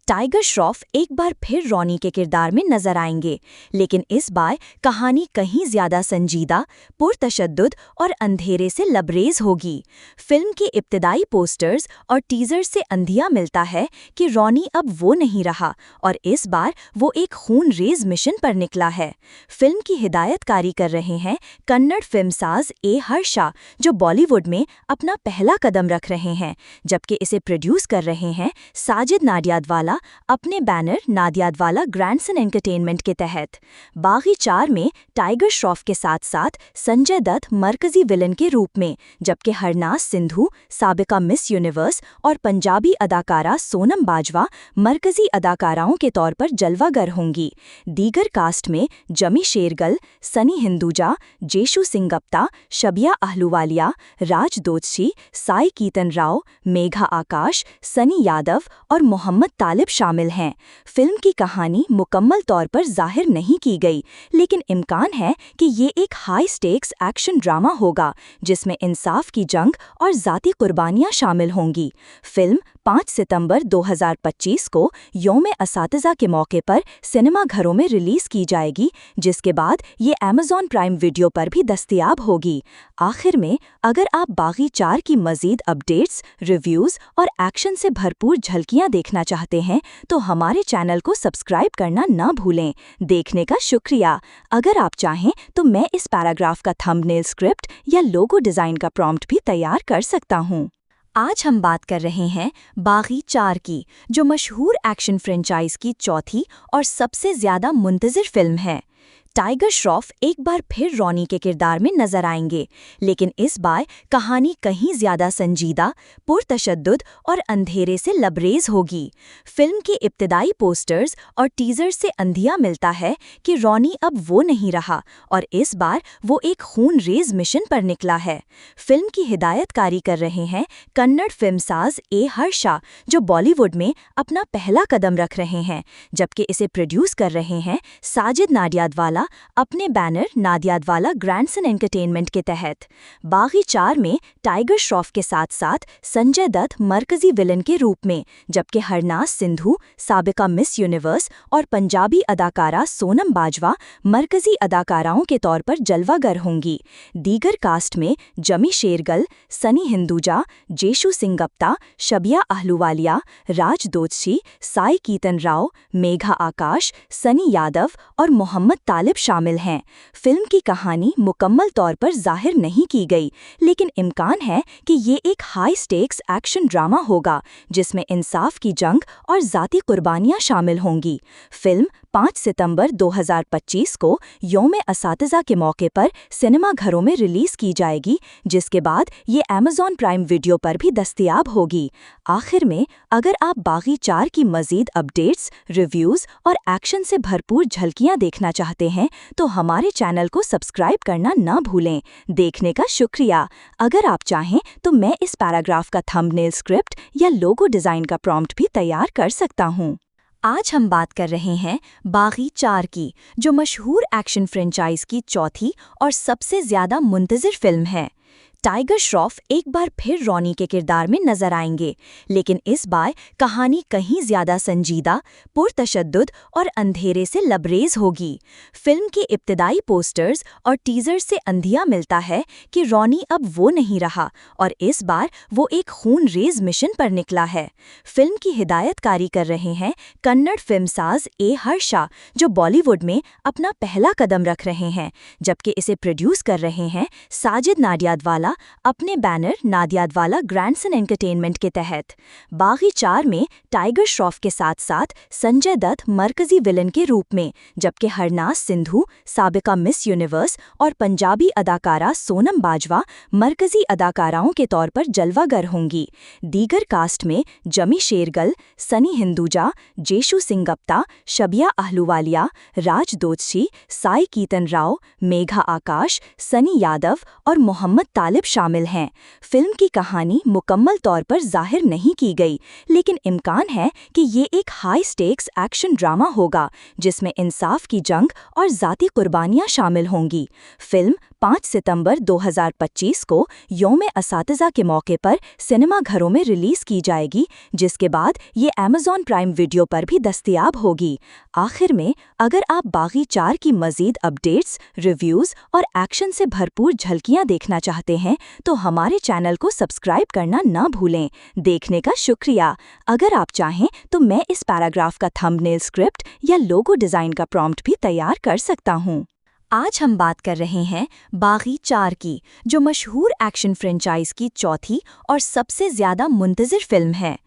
टाइगर श्रॉफ एक बार फिर रॉनी के किरदार में नजर आएंगे, लेकिन इस बार कहानी कहीं ज्यादा संजीदा, पुरतशद्दुद और अंधेरे से लबरेज होगी। फिल्म के इब्तिदाई पोस्टर्स और टीजर से अंधिया मिलता है कि रॉनी अब वो नहीं रहा और इस बार वो एक खून-रेज़ मिशन पर निकला है। फिल्म की हिदायतकारी कर रहे हैं कन्नड़ फिल्मसाज ए हर्षा, जो बॉलीवुड में अपना पहला कदम रख रहे हैं, जबकि इसे प्रोड्यूस कर रहे हैं साजिद नाडियाडवाला अहलूवालिया अपने बैनर नादियादवाला ग्रैंडसन एंटरटेनमेंट के तहत। बागी 4 में टाइगर श्रॉफ के साथ साथ संजय दत्त मरकजी विलन के रूप में, जबकि हरनाज सिंधु साबिका मिस यूनिवर्स और पंजाबी अदाकारा सोनम बाजवा मरकजी अदाकाराओं के तौर पर जलवागर होंगी। दीगर कास्ट में जमी शेरगल, सनी हिंदुजा, जेशु सिंगप्ता, शबिया अहलूवालिया, राज दोदशी, साई कीतन राव, मेघा आकाश, सनी यादव और मोहम्मद तालिब शामिल हैं। फिल्म की कहानी मुकम्मल तौर पर जाहिर नहीं की गई, लेकिन इम्कान है कि ये एक हाई स्टेक्स एक्शन ड्रामा होगा जिसमें इंसाफ की जंग और ज़ाती कुर्बानियां शामिल होंगी। फिल्म 5 सितंबर 2025 को यौम-ए-असातिज़ा के मौके पर सिनेमा घरों में रिलीज़ की जाएगी, जिसके बाद ये अमेज़ॉन प्राइम वीडियो पर भी दस्तयाब होगी। आखिर में, अगर आप बागी 4 की मज़ीद अपडेट्स, रिव्यूज़ और एक्शन से भरपूर झलकियां देखना चाहते हैं तो हमारे चैनल को सब्सक्राइब करना ना भूलें। देखने का शुक्रिया। अगर आप चाहें तो मैं इस पैराग्राफ का थंबनेल स्क्रिप्ट या लोगो डिज़ाइन का प्रॉम्प्ट भी तैयार कर सकता हूँ। आज हम बात कर रहे हैं बागी 4 की, जो मशहूर एक्शन फ्रेंचाइज की चौथी और सबसे ज़्यादा मुंतज़िर फिल्म है। टाइगर श्रॉफ एक बार फिर रॉनी के किरदार में नजर आएंगे, लेकिन इस बार कहानी कहीं ज्यादा संजीदा, पुरतशद्दुद और अंधेरे से लबरेज होगी। फिल्म के इब्तिदाई पोस्टर्स और टीजर से अंधिया मिलता है कि रॉनी अब वो नहीं रहा और इस बार वो एक खून-रेज मिशन पर निकला है। फिल्म की हिदायतकारी कर रहे हैं कन्नड़ फिल्मसाज ए हर्षा, जो बॉलीवुड में अपना पहला कदम रख रहे हैं, जबकि इसे प्रोड्यूस कर रहे हैं साजिद नाडियादवाला अपने बैनर नादियादवाला ग्रैंडसन एंटरटेनमेंट के तहत। बागी 4 में टाइगर श्रॉफ के साथ साथ संजय दत्त मरकजी विलन के रूप में, जबकि हरनाज सिंधु साबिका मिस यूनिवर्स और पंजाबी अदाकारा सोनम बाजवा मरकजी अदाकाराओं के तौर पर जलवागर होंगी। दीगर कास्ट में जमी शेरगल, सनी हिंदुजा, जेशु सिंगप्ता, शबिया अहलूवालिया, राज दोदशी, साई कीतन राव, मेघा आकाश, सनी यादव और मोहम्मद तालिब शामिल हैं। फिल्म की कहानी मुकम्मल तौर पर जाहिर नहीं की गई, लेकिन इम्कान है कि ये एक हाई स्टेक्स एक्शन ड्रामा होगा जिसमें इंसाफ की जंग और ज़ाती कुर्बानियां शामिल होंगी। फिल्म 5 सितंबर 2025 को यौम-ए-असातिज़ा के मौके पर सिनेमा घरों में रिलीज़ की जाएगी, जिसके बाद ये अमेज़ॉन प्राइम वीडियो पर भी दस्तयाब होगी। आखिर में, अगर आप बागी 4 की मज़ीद अपडेट्स, रिव्यूज़ और एक्शन से भरपूर झलकियां देखना चाहते हैं तो हमारे चैनल को सब्सक्राइब करना ना भूलें। देखने का शुक्रिया। अगर आप चाहें तो मैं इस पैराग्राफ का थंबनेल स्क्रिप्ट या लोगो डिज़ाइन का प्रॉम्प्ट भी तैयार कर सकता हूँ। आज हम बात कर रहे हैं बागी 4 की, जो मशहूर एक्शन फ्रेंचाइज की चौथी और सबसे ज़्यादा मुंतज़िर फिल्म है। टाइगर श्रॉफ एक बार फिर रॉनी के किरदार में नजर आएंगे, लेकिन इस बार कहानी कहीं ज्यादा संजीदा, पुरतशद्दुद और अंधेरे से लबरेज होगी। फिल्म के इब्तिदाई पोस्टर्स और टीजर से अंधिया मिलता है कि रॉनी अब वो नहीं रहा और इस बार वो एक खून-रेज मिशन पर निकला है। फिल्म की हिदायतकारी कर रहे हैं कन्नड़ फिल्मसाज ए हर्षा, जो बॉलीवुड में अपना पहला कदम रख रहे हैं, जबकि इसे प्रोड्यूस कर रहे हैं साजिद नाडियादवाला अपने बैनर नादियादवाला ग्रैंडसन एंटरटेनमेंट के तहत। बागी 4 में टाइगर श्रॉफ के साथ साथ संजय दत्त मरकजी विलन के रूप में, जबकि हरनाज सिंधु साबिका मिस यूनिवर्स और पंजाबी अदाकारा सोनम बाजवा मरकजी अदाकाराओं के तौर पर जलवागर होंगी। दीगर कास्ट में जमी शेरगल, सनी हिंदुजा, जेशु सिंगप्ता, शबिया अहलूवालिया, राज दोदशी, साई कीतन राव, मेघा आकाश, सनी यादव और मोहम्मद तालिब शामिल हैं। फिल्म की कहानी मुकम्मल तौर पर जाहिर नहीं की गई, लेकिन इम्कान है कि ये एक हाई स्टेक्स एक्शन ड्रामा होगा जिसमें इंसाफ की जंग और ज़ाती कुर्बानियां शामिल होंगी। फिल्म 5 सितंबर 2025 को यौम-ए-असातिज़ा के मौके पर सिनेमा घरों में रिलीज़ की जाएगी, जिसके बाद ये अमेज़ॉन प्राइम वीडियो पर भी दस्तयाब होगी। आखिर में, अगर आप बागी 4 की मज़ीद अपडेट्स, रिव्यूज़ और एक्शन से भरपूर झलकियां देखना चाहते हैं तो हमारे चैनल को सब्सक्राइब करना ना भूलें। देखने का शुक्रिया। अगर आप चाहें तो मैं इस पैराग्राफ का थंबनेल स्क्रिप्ट या लोगो डिज़ाइन का प्रॉम्प्ट भी तैयार कर सकता हूँ। आज हम बात कर रहे हैं बागी 4 की, जो मशहूर एक्शन फ्रेंचाइज की चौथी और सबसे ज़्यादा मुंतज़िर फिल्म है।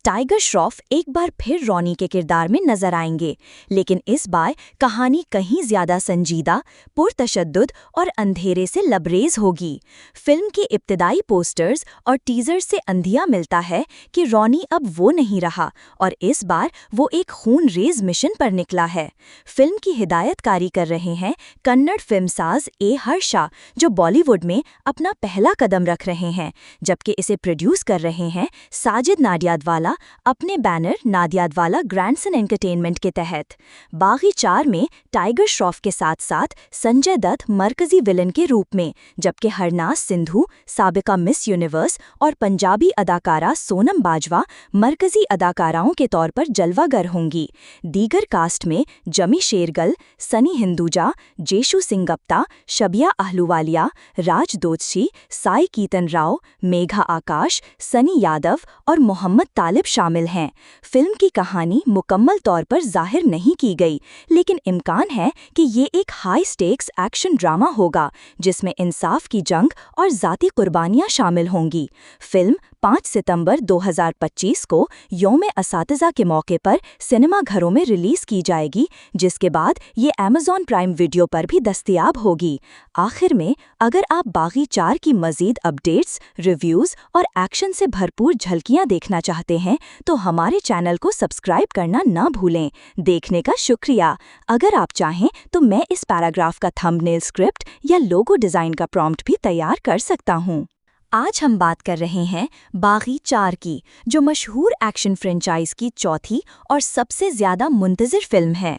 टाइगर श्रॉफ एक बार फिर रॉनी के किरदार में नजर आएंगे, लेकिन इस बार कहानी कहीं ज्यादा संजीदा, पुरतशद्दुद और अंधेरे से लबरेज होगी। फिल्म के इब्तिदाई पोस्टर्स और टीजर से अंधिया मिलता है कि रॉनी अब वो नहीं रहा और इस बार वो एक खून-रेज मिशन पर निकला है। फिल्म की हिदायतकारी कर रहे हैं कन्नड़ फिल्मसाज ए हर्षा, जो बॉलीवुड में अपना पहला कदम रख रहे हैं, जबकि इसे प्रोड्यूस कर रहे हैं साजिद नाडियाडवाला अपने बैनर नाडियाडवाला ग्रैंडसन एंटरटेनमेंट के तहत। बागी 4 में टाइगर श्रॉफ के साथ साथ संजय दत्त मरकजी विलन के रूप में, जबकि हरनाज सिंधु साबिका मिस यूनिवर्स और पंजाबी अदाकारा सोनम बाजवा मरकजी अदाकाराओं के तौर पर जलवागर होंगी। दीगर कास्ट में जमी शेरगल, सनी हिंदुजा, जेशु सिंह गुप्ता, शबिया अहलूवालिया, राज दोषी, साई कीतन राव, मेघा आकाश, सनी यादव और मोहम्मद तालिब शामिल हैं। फिल्म की कहानी मुकम्मल तौर पर जाहिर नहीं की गई, लेकिन इम्कान है कि ये एक हाई स्टेक्स एक्शन ड्रामा होगा जिसमें इंसाफ की जंग और ज़ाती कुर्बानियां शामिल होंगी। फिल्म 5 सितंबर 2025 को यौम-ए-असातिज़ा के मौके पर सिनेमाघरों में रिलीज की जाएगी, जिसके बाद ये Amazon प्राइम वीडियो पर भी दस्तयाब होगी। आखिर में, अगर आप बागी 4 की मज़ीद अपडेट्स, रिव्यूज़ और एक्शन से भरपूर झलकियां देखना चाहते हैं तो हमारे चैनल को सब्सक्राइब करना ना भूलें। देखने का शुक्रिया। अगर आप चाहें तो मैं इस पैराग्राफ का थंबनेल स्क्रिप्ट या लोगो डिज़ाइन का प्रॉम्प्ट भी तैयार कर सकता हूँ। आज हम बात कर रहे हैं बागी 4 की, जो मशहूर एक्शन फ्रेंचाइज की चौथी और सबसे ज़्यादा मुंतज़िर फिल्म है।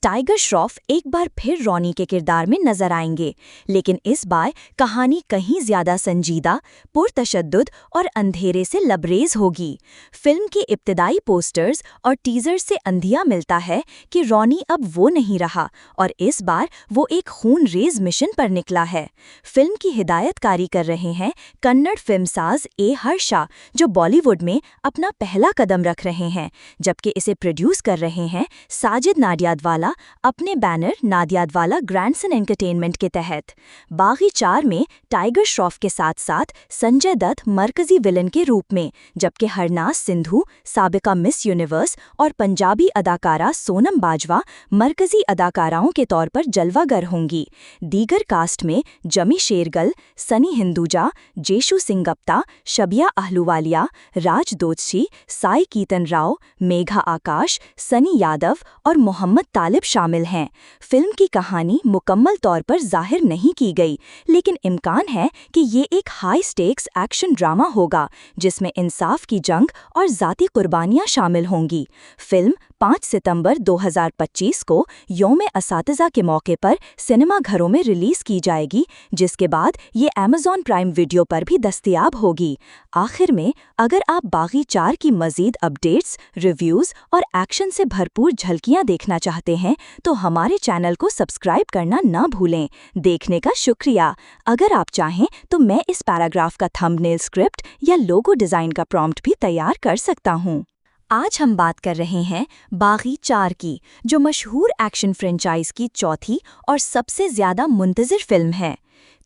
टाइगर श्रॉफ एक बार फिर रॉनी के किरदार में नजर आएंगे, लेकिन इस बार कहानी कहीं ज्यादा संजीदा, पुरतशद्दुद और अंधेरे से लबरेज होगी। फिल्म के इब्तिदाई पोस्टर्स और टीजर से अंधिया मिलता है कि रॉनी अब वो नहीं रहा और इस बार वो एक खून-रेज मिशन पर निकला है। फिल्म की हिदायतकारी कर रहे हैं कन्नड़ फिल्मसाज ए हर्षा, जो बॉलीवुड में अपना पहला कदम रख रहे हैं, जबकि इसे प्रोड्यूस कर रहे हैं साजिद नाडियाडवाला अपने बैनर नाडियाडवाला ग्रैंडसन एंटरटेनमेंट के तहत। बागी 4 में टाइगर श्रॉफ के साथ साथ संजय दत्त मरकजी विलन के रूप में, जबकि हरनाज सिंधु साबिका मिस यूनिवर्स और पंजाबी अदाकारा सोनम बाजवा मरकजी अदाकाराओं के तौर पर जलवागर होंगी। दीगर कास्ट में जमी शेरगल, सनी हिंदुजा, जेशु सिंह गुप्ता, शबिया अहलूवालिया, राज दोषी, साई कीतन राव, मेघा आकाश, सनी यादव और मोहम्मद तालिब शामिल हैं। फिल्म की कहानी मुकम्मल तौर पर जाहिर नहीं की गई, लेकिन इम्कान है कि ये एक हाई स्टेक्स एक्शन ड्रामा होगा जिसमें इंसाफ की जंग और ज़ाती कुर्बानियां शामिल होंगी। फिल्म 5 सितंबर 2025 को यौम-ए-असातिज़ा के मौके पर सिनेमाघरों में रिलीज की जाएगी, जिसके बाद ये Amazon प्राइम वीडियो पर भी दस्तयाब होगी। आखिर में, अगर आप बागी 4 की मज़ीद अपडेट्स, रिव्यूज़ और एक्शन से भरपूर झलकियां देखना चाहते हैं तो हमारे चैनल को सब्सक्राइब करना ना भूलें। देखने का शुक्रिया। अगर आप चाहें तो मैं इस पैराग्राफ का थंबनेल स्क्रिप्ट या लोगो डिज़ाइन का प्रॉम्प्ट भी तैयार कर सकता हूँ। आज हम बात कर रहे हैं बागी 4 की, जो मशहूर एक्शन फ्रेंचाइज की चौथी और सबसे ज़्यादा मुंतज़िर फिल्म है।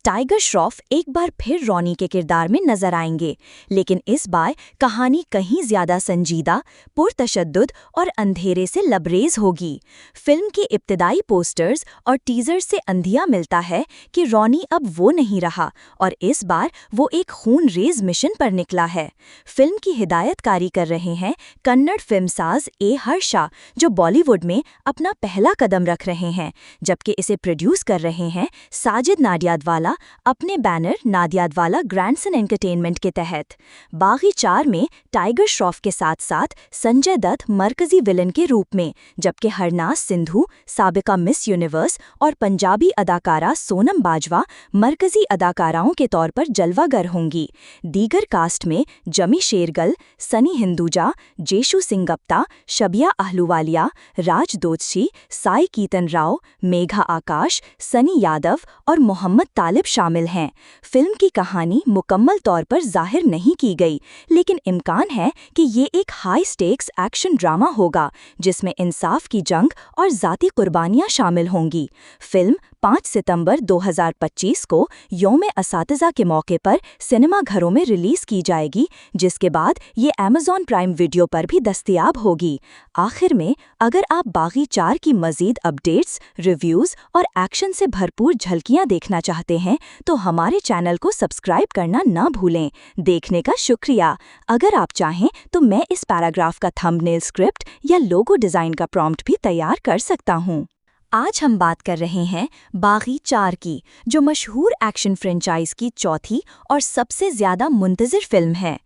टाइगर श्रॉफ एक बार फिर रॉनी के किरदार में नजर आएंगे, लेकिन इस बार कहानी कहीं ज्यादा संजीदा, पुरतशद्दुद और अंधेरे से लबरेज होगी। फिल्म के इब्तिदाई पोस्टर्स और टीजर से अंधिया मिलता है कि रॉनी अब वो नहीं रहा और इस बार वो एक खून-रेज मिशन पर निकला है। फिल्म की हिदायतकारी कर रहे हैं कन्नड़ फिल्मसाज ए हर्षा, जो बॉलीवुड में अपना पहला कदम रख रहे हैं, जबकि इसे प्रोड्यूस कर रहे हैं साजिद नाडियाडवाला अपने बैनर नाडियाडवाला ग्रैंडसन एंटरटेनमेंट के तहत। बागी 4 में टाइगर श्रॉफ के साथ साथ संजय दत्त मरकजी विलन के रूप में, जबकि हरनाज सिंधु साबिका मिस यूनिवर्स और पंजाबी अदाकारा सोनम बाजवा मरकजी अदाकाराओं के तौर पर जलवागर होंगी। दीगर कास्ट में जमी शेरगल, सनी हिंदुजा, जेशु सिंह गुप्ता, शबिया अहलूवालिया, राज दोषी, साई कीतन राव, मेघा आकाश, सनी यादव और मोहम्मद तालिब शामिल हैं। फिल्म की कहानी मुकम्मल तौर पर जाहिर नहीं की गई, लेकिन इम्कान है कि ये एक हाई स्टेक्स एक्शन ड्रामा होगा जिसमें इंसाफ की जंग और ज़ाती कुर्बानियां शामिल होंगी। फिल्म 5 सितंबर 2025 को यौम-ए-असातिज़ा के मौके पर सिनेमा घरों में रिलीज़ की जाएगी, जिसके बाद ये अमेज़न प्राइम वीडियो पर भी दस्तयाब होगी। आखिर में, अगर आप बागी 4 की मज़ीद अपडेट्स, रिव्यूज़ और एक्शन से भरपूर झलकियां देखना चाहते हैं, तो हमारे चैनल को सब्सक्राइब करना ना भूलें। देखने का शुक्रिया। अगर आप चाहें तो मैं इस पैराग्राफ का थंबनेल स्क्रिप्ट या लोगो डिज़ाइन का प्रॉम्प्ट भी तैयार कर सकता हूँ। आज हम बात कर रहे हैं बागी 4 की, जो मशहूर एक्शन फ्रेंचाइज की चौथी और सबसे ज़्यादा मुंतज़िर फिल्म है।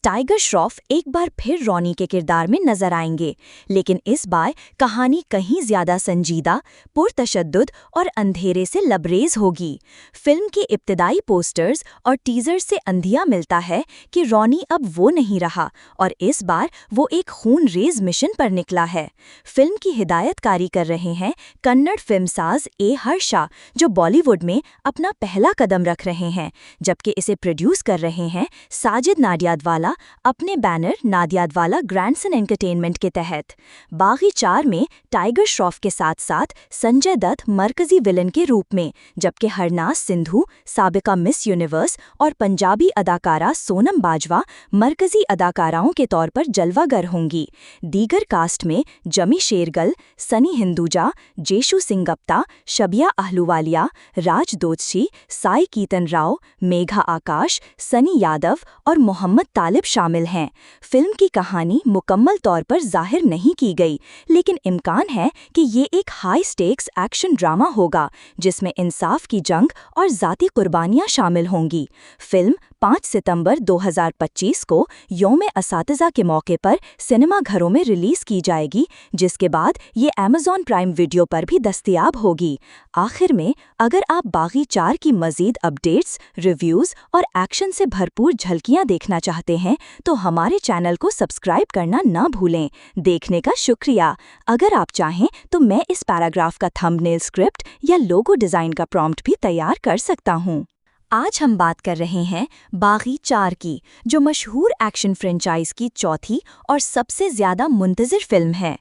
टाइगर श्रॉफ एक बार फिर रॉनी के किरदार में नजर आएंगे, लेकिन इस बार कहानी कहीं ज्यादा संजीदा, पुरतशद्दुद और अंधेरे से लबरेज होगी। फिल्म के इब्तिदाई पोस्टर्स और टीजर से अंधिया मिलता है कि रॉनी अब वो नहीं रहा और इस बार वो एक खून-रेज मिशन पर निकला है। फिल्म की हिदायतकारी कर रहे हैं कन्नड़ फिल्मसाज ए हर्षा, जो बॉलीवुड में अपना पहला कदम रख रहे हैं, जबकि इसे प्रोड्यूस कर रहे हैं साजिद नाडियादवाला अपने बैनर नाडियादवाला ग्रैंडसन एंटरटेनमेंट के तहत। बागी 4 में टाइगर श्रॉफ के साथ साथ संजय दत्त मरकजी विलन के रूप में, जबकि हरनाज सिंधु साबिका मिस यूनिवर्स और पंजाबी अदाकारा सोनम बाजवा मरकजी अदाकाराओं के तौर पर जलवागर होंगी। दीगर कास्ट में जमी शेरगल, सनी हिंदुजा, जेशु सिंगप्ता, शबिया अहलूवालिया, राज दोदशी, साई कीतन राव, मेघा आकाश, सनी यादव और मोहम्मद तालिब शामिल हैं। फिल्म की कहानी मुकम्मल तौर पर जाहिर नहीं की गई, लेकिन इम्कान है कि ये एक हाई स्टेक्स एक्शन ड्रामा होगा, जिसमें इंसाफ की जंग और ज़ाती कुर्बानियां शामिल होंगी। फिल्म 5 सितंबर 2025 को यौम-ए-असातिज़ा के मौके पर सिनेमा घरों में रिलीज़ की जाएगी, जिसके बाद ये अमेज़न प्राइम वीडियो पर भी दस्तयाब होगी। आखिर में, अगर आप बागी 4 की मज़ीद अपडेट्स, रिव्यूज़ और एक्शन से भरपूर झलकियां देखना चाहते हैं, तो हमारे चैनल को सब्सक्राइब करना ना भूलें। देखने का शुक्रिया। अगर आप चाहें तो मैं इस पैराग्राफ का थंबनेल स्क्रिप्ट या लोगो डिज़ाइन का प्रॉम्प्ट भी तैयार कर सकता हूँ। आज हम बात कर रहे हैं बागी 4 की, जो मशहूर एक्शन फ्रेंचाइज की चौथी और सबसे ज़्यादा मुंतज़िर फिल्म है।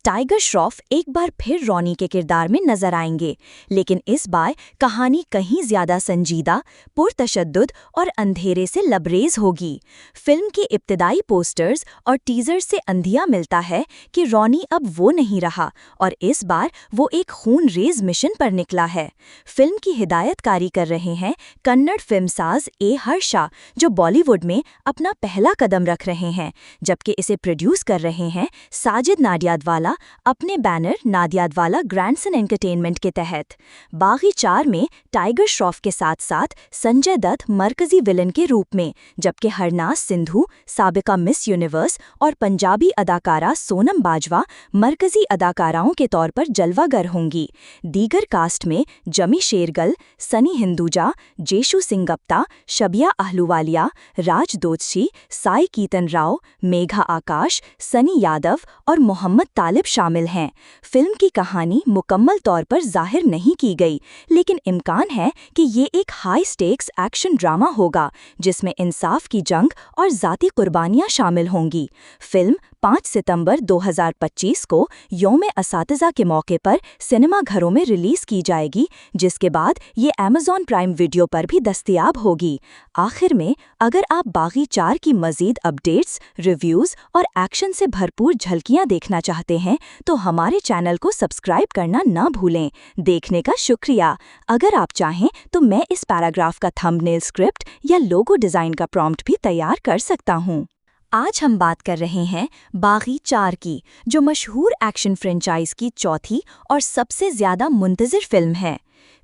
टाइगर श्रॉफ एक बार फिर रॉनी के किरदार में नजर आएंगे, लेकिन इस बार कहानी कहीं ज्यादा संजीदा, पुरतशद्दुद और अंधेरे से लबरेज होगी। फिल्म के इब्तिदाई पोस्टर्स और टीजर से अंधिया मिलता है कि रॉनी अब वो नहीं रहा और इस बार वो एक खून-रेज मिशन पर निकला है। फिल्म की हिदायतकारी कर रहे हैं कन्नड़ फिल्मसाज ए हर्षा, जो बॉलीवुड में अपना पहला कदम रख रहे हैं, जबकि इसे प्रोड्यूस कर रहे हैं साजिद नाडियादवाला अपने बैनर नाडियादवाला ग्रैंडसन एंटरटेनमेंट के तहत। बागी 4 में टाइगर श्रॉफ के साथ साथ संजय दत्त मरकजी विलन के रूप में, जबकि हरनाज सिंधु साबिका मिस यूनिवर्स और पंजाबी अदाकारा सोनम बाजवा मरकजी अदाकाराओं के तौर पर जलवागर होंगी। दीगर कास्ट में जमी शेरगल, सनी हिंदुजा, जेशु सिंगप्ता, शबिया अहलूवालिया, राज दोदशी, साई कीतन राव, मेघा आकाश, सनी यादव और मोहम्मद तालिब शामिल हैं। फिल्म की कहानी मुकम्मल तौर पर जाहिर नहीं की गई, लेकिन इम्कान है कि ये एक हाई स्टेक्स एक्शन ड्रामा होगा, जिसमें इंसाफ की जंग और ज़ाती कुर्बानियां शामिल होंगी। फिल्म 5 सितंबर 2025 को यौम-ए-असातिज़ा के मौके पर सिनेमा घरों में रिलीज़ की जाएगी, जिसके बाद ये अमेज़न प्राइम वीडियो पर भी दस्तयाब होगी। आखिर में, अगर आप बागी 4 की मज़ीद अपडेट्स, रिव्यूज़ और एक्शन से भरपूर झलकियां देखना चाहते हैं, तो हमारे चैनल को सब्सक्राइब करना ना भूलें। देखने का शुक्रिया। अगर आप चाहें तो मैं इस पैराग्राफ का थंबनेल स्क्रिप्ट या लोगो डिज़ाइन का प्रॉम्प्ट भी तैयार कर सकता हूँ। आज हम बात कर रहे हैं बागी 4 की, जो मशहूर एक्शन फ्रेंचाइज की चौथी और सबसे ज़्यादा मुंतज़िर फिल्म है।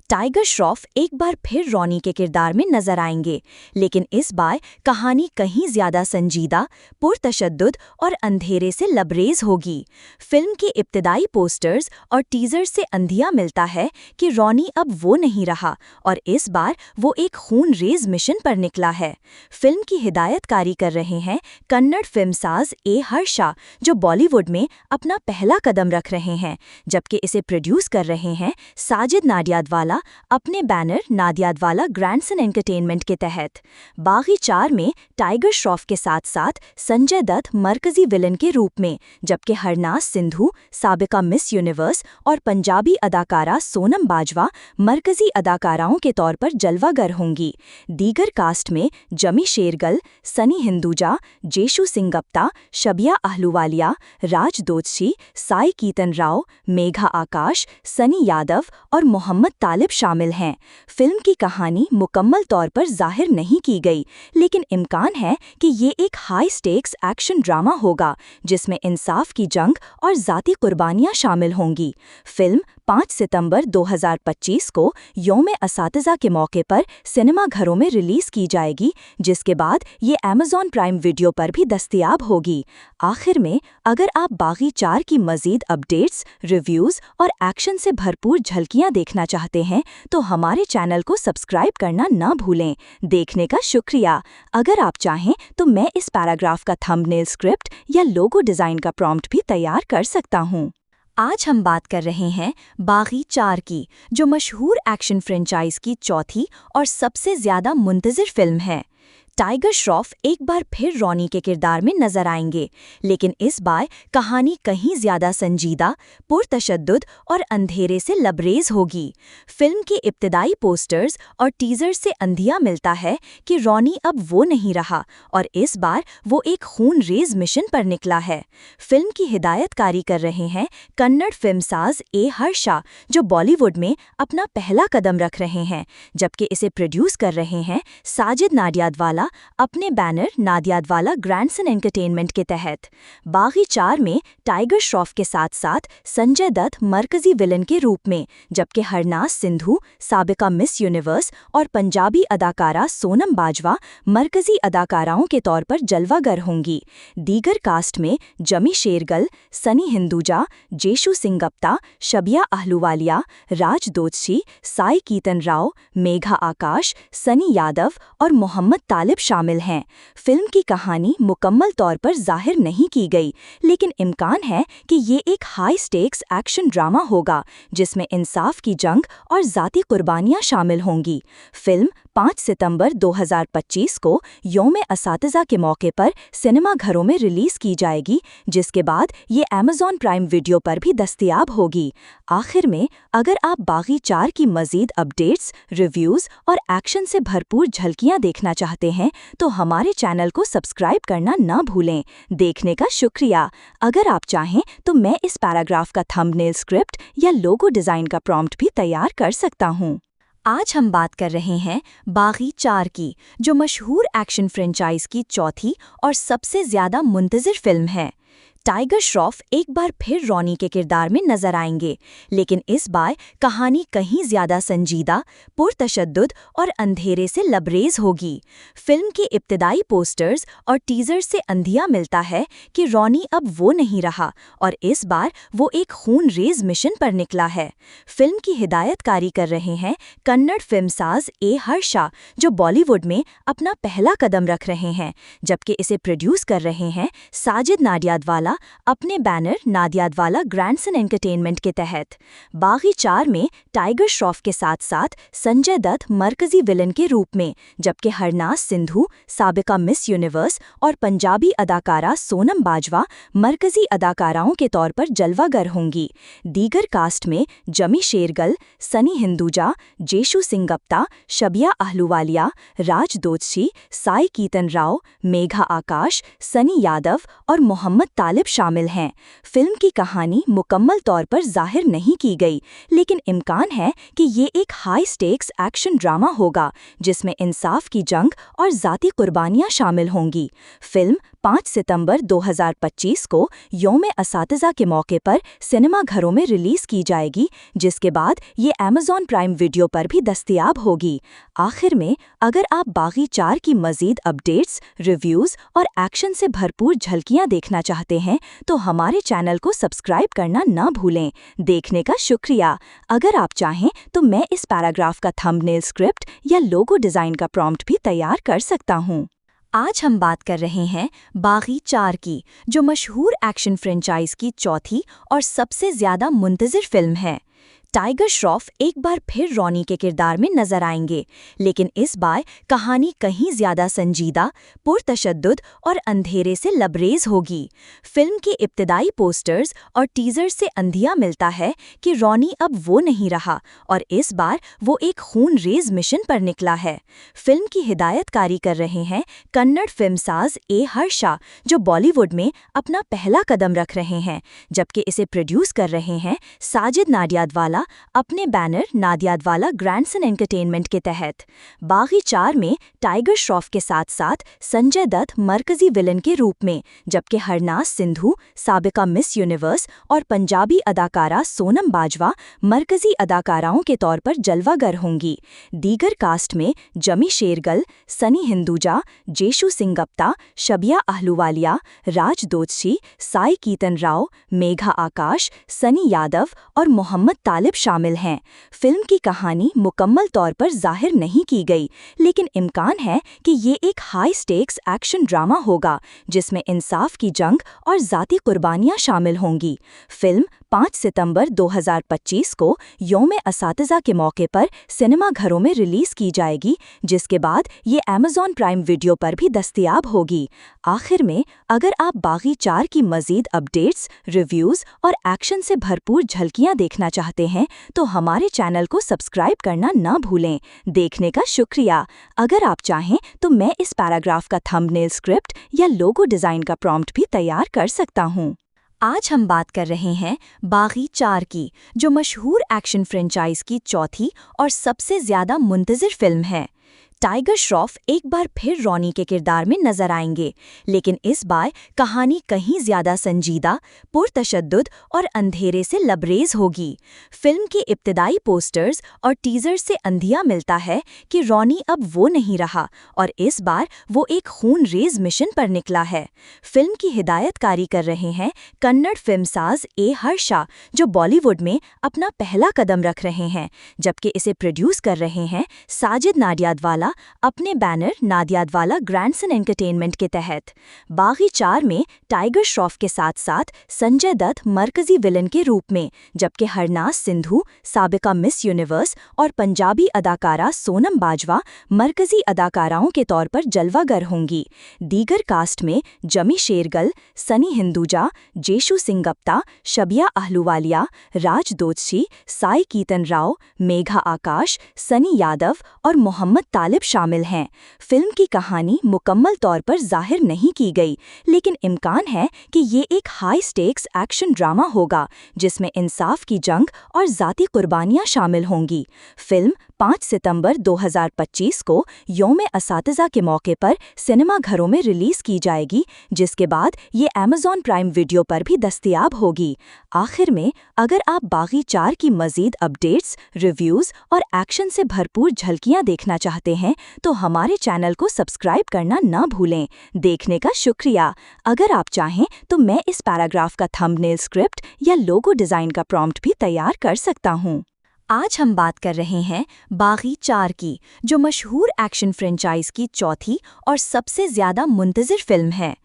टाइगर श्रॉफ एक बार फिर रॉनी के किरदार में नजर आएंगे, लेकिन इस बार कहानी कहीं ज्यादा संजीदा, पुरतशद्दुद और अंधेरे से लबरेज होगी। फिल्म के इब्तिदाई पोस्टर्स और टीजर से अंधिया मिलता है कि रॉनी अब वो नहीं रहा और इस बार वो एक खून-रेज मिशन पर निकला है। फिल्म की हिदायतकारी कर रहे हैं कन्नड़ फिल्मसाज ए हर्षा, जो बॉलीवुड में अपना पहला कदम रख रहे हैं, जबकि इसे प्रोड्यूस कर रहे हैं साजिद नाडियादवाला नादियादवाला अपने बैनर नादियादवाला ग्रैंडसन एंटरटेनमेंट के तहत बागी 4 में टाइगर श्रॉफ के साथ साथ संजय दत्त मरकजी विलन के रूप में, जबकि हरनाज सिंधु साबिका मिस यूनिवर्स और पंजाबी अदाकारा सोनम बाजवा मरकजी अदाकाराओं के तौर पर जलवागर होंगी। दीगर कास्ट में जमी शेरगल, सनी हिंदुजा, जेशु सिंगप्ता, शबिया अहलूवालिया, राज दोदशी, साई कीतन राव, मेघा आकाश, सनी यादव और मोहम्मद तालिब शामिल हैं। फिल्म की कहानी मुकम्मल तौर पर जाहिर नहीं की गई, लेकिन इम्कान है कि ये एक हाई स्टेक्स एक्शन ड्रामा होगा जिसमें इंसाफ की जंग और ज़ाती कुर्बानियां शामिल होंगी। फिल्म 5 सितंबर 2025 को यौम-ए-असातिज़ा के मौके पर सिनेमाघरों में रिलीज़ की जाएगी, जिसके बाद ये अमेज़ॉन प्राइम वीडियो पर भी दस्तयाब होगी। आखिर में, अगर आप बागी 4 की मज़ीद अपडेट्स, रिव्यूज़ और एक्शन से भरपूर झलकियां देखना चाहते हैं तो हमारे चैनल को सब्सक्राइब करना ना भूलें। देखने का शुक्रिया। अगर आप चाहें तो मैं इस पैराग्राफ का थंबनेल स्क्रिप्ट या लोगो डिज़ाइन का प्रॉम्प्ट भी तैयार कर सकता हूँ। आज हम बात कर रहे हैं बागी 4 की, जो मशहूर एक्शन फ्रेंचाइज की चौथी और सबसे ज़्यादा मुंतज़िर फिल्म है। टाइगर श्रॉफ एक बार फिर रॉनी के किरदार में नजर आएंगे, लेकिन इस बार कहानी कहीं ज्यादा संजीदा, पुरतशद्दुद और अंधेरे से लबरेज होगी। फिल्म के इब्तिदाई पोस्टर्स और टीजर से अंधिया मिलता है कि रॉनी अब वो नहीं रहा और इस बार वो एक खून-रेज़ मिशन पर निकला है। फिल्म की हिदायतकारी कर रहे हैं कन्नड़ फिल्मसाज ए हर्षा, जो बॉलीवुड में अपना पहला कदम रख रहे हैं, जबकि इसे प्रोड्यूस कर रहे हैं साजिद नाडियादवाला अपने बैनर नादियादवाला ग्रैंडसन एंटरटेनमेंट के तहत। बागी 4 में टाइगर श्रॉफ के साथ साथ संजय दत्त मरकजी विलन के रूप में, जबकि हरनाज सिंधु साबिका मिस यूनिवर्स और पंजाबी अदाकारा सोनम बाजवा मरकजी अदाकाराओं के तौर पर जलवागर होंगी। दीगर कास्ट में जमी शेरगल, सनी हिंदुजा, जेशु सिंगप्ता, शबिया अहलूवालिया, राज दोदशी, साई कीतन राव, मेघा आकाश, सनी यादव और मोहम्मद तालिब शामिल हैं। फिल्म की कहानी मुकम्मल तौर पर जाहिर नहीं की गई, लेकिन इम्कान है कि ये एक हाई स्टेक्स एक्शन ड्रामा होगा जिसमें इंसाफ की जंग और ज़ाती कुर्बानियां शामिल होंगी। फिल्म 5 सितंबर 2025 को यौम-ए-असातिज़ा के मौके पर सिनेमाघरों में रिलीज़ की जाएगी, जिसके बाद ये अमेज़ॉन प्राइम वीडियो पर भी दस्तयाब होगी। आखिर में, अगर आप बागी 4 की मज़ीद अपडेट्स, रिव्यूज़ और एक्शन से भरपूर झलकियां देखना चाहते हैं तो हमारे चैनल को सब्सक्राइब करना ना भूलें। देखने का शुक्रिया। अगर आप चाहें तो मैं इस पैराग्राफ का थंबनेल स्क्रिप्ट या लोगो डिज़ाइन का प्रॉम्प्ट भी तैयार कर सकता हूँ। आज हम बात कर रहे हैं बागी 4 की, जो मशहूर एक्शन फ्रेंचाइज की चौथी और सबसे ज़्यादा मुंतज़िर फिल्म है। टाइगर श्रॉफ एक बार फिर रॉनी के किरदार में नजर आएंगे, लेकिन इस बार कहानी कहीं ज्यादा संजीदा, पुरतशद्दुद और अंधेरे से लबरेज होगी। फिल्म के इब्तिदाई पोस्टर्स और टीजर से अंधिया मिलता है कि रॉनी अब वो नहीं रहा और इस बार वो एक खून-रेज़ मिशन पर निकला है। फिल्म की हिदायतकारी कर रहे हैं कन्नड़ फिल्मसाज ए हर्षा, जो बॉलीवुड में अपना पहला कदम रख रहे हैं, जबकि इसे प्रोड्यूस कर रहे हैं साजिद नाडियादवाला अपने बैनर नादियादवाला ग्रैंडसन एंटरटेनमेंट के तहत। बागी 4 में टाइगर श्रॉफ के साथ साथ संजय दत्त मरकजी विलन के रूप में, जबकि हरनाज सिंधु साबिका मिस यूनिवर्स और पंजाबी अदाकारा सोनम बाजवा मरकजी अदाकाराओं के तौर पर जलवागर होंगी। दीगर कास्ट में जमी शेरगल, सनी हिंदुजा, जेशु सिंगप्ता, शबिया अहलूवालिया, राज दोदशी, साई कीतन राव, मेघा आकाश, सनी यादव और मोहम्मद तालिब शामिल हैं। फिल्म की कहानी मुकम्मल तौर पर जाहिर नहीं की गई, लेकिन इम्कान है कि ये एक हाई स्टेक्स एक्शन ड्रामा होगा जिसमें इंसाफ की जंग और ज़ाती कुर्बानियां शामिल होंगी। फिल्म 5 सितंबर 2025 को यौम-ए-असातिज़ा के मौके पर सिनेमाघरों में रिलीज़ की जाएगी, जिसके बाद ये अमेज़ॉन प्राइम वीडियो पर भी दस्तयाब होगी। आखिर में, अगर आप बागी 4 की मज़ीद अपडेट्स, रिव्यूज़ और एक्शन से भरपूर झलकियां देखना चाहते हैं तो हमारे चैनल को सब्सक्राइब करना ना भूलें। देखने का शुक्रिया। अगर आप चाहें तो मैं इस पैराग्राफ का थंबनेल स्क्रिप्ट या लोगो डिज़ाइन का प्रॉम्प्ट भी तैयार कर सकता हूँ। आज हम बात कर रहे हैं बागी 4 की, जो मशहूर एक्शन फ्रेंचाइज की चौथी और सबसे ज़्यादा मुंतज़िर फिल्म है। टाइगर श्रॉफ एक बार फिर रॉनी के किरदार में नजर आएंगे, लेकिन इस बार कहानी कहीं ज्यादा संजीदा, पुरतशद्दुद और अंधेरे से लबरेज होगी। फिल्म के इब्तिदाई पोस्टर्स और टीजर से अंधिया मिलता है कि रॉनी अब वो नहीं रहा और इस बार वो एक खून-रेज मिशन पर निकला है। फिल्म की हिदायतकारी कर रहे हैं कन्नड़ फिल्मसाज ए हर्षा, जो बॉलीवुड में अपना पहला कदम रख रहे हैं, जबकि इसे प्रोड्यूस कर रहे हैं साजिद नाडियादवाला अपने बैनर नाडियादवाला ग्रैंडसन एंटरटेनमेंट के तहत। बागी 4 में टाइगर श्रॉफ के साथ साथ संजय दत्त मरकजी विलन के रूप में, जबकि हरनाज सिंधु साबिका मिस यूनिवर्स और पंजाबी अदाकारा सोनम बाजवा मरकजी अदाकाराओं के तौर पर जलवागर होंगी। दीगर कास्ट में जमी शेरगल, सनी हिंदुजा, जेशु सिंगप्ता, शबिया अहलूवालिया, राज दोदशी, साई कीतन राव, मेघा आकाश, सनी यादव और मोहम्मद तालिब शामिल हैं। फिल्म की कहानी मुकम्मल तौर पर जाहिर नहीं की गई, लेकिन इम्कान है कि ये एक हाई स्टेक्स एक्शन ड्रामा होगा जिसमें इंसाफ की जंग और ज़ाती कुर्बानियां शामिल होंगी। फिल्म 5 सितंबर 2025 को यौम-ए-असातिज़ा के मौके पर सिनेमाघरों में रिलीज़ की जाएगी, जिसके बाद ये अमेज़ॉन प्राइम वीडियो पर भी दस्तयाब होगी। आखिर में, अगर आप बागी 4 की मज़ीद अपडेट्स, रिव्यूज़ और एक्शन से भरपूर झलकियां देखना चाहते हैं, तो हमारे चैनल को सब्सक्राइब करना ना भूलें। देखने का शुक्रिया। अगर आप चाहें तो मैं इस पैराग्राफ का थंबनेल स्क्रिप्ट या लोगो डिज़ाइन का प्रॉम्प्ट भी तैयार कर सकता हूँ। आज हम बात कर रहे हैं बागी 4 की, जो मशहूर एक्शन फ्रेंचाइज की चौथी और सबसे ज़्यादा मुंतज़िर फिल्म है। टाइगर श्रॉफ एक बार फिर रॉनी के किरदार में नजर आएंगे, लेकिन इस बार कहानी कहीं ज्यादा संजीदा, पुरतशद्दुद और अंधेरे से लबरेज होगी। फिल्म के इब्तिदाई पोस्टर्स और टीजर से अंधिया मिलता है कि रॉनी अब वो नहीं रहा और इस बार वो एक खून-रेज मिशन पर निकला है। फिल्म की हिदायतकारी कर रहे हैं कन्नड़ फिल्मसाज ए हर्षा, जो बॉलीवुड में अपना पहला कदम रख रहे हैं, जबकि इसे प्रोड्यूस कर रहे हैं साजिद नाडियादवाला अपने बैनर नाडियादवाला ग्रैंडसन एंटरटेनमेंट के तहत। बागी 4 में टाइगर श्रॉफ के साथ साथ संजय दत्त मरकजी विलन के रूप में, जबकि हरनाज सिंधु साबिका मिस यूनिवर्स और पंजाबी अदाकारा सोनम बाजवा मरकजी अदाकाराओं के तौर पर जलवागर होंगी। दीगर कास्ट में जमी शेरगल, सनी हिंदुजा, जेशु सिंगप्ता, शबिया अहलूवालिया, राज दोदशी, साई कीतन राव, मेघा आकाश, सनी यादव और मोहम्मद तालिब शामिल हैं। फिल्म की कहानी मुकम्मल तौर पर जाहिर नहीं की गई, लेकिन इम्कान है कि ये एक हाई स्टेक्स एक्शन ड्रामा होगा जिसमें इंसाफ की जंग और ज़ाती कुर्बानियां शामिल होंगी। फिल्म 5 सितंबर 2025 को यौम-ए-असातिज़ा के मौके पर सिनेमाघरों में रिलीज़ की जाएगी, जिसके बाद ये अमेज़ॉन प्राइम वीडियो पर भी दस्तयाब होगी। आखिर में, अगर आप बागी 4 की मज़ीद अपडेट्स, रिव्यूज़ और एक्शन से भरपूर झलकियां देखना चाहते हैं, तो हमारे चैनल को सब्सक्राइब करना ना भूलें। देखने का शुक्रिया। अगर आप चाहें तो मैं इस पैराग्राफ का थंबनेल स्क्रिप्ट या लोगो डिज़ाइन का प्रॉम्प्ट भी तैयार कर सकता हूँ। आज हम बात कर रहे हैं बागी 4 की, जो मशहूर एक्शन फ्रेंचाइज की चौथी और सबसे ज़्यादा मुंतज़िर फिल्म है।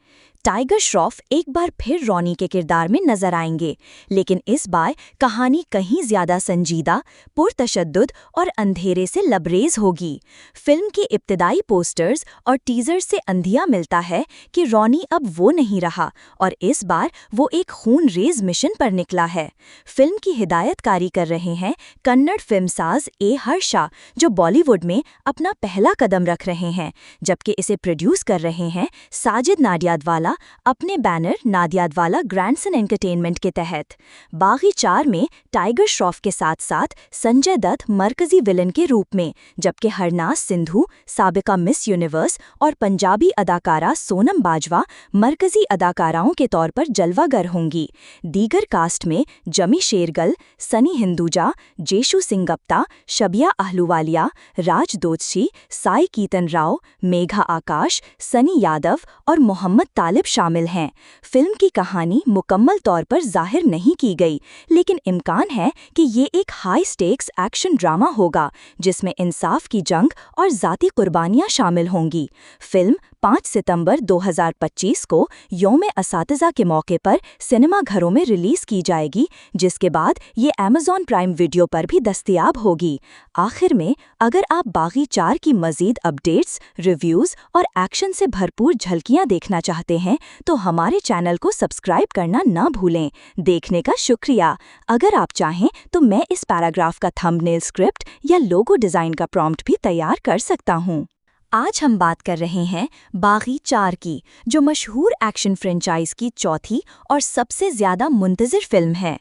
टाइगर श्रॉफ एक बार फिर रॉनी के किरदार में नजर आएंगे, लेकिन इस बार कहानी कहीं ज्यादा संजीदा, पुरतशद्दुद और अंधेरे से लबरेज होगी। फिल्म के इब्तिदाई पोस्टर्स और टीजर से अंधिया मिलता है कि रॉनी अब वो नहीं रहा और इस बार वो एक खून-रेज मिशन पर निकला है। फिल्म की हिदायतकारी कर रहे हैं कन्नड़ फिल्मसाज ए हर्षा, जो बॉलीवुड में अपना पहला कदम रख रहे हैं, जबकि इसे प्रोड्यूस कर रहे हैं साजिद नाडियादवाला अपने बैनर नाडियादवाला ग्रैंडसन एंटरटेनमेंट के तहत। बागी 4 में टाइगर श्रॉफ के साथ साथ संजय दत्त मरकजी विलन के रूप में, जबकि हरनाज सिंधु साबिका मिस यूनिवर्स और पंजाबी अदाकारा सोनम बाजवा मरकजी अदाकाराओं के तौर पर जलवागर होंगी। दीगर कास्ट में जमी शेरगल, सनी हिंदुजा, जेशु सिंगप्ता, शबिया अहलूवालिया, राज दोदशी, साई कीतन राव, मेघा आकाश, सनी यादव और मोहम्मद तालिब शामिल हैं। फिल्म की कहानी मुकम्मल तौर पर जाहिर नहीं की गई, लेकिन इम्कान है कि ये एक हाई स्टेक्स एक्शन ड्रामा होगा जिसमें इंसाफ की जंग और ज़ाती कुर्बानियां शामिल होंगी। फिल्म 5 सितंबर 2025 को यौम-ए-असातिज़ा के मौके पर सिनेमा घरों में रिलीज़ की जाएगी, जिसके बाद ये Amazon प्राइम वीडियो पर भी दस्तयाब होगी। आखिर में, अगर आप बागी 4 की मज़ीद अपडेट्स, रिव्यूज़ और एक्शन से भरपूर झलकियाँ देखना चाहते हैं, तो हमारे चैनल को सब्सक्राइब करना ना भूलें। देखने का शुक्रिया। अगर आप चाहें तो मैं इस पैराग्राफ का थंबनेल स्क्रिप्ट या लोगो डिज़ाइन का प्रॉम्प्ट भी तैयार कर सकता हूँ। आज हम बात कर रहे हैं बागी 4 की, जो मशहूर एक्शन फ्रेंचाइज की चौथी और सबसे ज़्यादा मुंतज़िर फिल्म है।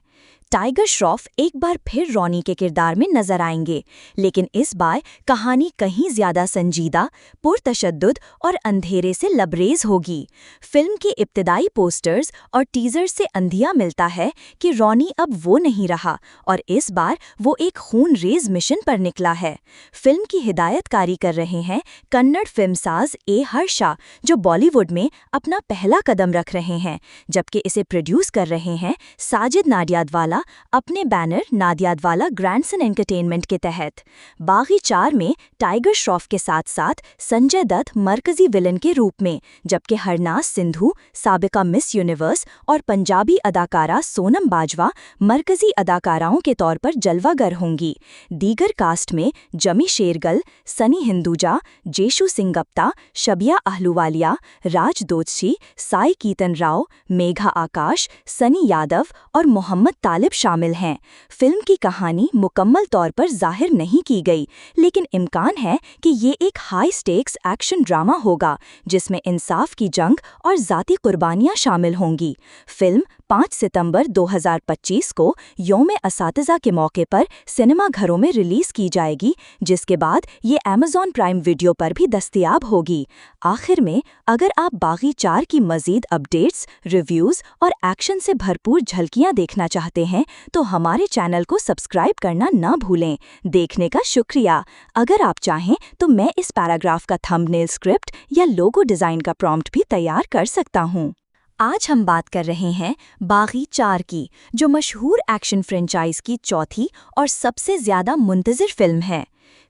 टाइगर श्रॉफ एक बार फिर रॉनी के किरदार में नजर आएंगे, लेकिन इस बार कहानी कहीं ज्यादा संजीदा, पुरतशद्दुद और अंधेरे से लबरेज होगी। फिल्म के इब्तिदाई पोस्टर्स और टीजर से अंधिया मिलता है कि रॉनी अब वो नहीं रहा और इस बार वो एक खून-रेज़ मिशन पर निकला है। फिल्म की हिदायतकारी कर रहे हैं कन्नड़ फिल्मसाज ए हर्षा, जो बॉलीवुड में अपना पहला कदम रख रहे हैं, जबकि इसे प्रोड्यूस कर रहे हैं साजिद नाडियाडवाला अपने बैनर नाडियाडवाला ग्रैंडसन एंटरटेनमेंट के तहत। बागी 4 में टाइगर श्रॉफ के साथ साथ संजय दत्त मरकजी विलन के रूप में, जबकि हरनाज सिंधु साबिका मिस यूनिवर्स और पंजाबी अदाकारा सोनम बाजवा मरकजी अदाकाराओं के तौर पर जलवागर होंगी। दीगर कास्ट में जमी शेरगल, सनी हिंदुजा, जेशु सिंगप्ता, शबिया आहलूवालिया, राज दोषी, साई कीतन राव, मेघा आकाश, सनी यादव और मोहम्मद तालिब शामिल हैं। फिल्म की कहानी मुकम्मल तौर पर जाहिर नहीं की गई, लेकिन इम्कान है कि ये एक हाई स्टेक्स एक्शन ड्रामा होगा, जिसमें इंसाफ की जंग और ज़ाती कुर्बानियां शामिल होंगी। फिल्म 5 सितंबर 2025 को यौम-ए-असातिज़ा के मौके पर सिनेमा घरों में रिलीज़ की जाएगी, जिसके बाद ये Amazon प्राइम वीडियो पर भी दस्तयाब होगी। आखिर में, अगर आप बागी 4 की मज़ीद अपडेट्स, रिव्यूज़ और एक्शन से भरपूर झलकियाँ देखना चाहते हैं, तो हमारे चैनल को सब्सक्राइब करना ना भूलें। देखने का शुक्रिया। अगर आप चाहें तो मैं इस पैराग्राफ का थंबनेल स्क्रिप्ट या लोगो डिज़ाइन का प्रॉम्प्ट भी तैयार कर सकता हूँ। आज हम बात कर रहे हैं बागी 4 की, जो मशहूर एक्शन फ्रेंचाइज की चौथी और सबसे ज़्यादा मुंतज़िर फिल्म है।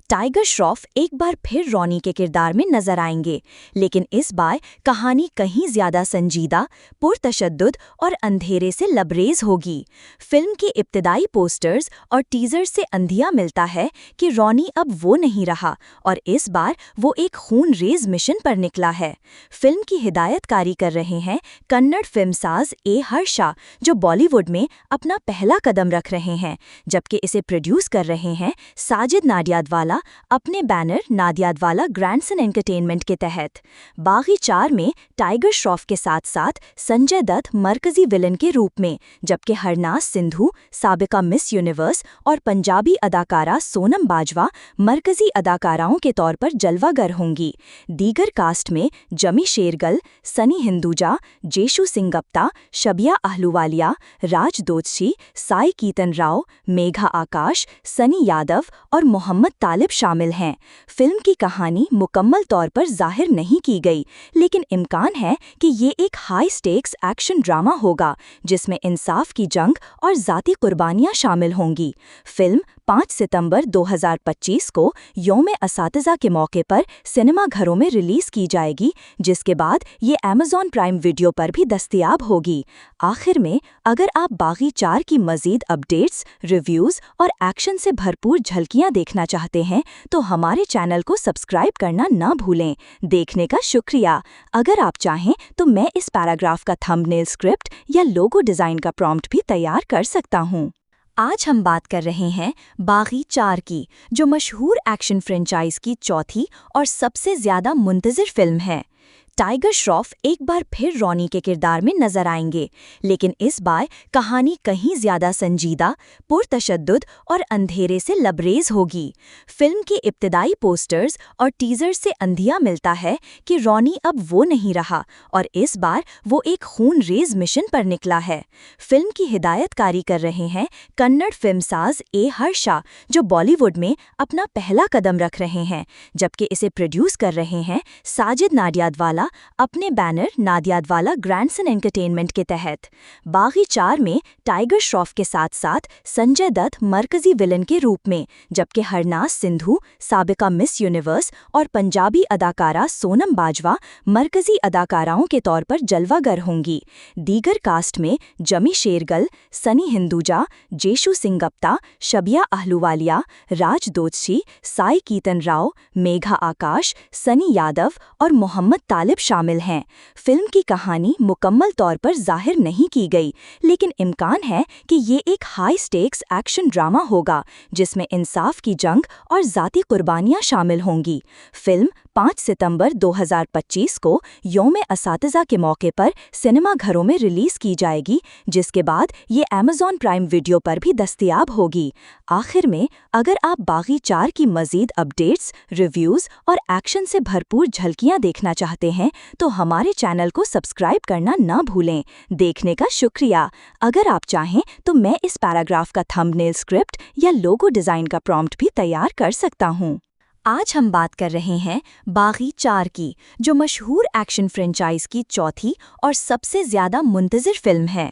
टाइगर श्रॉफ एक बार फिर रॉनी के किरदार में नजर आएंगे, लेकिन इस बार कहानी कहीं ज्यादा संजीदा, पुरतशद्दुद और अंधेरे से लबरेज होगी। फिल्म के इब्तिदाई पोस्टर्स और टीजर से अंधिया मिलता है कि रॉनी अब वो नहीं रहा और इस बार वो एक खून-रेज़ मिशन पर निकला है। फिल्म की हिदायतकारी कर रहे हैं कन्नड़ फिल्मसाज ए हर्षा, जो बॉलीवुड में अपना पहला कदम रख रहे हैं, जबकि इसे प्रोड्यूस कर रहे हैं साजिद नाडियाडवाला अपने बैनर नाडियाडवाला ग्रैंडसन एंटरटेनमेंट के तहत। बागी 4 में टाइगर श्रॉफ के साथ साथ संजय दत्त मरकजी विलन के रूप में, जबकि हरनाज सिंधु साबिका मिस यूनिवर्स और पंजाबी अदाकारा सोनम बाजवा मरकजी अदाकाराओं के तौर पर जलवागर होंगी। दीगर कास्ट में जमी शेरगल, सनी हिंदुजा, जेशु सिंगप्ता, शबिया आहलूवालिया, राज दोषी, साई कीतन राव, मेघा आकाश, सनी यादव और मोहम्मद तालिब शामिल हैं। फिल्म की कहानी मुकम्मल तौर पर जाहिर नहीं की गई, लेकिन इम्कान है कि ये एक हाई स्टेक्स एक्शन ड्रामा होगा, जिसमें इंसाफ की जंग और ज़ाती कुर्बानियां शामिल होंगी। फिल्म 5 सितंबर 2025 को यौम-ए-असातिज़ा के मौके पर सिनेमा घरों में रिलीज़ की जाएगी, जिसके बाद ये Amazon प्राइम वीडियो पर भी दस्तयाब होगी। आखिर में, अगर आप बागी 4 की मज़ीद अपडेट्स, रिव्यूज़ और एक्शन से भरपूर झलकियाँ देखना चाहते हैं, तो हमारे चैनल को सब्सक्राइब करना ना भूलें। देखने का शुक्रिया। अगर आप चाहें तो मैं इस पैराग्राफ का थंबनेल स्क्रिप्ट या लोगो डिज़ाइन का प्रॉम्प्ट भी तैयार कर सकता हूँ। आज हम बात कर रहे हैं बागी 4 की, जो मशहूर एक्शन फ्रेंचाइज की चौथी और सबसे ज़्यादा मुंतज़िर फिल्म है। टाइगर श्रॉफ एक बार फिर रॉनी के किरदार में नजर आएंगे, लेकिन इस बार कहानी कहीं ज्यादा संजीदा, पुरतशद्दुद और अंधेरे से लबरेज होगी। फिल्म के इब्तिदाई पोस्टर्स और टीजर से अंधिया मिलता है कि रॉनी अब वो नहीं रहा और इस बार वो एक खून-रेज़ मिशन पर निकला है। फिल्म की हिदायतकारी कर रहे हैं कन्नड़ फिल्मसाज ए हर्षा, जो बॉलीवुड में अपना पहला कदम रख रहे हैं, जबकि इसे प्रोड्यूस कर रहे हैं साजिद नाडियाडवाला अहलूवालिया अपने बैनर नादियादवाला ग्रैंडसन एंटरटेनमेंट के तहत। बागी 4 में टाइगर श्रॉफ के साथ साथ संजय दत्त मरकजी विलन के रूप में, जबकि हरनाज सिंधु साबिका मिस यूनिवर्स और पंजाबी अदाकारा सोनम बाजवा मरकजी अदाकाराओं के तौर पर जलवागर होंगी। दीगर कास्ट में जमी शेरगल, सनी हिंदुजा, जेशु सिंगप्ता, शबिया अहलूवालिया, राज दोदशी, साई कीतन राव, मेघा आकाश, सनी यादव और मोहम्मद तालिब शामिल हैं। फिल्म की कहानी मुकम्मल तौर पर जाहिर नहीं की गई, लेकिन इम्कान है कि ये एक हाई स्टेक्स एक्शन ड्रामा होगा जिसमें इंसाफ की जंग और ज़ाती कुर्बानियां शामिल होंगी। फिल्म 5 सितंबर 2025 को यौम-ए-असातिज़ा के मौके पर सिनेमाघरों में रिलीज़ की जाएगी, जिसके बाद ये अमेज़ॉन प्राइम वीडियो पर भी दस्तयाब होगी। आखिर में, अगर आप बागी 4 की मज़ीद अपडेट्स, रिव्यूज़ और एक्शन से भरपूर झलकियां देखना चाहते हैं तो हमारे चैनल को सब्सक्राइब करना ना भूलें। देखने का शुक्रिया। अगर आप चाहें तो मैं इस पैराग्राफ का थंबनेल स्क्रिप्ट या लोगो डिज़ाइन का प्रॉम्प्ट भी तैयार कर सकता हूँ। आज हम बात कर रहे हैं बागी 4 की, जो मशहूर एक्शन फ्रेंचाइज की चौथी और सबसे ज़्यादा मुंतज़िर फिल्म है।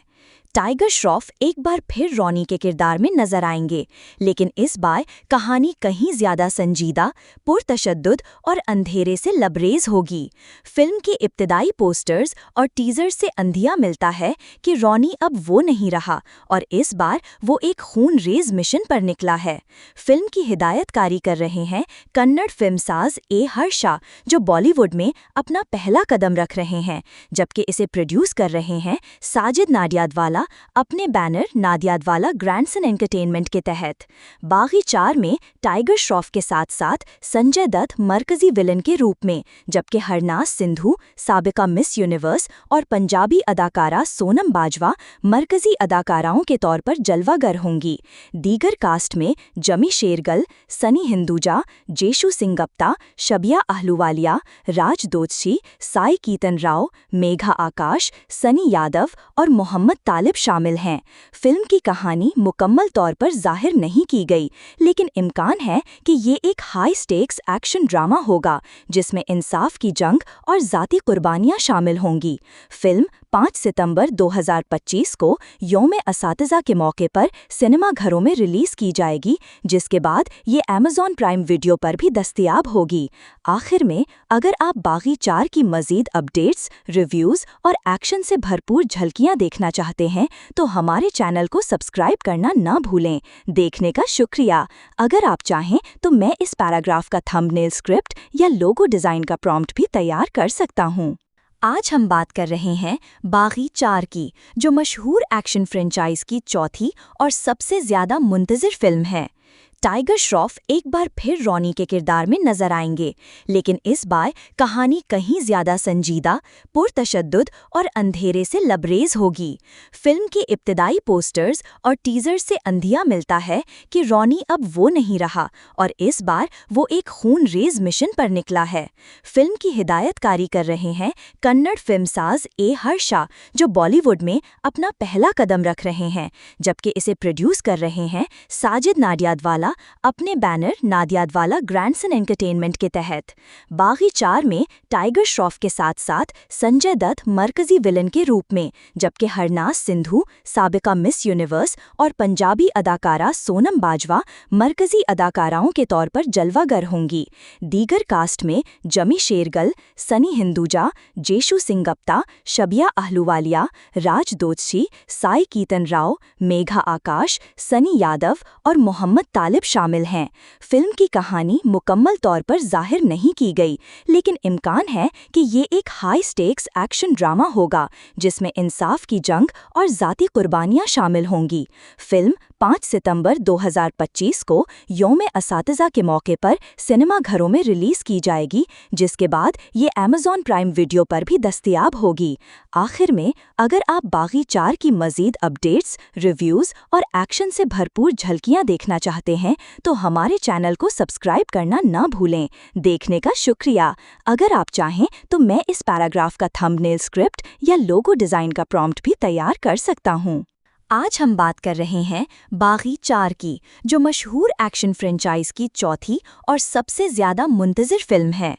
टाइगर श्रॉफ एक बार फिर रॉनी के किरदार में नजर आएंगे, लेकिन इस बार कहानी कहीं ज्यादा संजीदा, पुरतशद्दुद और अंधेरे से लबरेज होगी। फिल्म के इब्तिदाई पोस्टर्स और टीजर से अंधिया मिलता है कि रॉनी अब वो नहीं रहा और इस बार वो एक खून-रेज मिशन पर निकला है। फिल्म की हिदायतकारी कर रहे हैं कन्नड़ फिल्मसाज ए हर्षा, जो बॉलीवुड में अपना पहला कदम रख रहे हैं, जबकि इसे प्रोड्यूस कर रहे हैं साजिद नाडियादवाला अपने बैनर नादियादवाला ग्रैंडसन एंटरटेनमेंट के तहत। बागी 4 में टाइगर श्रॉफ के साथ साथ संजय दत्त मरकजी विलन के रूप में, जबकि हरनाज सिंधु साबिका मिस यूनिवर्स और पंजाबी अदाकारा सोनम बाजवा मरकजी अदाकाराओं के तौर पर जलवागर होंगी। दीगर कास्ट में जमी शेरगल, सनी हिंदुजा, जेशु सिंगप्ता, शबिया अहलूवालिया, राज दोदशी, साई कीतन राव, मेघा आकाश, सनी यादव और मोहम्मद तालिब शामिल हैं। फिल्म की कहानी मुकम्मल तौर पर जाहिर नहीं की गई, लेकिन इम्कान है कि ये एक हाई स्टेक्स एक्शन ड्रामा होगा जिसमें इंसाफ की जंग और ज़ाती कुर्बानियां शामिल होंगी। फिल्म 5 सितंबर 2025 को यौम-ए-असातिज़ा के मौके पर सिनेमाघरों में रिलीज़ की जाएगी, जिसके बाद ये अमेज़ॉन प्राइम वीडियो पर भी दस्तयाब होगी। आखिर में, अगर आप बागी 4 की मज़ीद अपडेट्स, रिव्यूज़ और एक्शन से भरपूर झलकियां देखना चाहते हैं तो हमारे चैनल को सब्सक्राइब करना ना भूलें। देखने का शुक्रिया। अगर आप चाहें तो मैं इस पैराग्राफ का थंबनेल स्क्रिप्ट या लोगो डिज़ाइन का प्रॉम्प्ट भी तैयार कर सकता हूँ। आज हम बात कर रहे हैं बागी 4 की, जो मशहूर एक्शन फ्रेंचाइज की चौथी और सबसे ज़्यादा मुंतज़िर फिल्म है। टाइगर श्रॉफ एक बार फिर रॉनी के किरदार में नजर आएंगे, लेकिन इस बार कहानी कहीं ज्यादा संजीदा, पुरतशद्दुद और अंधेरे से लबरेज होगी। फिल्म के इब्तिदाई पोस्टर्स और टीजर से अंधिया मिलता है कि रॉनी अब वो नहीं रहा और इस बार वो एक खून-रेज मिशन पर निकला है। फिल्म की हिदायतकारी कर रहे हैं कन्नड़ फिल्मसाज ए हर्षा, जो बॉलीवुड में अपना पहला कदम रख रहे हैं, जबकि इसे प्रोड्यूस कर रहे हैं साजिद नाडियादवाला अपने बैनर नादियादवाला ग्रैंडसन एंटरटेनमेंट के तहत। बागी 4 में टाइगर श्रॉफ के साथ साथ संजय दत्त मरकजी विलन के रूप में, जबकि हरनाज सिंधु साबिका मिस यूनिवर्स और पंजाबी अदाकारा सोनम बाजवा मरकजी अदाकाराओं के तौर पर जलवागर होंगी। दीगर कास्ट में जमी शेरगल, सनी हिंदुजा, जेशु सिंगप्ता, शबिया अहलूवालिया, राज दोदशी, साई कीतन राव, मेघा आकाश, सनी यादव और मोहम्मद तालिब शामिल हैं। फिल्म की कहानी मुकम्मल तौर पर जाहिर नहीं की गई, लेकिन इम्कान है कि ये एक हाई स्टेक्स एक्शन ड्रामा होगा जिसमें इंसाफ की जंग और ज़ाती कुर्बानियां शामिल होंगी। फिल्म 5 सितंबर 2025 को यौम-ए-असातिज़ा के मौके पर सिनेमाघरों में रिलीज़ की जाएगी, जिसके बाद ये अमेज़ॉन प्राइम वीडियो पर भी दस्तयाब होगी। आखिर में, अगर आप बागी 4 की मज़ीद अपडेट्स, रिव्यूज़ और एक्शन से भरपूर झलकियां देखना चाहते हैं तो हमारे चैनल को सब्सक्राइब करना ना भूलें। देखने का शुक्रिया। अगर आप चाहें तो मैं इस पैराग्राफ का थंबनेल स्क्रिप्ट या लोगो डिज़ाइन का प्रॉम्प्ट भी तैयार कर सकता हूँ। आज हम बात कर रहे हैं बागी 4 की, जो मशहूर एक्शन फ्रेंचाइज की चौथी और सबसे ज़्यादा मुंतज़िर फिल्म है।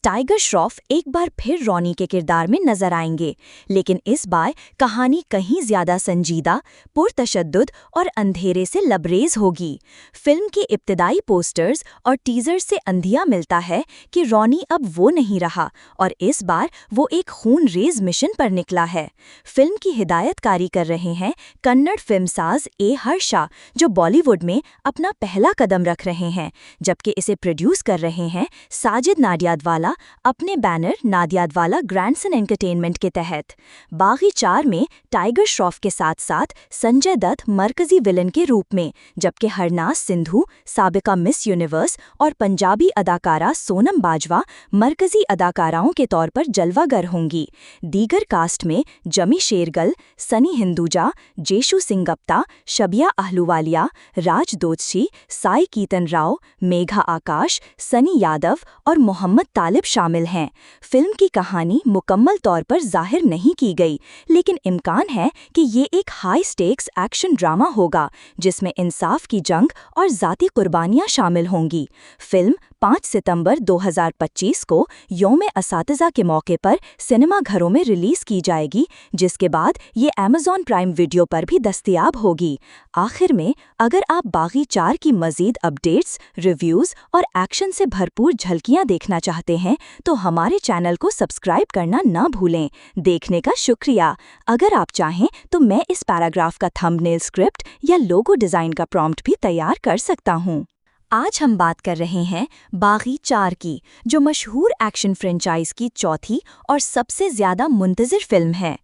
टाइगर श्रॉफ एक बार फिर रॉनी के किरदार में नजर आएंगे, लेकिन इस बार कहानी कहीं ज्यादा संजीदा, पुरतशद्दुद और अंधेरे से लबरेज होगी। फिल्म के इब्तिदाई पोस्टर्स और टीजर से अंधिया मिलता है कि रॉनी अब वो नहीं रहा और इस बार वो एक खून-रेज मिशन पर निकला है। फिल्म की हिदायतकारी कर रहे हैं कन्नड़ फिल्मसाज ए हर्षा, जो बॉलीवुड में अपना पहला कदम रख रहे हैं, जबकि इसे प्रोड्यूस कर रहे हैं साजिद नाडियाडवाला अपने बैनर नाडियाडवाला ग्रैंडसन एंटरटेनमेंट के तहत। बागी 4 में टाइगर श्रॉफ के साथ साथ संजय दत्त मरकजी विलन के रूप में, जबकि हरनाज सिंधु साबिका मिस यूनिवर्स और पंजाबी अदाकारा सोनम बाजवा मरकजी अदाकाराओं के तौर पर जलवागर होंगी। दीगर कास्ट में जमी शेरगल, सनी हिंदुजा, जेशु सिंगप्ता, शबिया आहलूवालिया, राज दोदशी, साई कीतन राव, मेघा आकाश, सनी यादव और मोहम्मद तालिब शामिल हैं। फिल्म की कहानी मुकम्मल तौर पर जाहिर नहीं की गई, लेकिन इम्कान है कि ये एक हाई स्टेक्स एक्शन ड्रामा होगा जिसमें इंसाफ की जंग और ज़ाती कुर्बानियां शामिल होंगी। फिल्म 5 सितंबर 2025 को यौम-ए-असातिज़ा के मौके पर सिनेमाघरों में रिलीज की जाएगी, जिसके बाद ये Amazon प्राइम वीडियो पर भी दस्तयाब होगी। आखिर में, अगर आप बागी 4 की मज़ीद अपडेट्स, रिव्यूज़ और एक्शन से भरपूर झलकियां देखना चाहते हैं तो हमारे चैनल को सब्सक्राइब करना ना भूलें। देखने का शुक्रिया। अगर आप चाहें तो मैं इस पैराग्राफ का थंबनेल स्क्रिप्ट या लोगो डिज़ाइन का प्रॉम्प्ट भी तैयार कर सकता हूँ। आज हम बात कर रहे हैं बागी 4 की, जो मशहूर एक्शन फ्रेंचाइज की चौथी और सबसे ज़्यादा मुंतज़िर फिल्म है।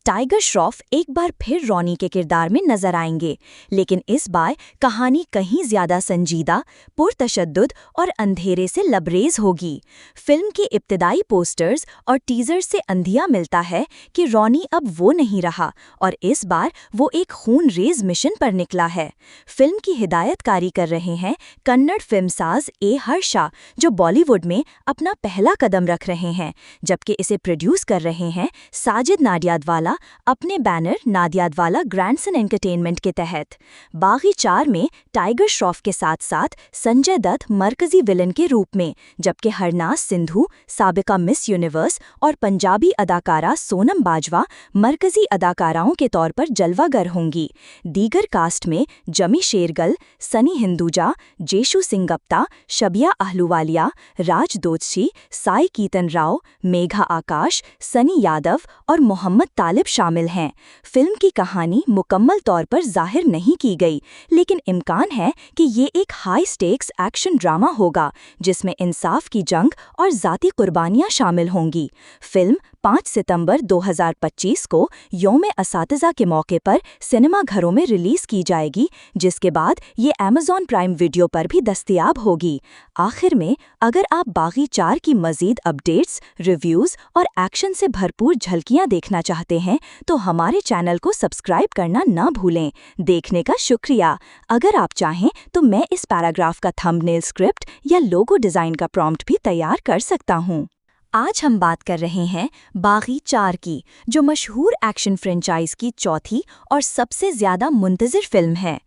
टाइगर श्रॉफ एक बार फिर रॉनी के किरदार में नजर आएंगे, लेकिन इस बार कहानी कहीं ज्यादा संजीदा, पुरतशद्दुद और अंधेरे से लबरेज होगी। फिल्म के इब्तिदाई पोस्टर्स और टीजर से अंधिया मिलता है कि रॉनी अब वो नहीं रहा और इस बार वो एक खून-रेज मिशन पर निकला है। फिल्म की हिदायतकारी कर रहे हैं कन्नड़ फिल्मसाज ए हर्षा, जो बॉलीवुड में अपना पहला कदम रख रहे हैं, जबकि इसे प्रोड्यूस कर रहे हैं साजिद नाडियाडवाला अपने बैनर नाडियाडवाला ग्रैंडसन एंटरटेनमेंट के तहत। बागी 4 में टाइगर श्रॉफ के साथ साथ संजय दत्त मरकजी विलन के रूप में, जबकि हरनाज सिंधु साबिका मिस यूनिवर्स और पंजाबी अदाकारा सोनम बाजवा मरकजी अदाकाराओं के तौर पर जलवागर होंगी। दीगर कास्ट में जमी शेरगल, सनी हिंदुजा, जेशु सिंगप्ता, शबिया आहलूवालिया, राज दोदशी, साई कीतन राव, मेघा आकाश, सनी यादव और मोहम्मद तालिब शामिल हैं। फिल्म की कहानी मुकम्मल तौर पर जाहिर नहीं की गई, लेकिन इम्कान है कि ये एक हाई स्टेक्स एक्शन ड्रामा होगा जिसमें इंसाफ की जंग और ज़ाती कुर्बानियां शामिल होंगी। फिल्म 5 सितंबर 2025 को यौम-ए-असातिज़ा के मौके पर सिनेमाघरों में रिलीज की जाएगी, जिसके बाद ये Amazon प्राइम वीडियो पर भी दस्तयाब होगी। आखिर में, अगर आप बागी 4 की मज़ीद अपडेट्स, रिव्यूज़ और एक्शन से भरपूर झलकियां देखना चाहते हैं तो हमारे चैनल को सब्सक्राइब करना ना भूलें। देखने का शुक्रिया। अगर आप चाहें तो मैं इस पैराग्राफ का थंबनेल स्क्रिप्ट या लोगो डिज़ाइन का प्रॉम्प्ट भी तैयार कर सकता हूँ। आज हम बात कर रहे हैं बागी 4 की, जो मशहूर एक्शन फ्रेंचाइज की चौथी और सबसे ज़्यादा मुंतज़िर फिल्म है।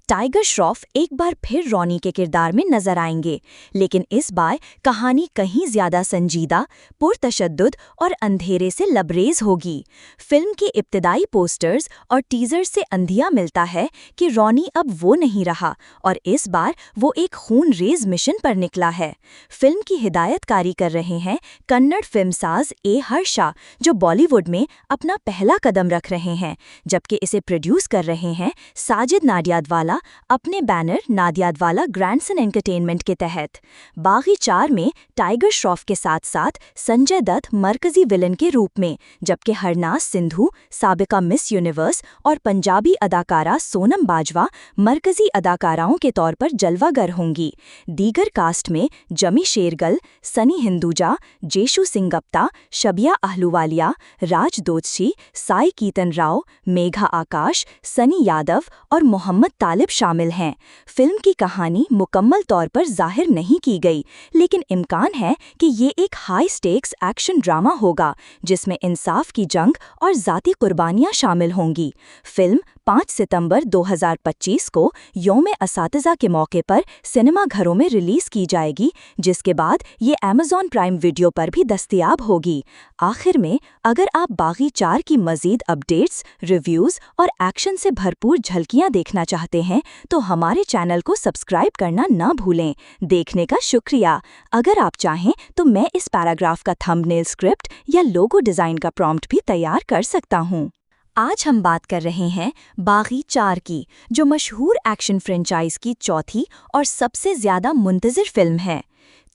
टाइगर श्रॉफ एक बार फिर रॉनी के किरदार में नजर आएंगे, लेकिन इस बार कहानी कहीं ज्यादा संजीदा, पुरतशद्दुद और अंधेरे से लबरेज होगी। फिल्म के इब्तिदाई पोस्टर्स और टीजर से अंधिया मिलता है कि रॉनी अब वो नहीं रहा और इस बार वो एक खून-रेज मिशन पर निकला है। फिल्म की हिदायतकारी कर रहे हैं कन्नड़ फिल्मसाज ए हर्षा, जो बॉलीवुड में अपना पहला कदम रख रहे हैं, जबकि इसे प्रोड्यूस कर रहे हैं साजिद नाडियाडवाला अपने बैनर नाडियाडवाला ग्रैंडसन एंटरटेनमेंट के तहत। बागी 4 में टाइगर श्रॉफ के साथ साथ संजय दत्त मरकजी विलन के रूप में, जबकि हरनाज सिंधु साबिका मिस यूनिवर्स और पंजाबी अदाकारा सोनम बाजवा मरकजी अदाकाराओं के तौर पर जलवागर होंगी। दीगर कास्ट में जमी शेरगल, सनी हिंदुजा, जेशु सिंगप्ता, शबिया आहलूवालिया, राज दोदशी, साई कीतन राव, मेघा आकाश, सनी यादव और मोहम्मद तालिब शामिल हैं। फिल्म की कहानी मुकम्मल तौर पर जाहिर नहीं की गई, लेकिन इम्कान है कि ये एक हाई स्टेक्स एक्शन ड्रामा होगा जिसमें इंसाफ की जंग और ज़ाती कुर्बानियां शामिल होंगी। फिल्म 5 सितंबर 2025 को यौम-ए-असातिज़ा के मौके पर सिनेमा घरों में रिलीज़ की जाएगी, जिसके बाद ये Amazon प्राइम वीडियो पर भी दस्तयाब होगी। आखिर में, अगर आप बागी 4 की मज़ीद अपडेट्स, रिव्यूज़ और एक्शन से भरपूर झलकियां देखना चाहते हैं, तो हमारे चैनल को सब्सक्राइब करना ना भूलें। देखने का शुक्रिया। अगर आप चाहें तो मैं इस पैराग्राफ का थंबनेल स्क्रिप्ट या लोगो डिज़ाइन का प्रॉम्प्ट भी तैयार कर सकता हूँ। आज हम बात कर रहे हैं बागी 4 की, जो मशहूर एक्शन फ्रेंचाइज की चौथी और सबसे ज़्यादा मुंतज़िर फिल्म है।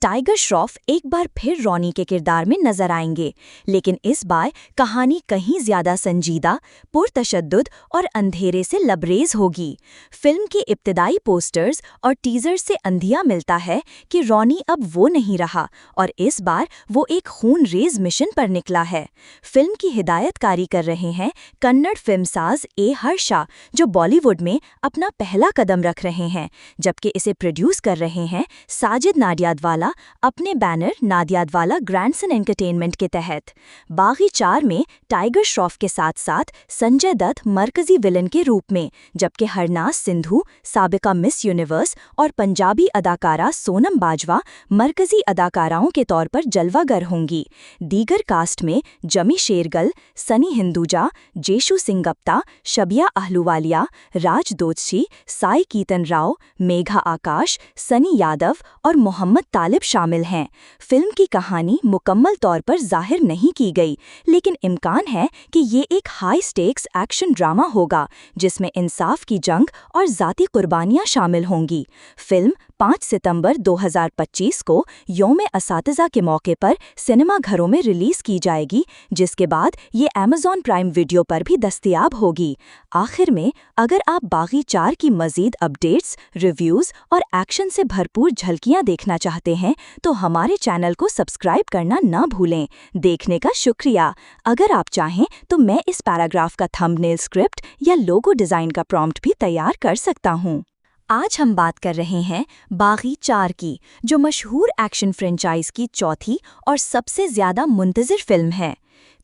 टाइगर श्रॉफ एक बार फिर रॉनी के किरदार में नजर आएंगे, लेकिन इस बार कहानी कहीं ज्यादा संजीदा, पुरतशद्दुद और अंधेरे से लबरेज होगी। फिल्म के इब्तिदाई पोस्टर्स और टीजर से अंधिया मिलता है कि रॉनी अब वो नहीं रहा और इस बार वो एक खून-रेज़ मिशन पर निकला है। फिल्म की हिदायतकारी कर रहे हैं कन्नड़ फिल्मसाज ए हर्षा, जो बॉलीवुड में अपना पहला कदम रख रहे हैं, जबकि इसे प्रोड्यूस कर रहे हैं साजिद नाडियादवाला अपने बैनर नाडियादवाला ग्रैंडसन एंटरटेनमेंट के तहत। बागी 4 में टाइगर श्रॉफ के साथ साथ संजय दत्त मरकजी विलन के रूप में, जबकि हरनाज सिंधु साबिका मिस यूनिवर्स और पंजाबी अदाकारा सोनम बाजवा मरकजी अदाकाराओं के तौर पर जलवागर होंगी। दीगर कास्ट में जमी शेरगल, सनी हिंदुजा, जेशु सिंगप्ता, शबिया अहलूवालिया, राज दोषी, साई कीतन राव, मेघा आकाश, सनी यादव और मोहम्मद तालिब शामिल हैं। फिल्म की कहानी मुकम्मल तौर पर जाहिर नहीं की गई, लेकिन इम्कान है कि ये एक हाई स्टेक्स एक्शन ड्रामा होगा, जिसमें इंसाफ की जंग और ज़ाती कुर्बानियां शामिल होंगी। फिल्म 5 सितंबर 2025 को यौम-ए-असातिज़ा के मौके पर सिनेमा घरों में रिलीज़ की जाएगी, जिसके बाद ये Amazon प्राइम वीडियो पर भी दस्तयाब होगी। आखिर में, अगर आप बागी 4 की मज़ीद अपडेट्स, रिव्यूज़ और एक्शन से भरपूर झलकियां देखना चाहते हैं, तो हमारे चैनल को सब्सक्राइब करना ना भूलें। देखने का शुक्रिया। अगर आप चाहें तो मैं इस पैराग्राफ का थंबनेल स्क्रिप्ट या लोगो डिज़ाइन का प्रॉम्प्ट भी तैयार कर सकता हूँ। आज हम बात कर रहे हैं बागी 4 की, जो मशहूर एक्शन फ्रेंचाइज की चौथी और सबसे ज़्यादा मुंतज़िर फिल्म है।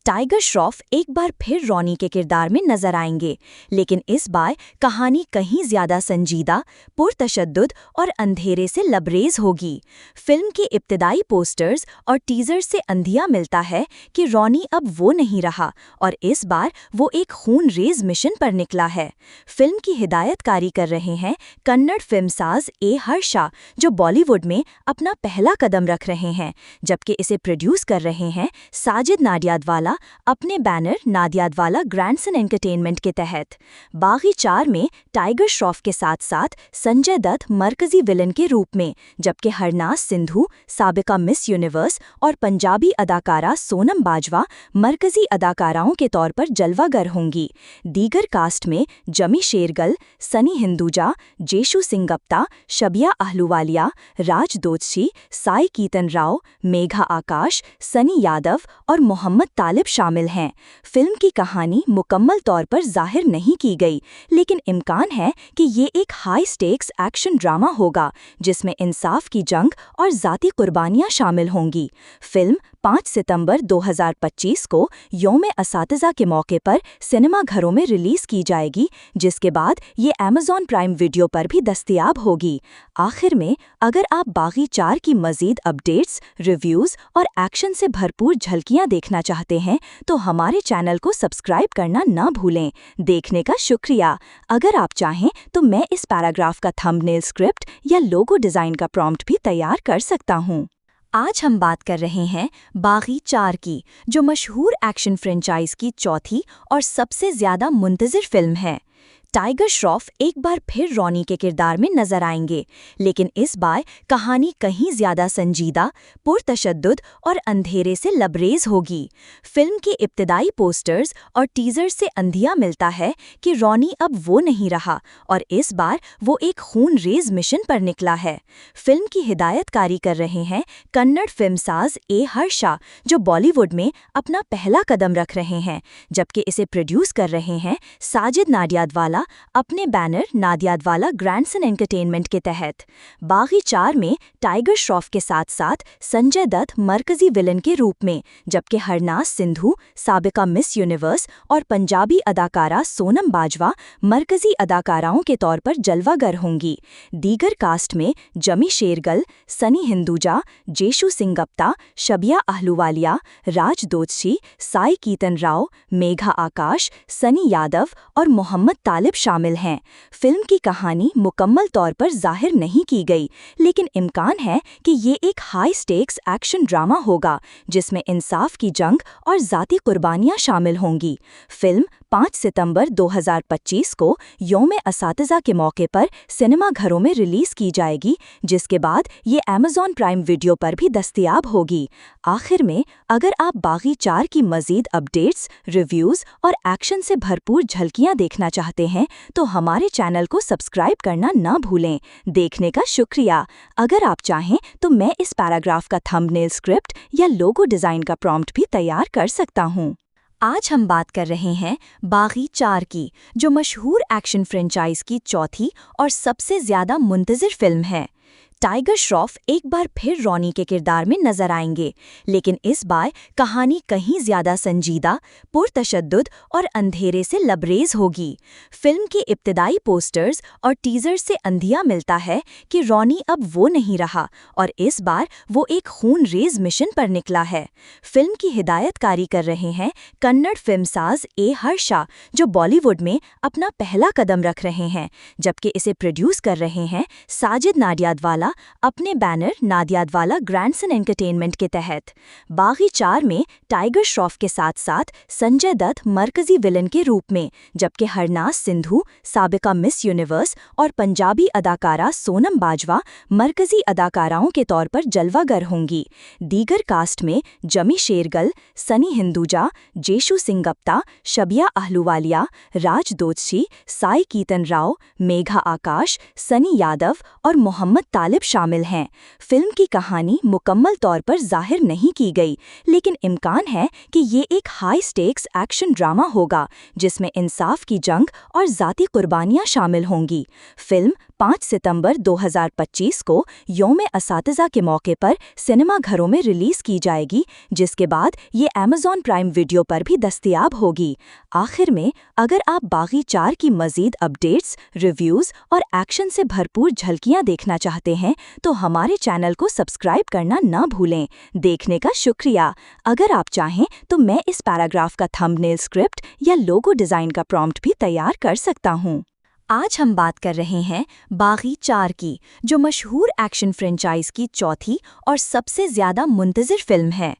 टाइगर श्रॉफ एक बार फिर रॉनी के किरदार में नजर आएंगे, लेकिन इस बार कहानी कहीं ज्यादा संजीदा, पुरतशद्दुद और अंधेरे से लबरेज होगी। फिल्म के इब्तिदाई पोस्टर्स और टीजर से अंधिया मिलता है कि रॉनी अब वो नहीं रहा और इस बार वो एक खून-रेज़ मिशन पर निकला है। फिल्म की हिदायतकारी कर रहे हैं कन्नड़ फिल्मसाज ए हर्षा, जो बॉलीवुड में अपना पहला कदम रख रहे हैं, जबकि इसे प्रोड्यूस कर रहे हैं साजिद नाडियादवाला अपने बैनर नाडियादवाला ग्रैंडसन एंटरटेनमेंट के तहत। बागी 4 में टाइगर श्रॉफ के साथ साथ संजय दत्त मरकजी विलन के रूप में, जबकि हरनाज सिंधु साबिका मिस यूनिवर्स और पंजाबी अदाकारा सोनम बाजवा मरकजी अदाकाराओं के तौर पर जलवागर होंगी। दीगर कास्ट में जमी शेरगल, सनी हिंदुजा, जेशु सिंगप्ता, शबिया अहलूवालिया, राज दोषी, साई कीतन राव, मेघा आकाश, सनी यादव और मोहम्मद तालिब शामिल हैं। फिल्म की कहानी मुकम्मल तौर पर जाहिर नहीं की गई, लेकिन इम्कान है कि ये एक हाई स्टेक्स एक्शन ड्रामा होगा, जिसमें इंसाफ की जंग और ज़ाती कुर्बानियां शामिल होंगी। फिल्म 5 सितंबर 2025 को यौम-ए-असातिज़ा के मौके पर सिनेमा घरों में रिलीज़ की जाएगी, जिसके बाद ये Amazon प्राइम वीडियो पर भी दस्तयाब होगी। आखिर में, अगर आप बागी 4 की मज़ीद अपडेट्स, रिव्यूज़ और एक्शन से भरपूर झलकियां देखना चाहते हैं, तो हमारे चैनल को सब्सक्राइब करना ना भूलें। देखने का शुक्रिया। अगर आप चाहें तो मैं इस पैराग्राफ का थंबनेल स्क्रिप्ट या लोगो डिज़ाइन का प्रॉम्प्ट भी तैयार कर सकता हूँ। आज हम बात कर रहे हैं बागी 4 की, जो मशहूर एक्शन फ्रेंचाइज की चौथी और सबसे ज़्यादा मुंतज़िर फिल्म है। टाइगर श्रॉफ एक बार फिर रॉनी के किरदार में नजर आएंगे, लेकिन इस बार कहानी कहीं ज्यादा संजीदा, पुरतशद्दुद और अंधेरे से लबरेज होगी। फिल्म के इब्तिदाई पोस्टर्स और टीजर से अंधिया मिलता है कि रॉनी अब वो नहीं रहा और इस बार वो एक खून-रेज़ मिशन पर निकला है। फिल्म की हिदायतकारी कर रहे हैं कन्नड़ फिल्मसाज ए हर्षा, जो बॉलीवुड में अपना पहला कदम रख रहे हैं, जबकि इसे प्रोड्यूस कर रहे हैं साजिद नाडियादवाला नादियादवाला अपने बैनर नादियादवाला ग्रैंडसन एंटरटेनमेंट के तहत बागी 4 में टाइगर श्रॉफ के साथ साथ संजय दत्त मरकजी विलन के रूप में, जबकि हरनाज सिंधु साबिका मिस यूनिवर्स और पंजाबी अदाकारा सोनम बाजवा मरकजी अदाकाराओं के तौर पर जलवागर होंगी। दीगर कास्ट में जमी शेरगल, सनी हिंदुजा, जेशु सिंगप्ता, शबिया अहलूवालिया, राज दोदशी, साई कीतन राव, मेघा आकाश, सनी यादव और मोहम्मद तालिब शामिल हैं। फिल्म की कहानी मुकम्मल तौर पर जाहिर नहीं की गई, लेकिन इम्कान है कि ये एक हाई स्टेक्स एक्शन ड्रामा होगा जिसमें इंसाफ की जंग और ज़ाती कुर्बानियां शामिल होंगी। फिल्म 5 सितंबर 2025 को यौम-ए-असातिज़ा के मौके पर सिनेमाघरों में रिलीज़ की जाएगी, जिसके बाद ये Amazon प्राइम वीडियो पर भी दस्तयाब होगी। आखिर में, अगर आप बागी 4 की मज़ीद अपडेट्स, रिव्यूज़ और एक्शन से भरपूर झलकियां देखना चाहते हैं तो हमारे चैनल को सब्सक्राइब करना ना भूलें। देखने का शुक्रिया। अगर आप चाहें तो मैं इस पैराग्राफ का थंबनेल स्क्रिप्ट या लोगो डिज़ाइन का प्रॉम्प्ट भी तैयार कर सकता हूँ। आज हम बात कर रहे हैं बागी 4 की, जो मशहूर एक्शन फ्रेंचाइज की चौथी और सबसे ज़्यादा मुंतज़िर फिल्म है। टाइगर श्रॉफ एक बार फिर रॉनी के किरदार में नजर आएंगे, लेकिन इस बार कहानी कहीं ज्यादा संजीदा, पुरतशद्दुद और अंधेरे से लबरेज होगी। फिल्म के इब्तिदाई पोस्टर्स और टीजर से अंधिया मिलता है कि रॉनी अब वो नहीं रहा और इस बार वो एक खून-रेज मिशन पर निकला है। फिल्म की हिदायतकारी कर रहे हैं कन्नड़ फिल्मसाज ए हर्षा, जो बॉलीवुड में अपना पहला कदम रख रहे हैं, जबकि इसे प्रोड्यूस कर रहे हैं साजिद नाडियादवाला अपने बैनर नादियादवाला ग्रैंडसन एंटरटेनमेंट के तहत। बागी 4 में टाइगर श्रॉफ के साथ साथ संजय दत्त मरकजी विलन के रूप में, जबकि हरनाज सिंधु साबिका मिस यूनिवर्स और पंजाबी अदाकारा सोनम बाजवा मरकजी अदाकाराओं के तौर पर जलवागर होंगी। दीगर कास्ट में जमी शेरगल, सनी हिंदुजा, जेशु सिंगप्ता, शबिया अहलूवालिया, राज दोदशी, साई कीतन राव, मेघा आकाश, सनी यादव और मोहम्मद तालिब शामिल हैं। फिल्म की कहानी मुकम्मल तौर पर जाहिर नहीं की गई, लेकिन इम्कान है कि ये एक हाई स्टेक्स एक्शन ड्रामा होगा जिसमें इंसाफ की जंग और ज़ाती कुर्बानियां शामिल होंगी। फिल्म 5 सितंबर 2025 को यौम-ए-असातिज़ा के मौके पर सिनेमाघरों में रिलीज़ की जाएगी, जिसके बाद ये Amazon प्राइम वीडियो पर भी दस्तयाब होगी। आखिर में, अगर आप बागी 4 की मज़ीद अपडेट्स, रिव्यूज़ और एक्शन से भरपूर झलकियां देखना चाहते हैं तो हमारे चैनल को सब्सक्राइब करना ना भूलें। देखने का शुक्रिया। अगर आप चाहें तो मैं इस पैराग्राफ का थंबनेल स्क्रिप्ट या लोगो डिज़ाइन का प्रॉम्प्ट भी तैयार कर सकता हूँ। आज हम बात कर रहे हैं बागी 4 की, जो मशहूर एक्शन फ्रेंचाइज की चौथी और सबसे ज़्यादा मुंतज़िर फिल्म है।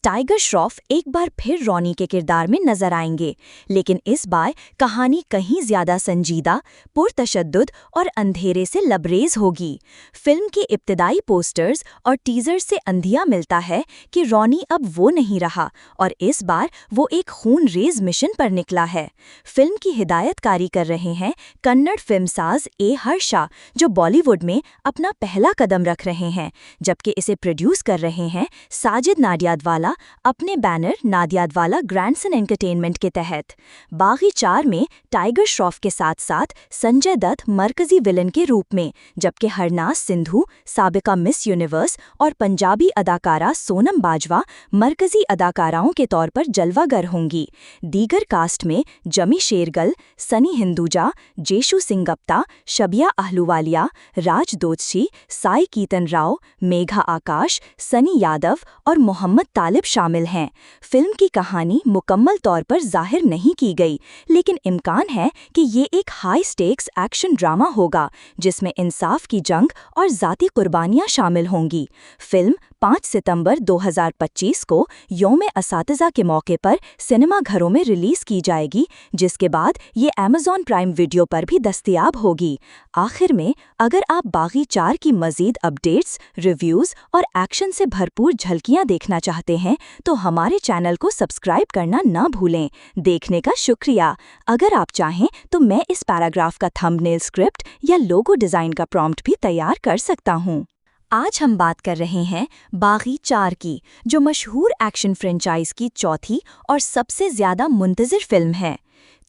टाइगर श्रॉफ एक बार फिर रॉनी के किरदार में नजर आएंगे, लेकिन इस बार कहानी कहीं ज्यादा संजीदा, पुरतशद्दुद और अंधेरे से लबरेज होगी। फिल्म के इब्तिदाई पोस्टर्स और टीजर से अंधिया मिलता है कि रॉनी अब वो नहीं रहा और इस बार वो एक खून-रेज मिशन पर निकला है। फिल्म की हिदायतकारी कर रहे हैं कन्नड़ फिल्मसाज ए हर्षा, जो बॉलीवुड में अपना पहला कदम रख रहे हैं, जबकि इसे प्रोड्यूस कर रहे हैं साजिद नाडियादवाला अपने बैनर नादियादवाला ग्रैंडसन एंटरटेनमेंट के तहत। बागी 4 में टाइगर श्रॉफ के साथ साथ संजय दत्त मरकजी विलन के रूप में, जबकि हरनाज सिंधु साबिका मिस यूनिवर्स और पंजाबी अदाकारा सोनम बाजवा मरकजी अदाकाराओं के तौर पर जलवागर होंगी। दीगर कास्ट में जमी शेरगल, सनी हिंदुजा, जेशु सिंगप्ता, शबिया अहलूवालिया, राज दोदशी, साई कीतन राव, मेघा आकाश, सनी यादव और मोहम्मद तालिब शामिल हैं। फिल्म की कहानी मुकम्मल तौर पर जाहिर नहीं की गई, लेकिन इम्कान है कि ये एक हाई स्टेक्स एक्शन ड्रामा होगा जिसमें इंसाफ की जंग और ज़ाती कुर्बानियां शामिल होंगी। फिल्म 5 सितंबर 2025 को यौम-ए-असातिज़ा के मौके पर सिनेमाघरों में रिलीज़ की जाएगी, जिसके बाद ये Amazon प्राइम वीडियो पर भी दस्तयाब होगी। आखिर में, अगर आप बागी 4 की मज़ीद अपडेट्स, रिव्यूज़ और एक्शन से भरपूर झलकियां देखना चाहते हैं तो हमारे चैनल को सब्सक्राइब करना ना भूलें। देखने का शुक्रिया। अगर आप चाहें तो मैं इस पैराग्राफ का थंबनेल स्क्रिप्ट या लोगो डिज़ाइन का प्रॉम्प्ट भी तैयार कर सकता हूँ। आज हम बात कर रहे हैं बागी 4 की, जो मशहूर एक्शन फ्रेंचाइज की चौथी और सबसे ज़्यादा मुंतज़िर फिल्म है।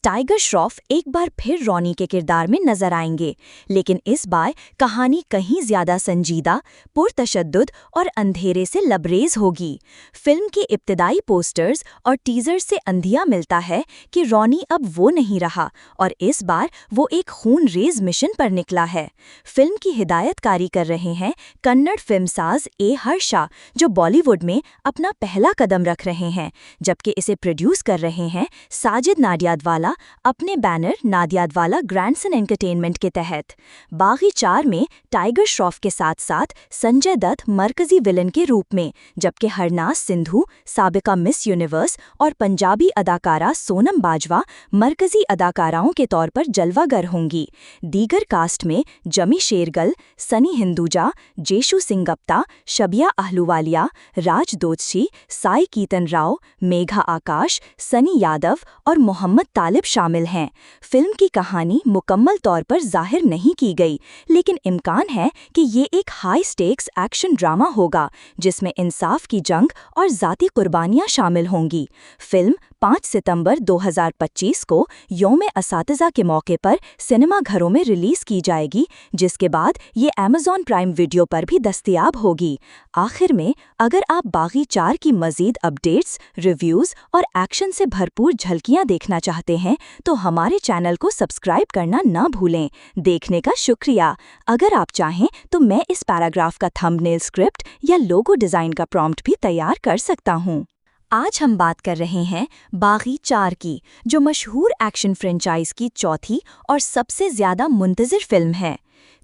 टाइगर श्रॉफ एक बार फिर रॉनी के किरदार में नजर आएंगे, लेकिन इस बार कहानी कहीं ज्यादा संजीदा, पुरतशद्दुद और अंधेरे से लबरेज होगी। फिल्म के इब्तिदाई पोस्टर्स और टीजर से अंधिया मिलता है कि रॉनी अब वो नहीं रहा और इस बार वो एक खून-रेज मिशन पर निकला है। फिल्म की हिदायतकारी कर रहे हैं कन्नड़ फिल्मसाज ए हर्षा, जो बॉलीवुड में अपना पहला कदम रख रहे हैं, जबकि इसे प्रोड्यूस कर रहे हैं साजिद नाडियादवाला अपने बैनर नाडियादवाला ग्रैंडसन एंटरटेनमेंट के तहत। बागी 4 में टाइगर श्रॉफ के साथ साथ संजय दत्त मरकजी विलन के रूप में, जबकि हरनाज सिंधु साबिका मिस यूनिवर्स और पंजाबी अदाकारा सोनम बाजवा मरकजी अदाकाराओं के तौर पर जलवागर होंगी। दीगर कास्ट में जमी शेरगल, सनी हिंदुजा, जेशु सिंगप्ता, शबिया आहलूवालिया, राज दोषी, साई कीतन राव, मेघा आकाश, सनी यादव और मोहम्मद तालिब शामिल हैं। फिल्म की कहानी मुकम्मल तौर पर जाहिर नहीं की गई, लेकिन इम्कान है कि ये एक हाई स्टेक्स एक्शन ड्रामा होगा जिसमें इंसाफ की जंग और ज़ाती कुर्बानियां शामिल होंगी। फिल्म 5 सितंबर 2025 को यौम-ए-असातिज़ा के मौके पर सिनेमाघरों में रिलीज की जाएगी, जिसके बाद ये अमेज़ॉन प्राइम वीडियो पर भी दस्तयाब होगी। आखिर में, अगर आप बागी 4 की मज़ीद अपडेट्स, रिव्यूज़ और एक्शन से भरपूर झलकियां देखना चाहते हैं तो हमारे चैनल को सब्सक्राइब करना ना भूलें। देखने का शुक्रिया। अगर आप चाहें तो मैं इस पैराग्राफ का थंबनेल स्क्रिप्ट या लोगो डिज़ाइन का प्रॉम्प्ट भी तैयार कर सकता हूँ। आज हम बात कर रहे हैं बागी 4 की, जो मशहूर एक्शन फ्रेंचाइज की चौथी और सबसे ज़्यादा मुंतज़िर फिल्म है।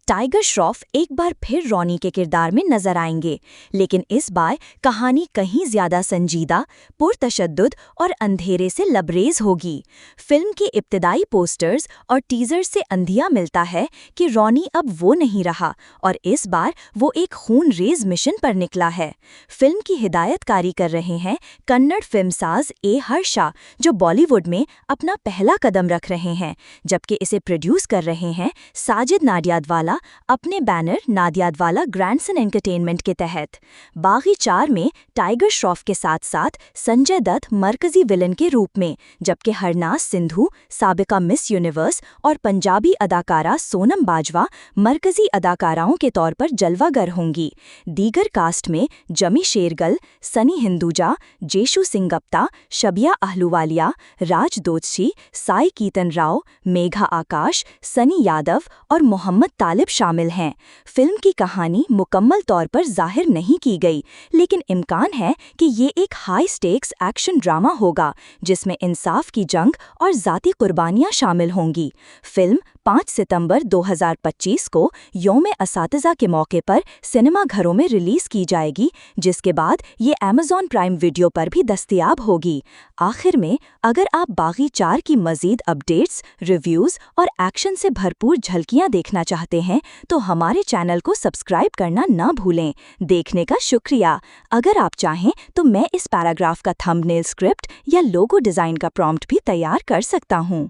टाइगर श्रॉफ एक बार फिर रॉनी के किरदार में नजर आएंगे, लेकिन इस बार कहानी कहीं ज्यादा संजीदा, पुरतशद्दुद और अंधेरे से लबरेज होगी। फिल्म के इब्तिदाई पोस्टर्स और टीजर से अंधिया मिलता है कि रॉनी अब वो नहीं रहा और इस बार वो एक खून-रेज मिशन पर निकला है। फिल्म की हिदायतकारी कर रहे हैं कन्नड़ फिल्मसाज ए हर्षा, जो बॉलीवुड में अपना पहला कदम रख रहे हैं, जबकि इसे प्रोड्यूस कर रहे हैं साजिद नाडियादवाला अपने बैनर नाडियादवाला ग्रैंडसन एंटरटेनमेंट के तहत। बागी 4 में टाइगर श्रॉफ के साथ साथ संजय दत्त मरकजी विलन के रूप में, जबकि हरनाज सिंधु साबिका मिस यूनिवर्स और पंजाबी अदाकारा सोनम बाजवा मरकजी अदाकाराओं के तौर पर जलवागर होंगी। दीगर कास्ट में जमी शेरगल, सनी हिंदुजा, जेशु सिंगप्ता, शबिया आहलूवालिया, राज दोषी, साई कीतन राव, मेघा आकाश, सनी यादव और मोहम्मद तालिब शामिल हैं। फिल्म की कहानी मुकम्मल तौर पर जाहिर नहीं की गई, लेकिन इम्कान है कि ये एक हाई स्टेक्स एक्शन ड्रामा होगा जिसमें इंसाफ की जंग और ज़ाती कुर्बानियां शामिल होंगी। फिल्म 5 सितंबर 2025 को यौम-ए-असातिज़ा के मौके पर सिनेमाघरों में रिलीज की जाएगी, जिसके बाद ये अमेज़ॉन प्राइम वीडियो पर भी दस्तयाब होगी। आखिर में, अगर आप बागी 4 की मज़ीद अपडेट्स, रिव्यूज़ और एक्शन से भरपूर झलकियां देखना चाहते हैं तो हमारे चैनल को सब्सक्राइब करना ना भूलें। देखने का शुक्रिया। अगर आप चाहें तो मैं इस पैराग्राफ का थंबनेल स्क्रिप्ट या लोगो डिज़ाइन का प्रॉम्प्ट भी तैयार कर सकता हूँ।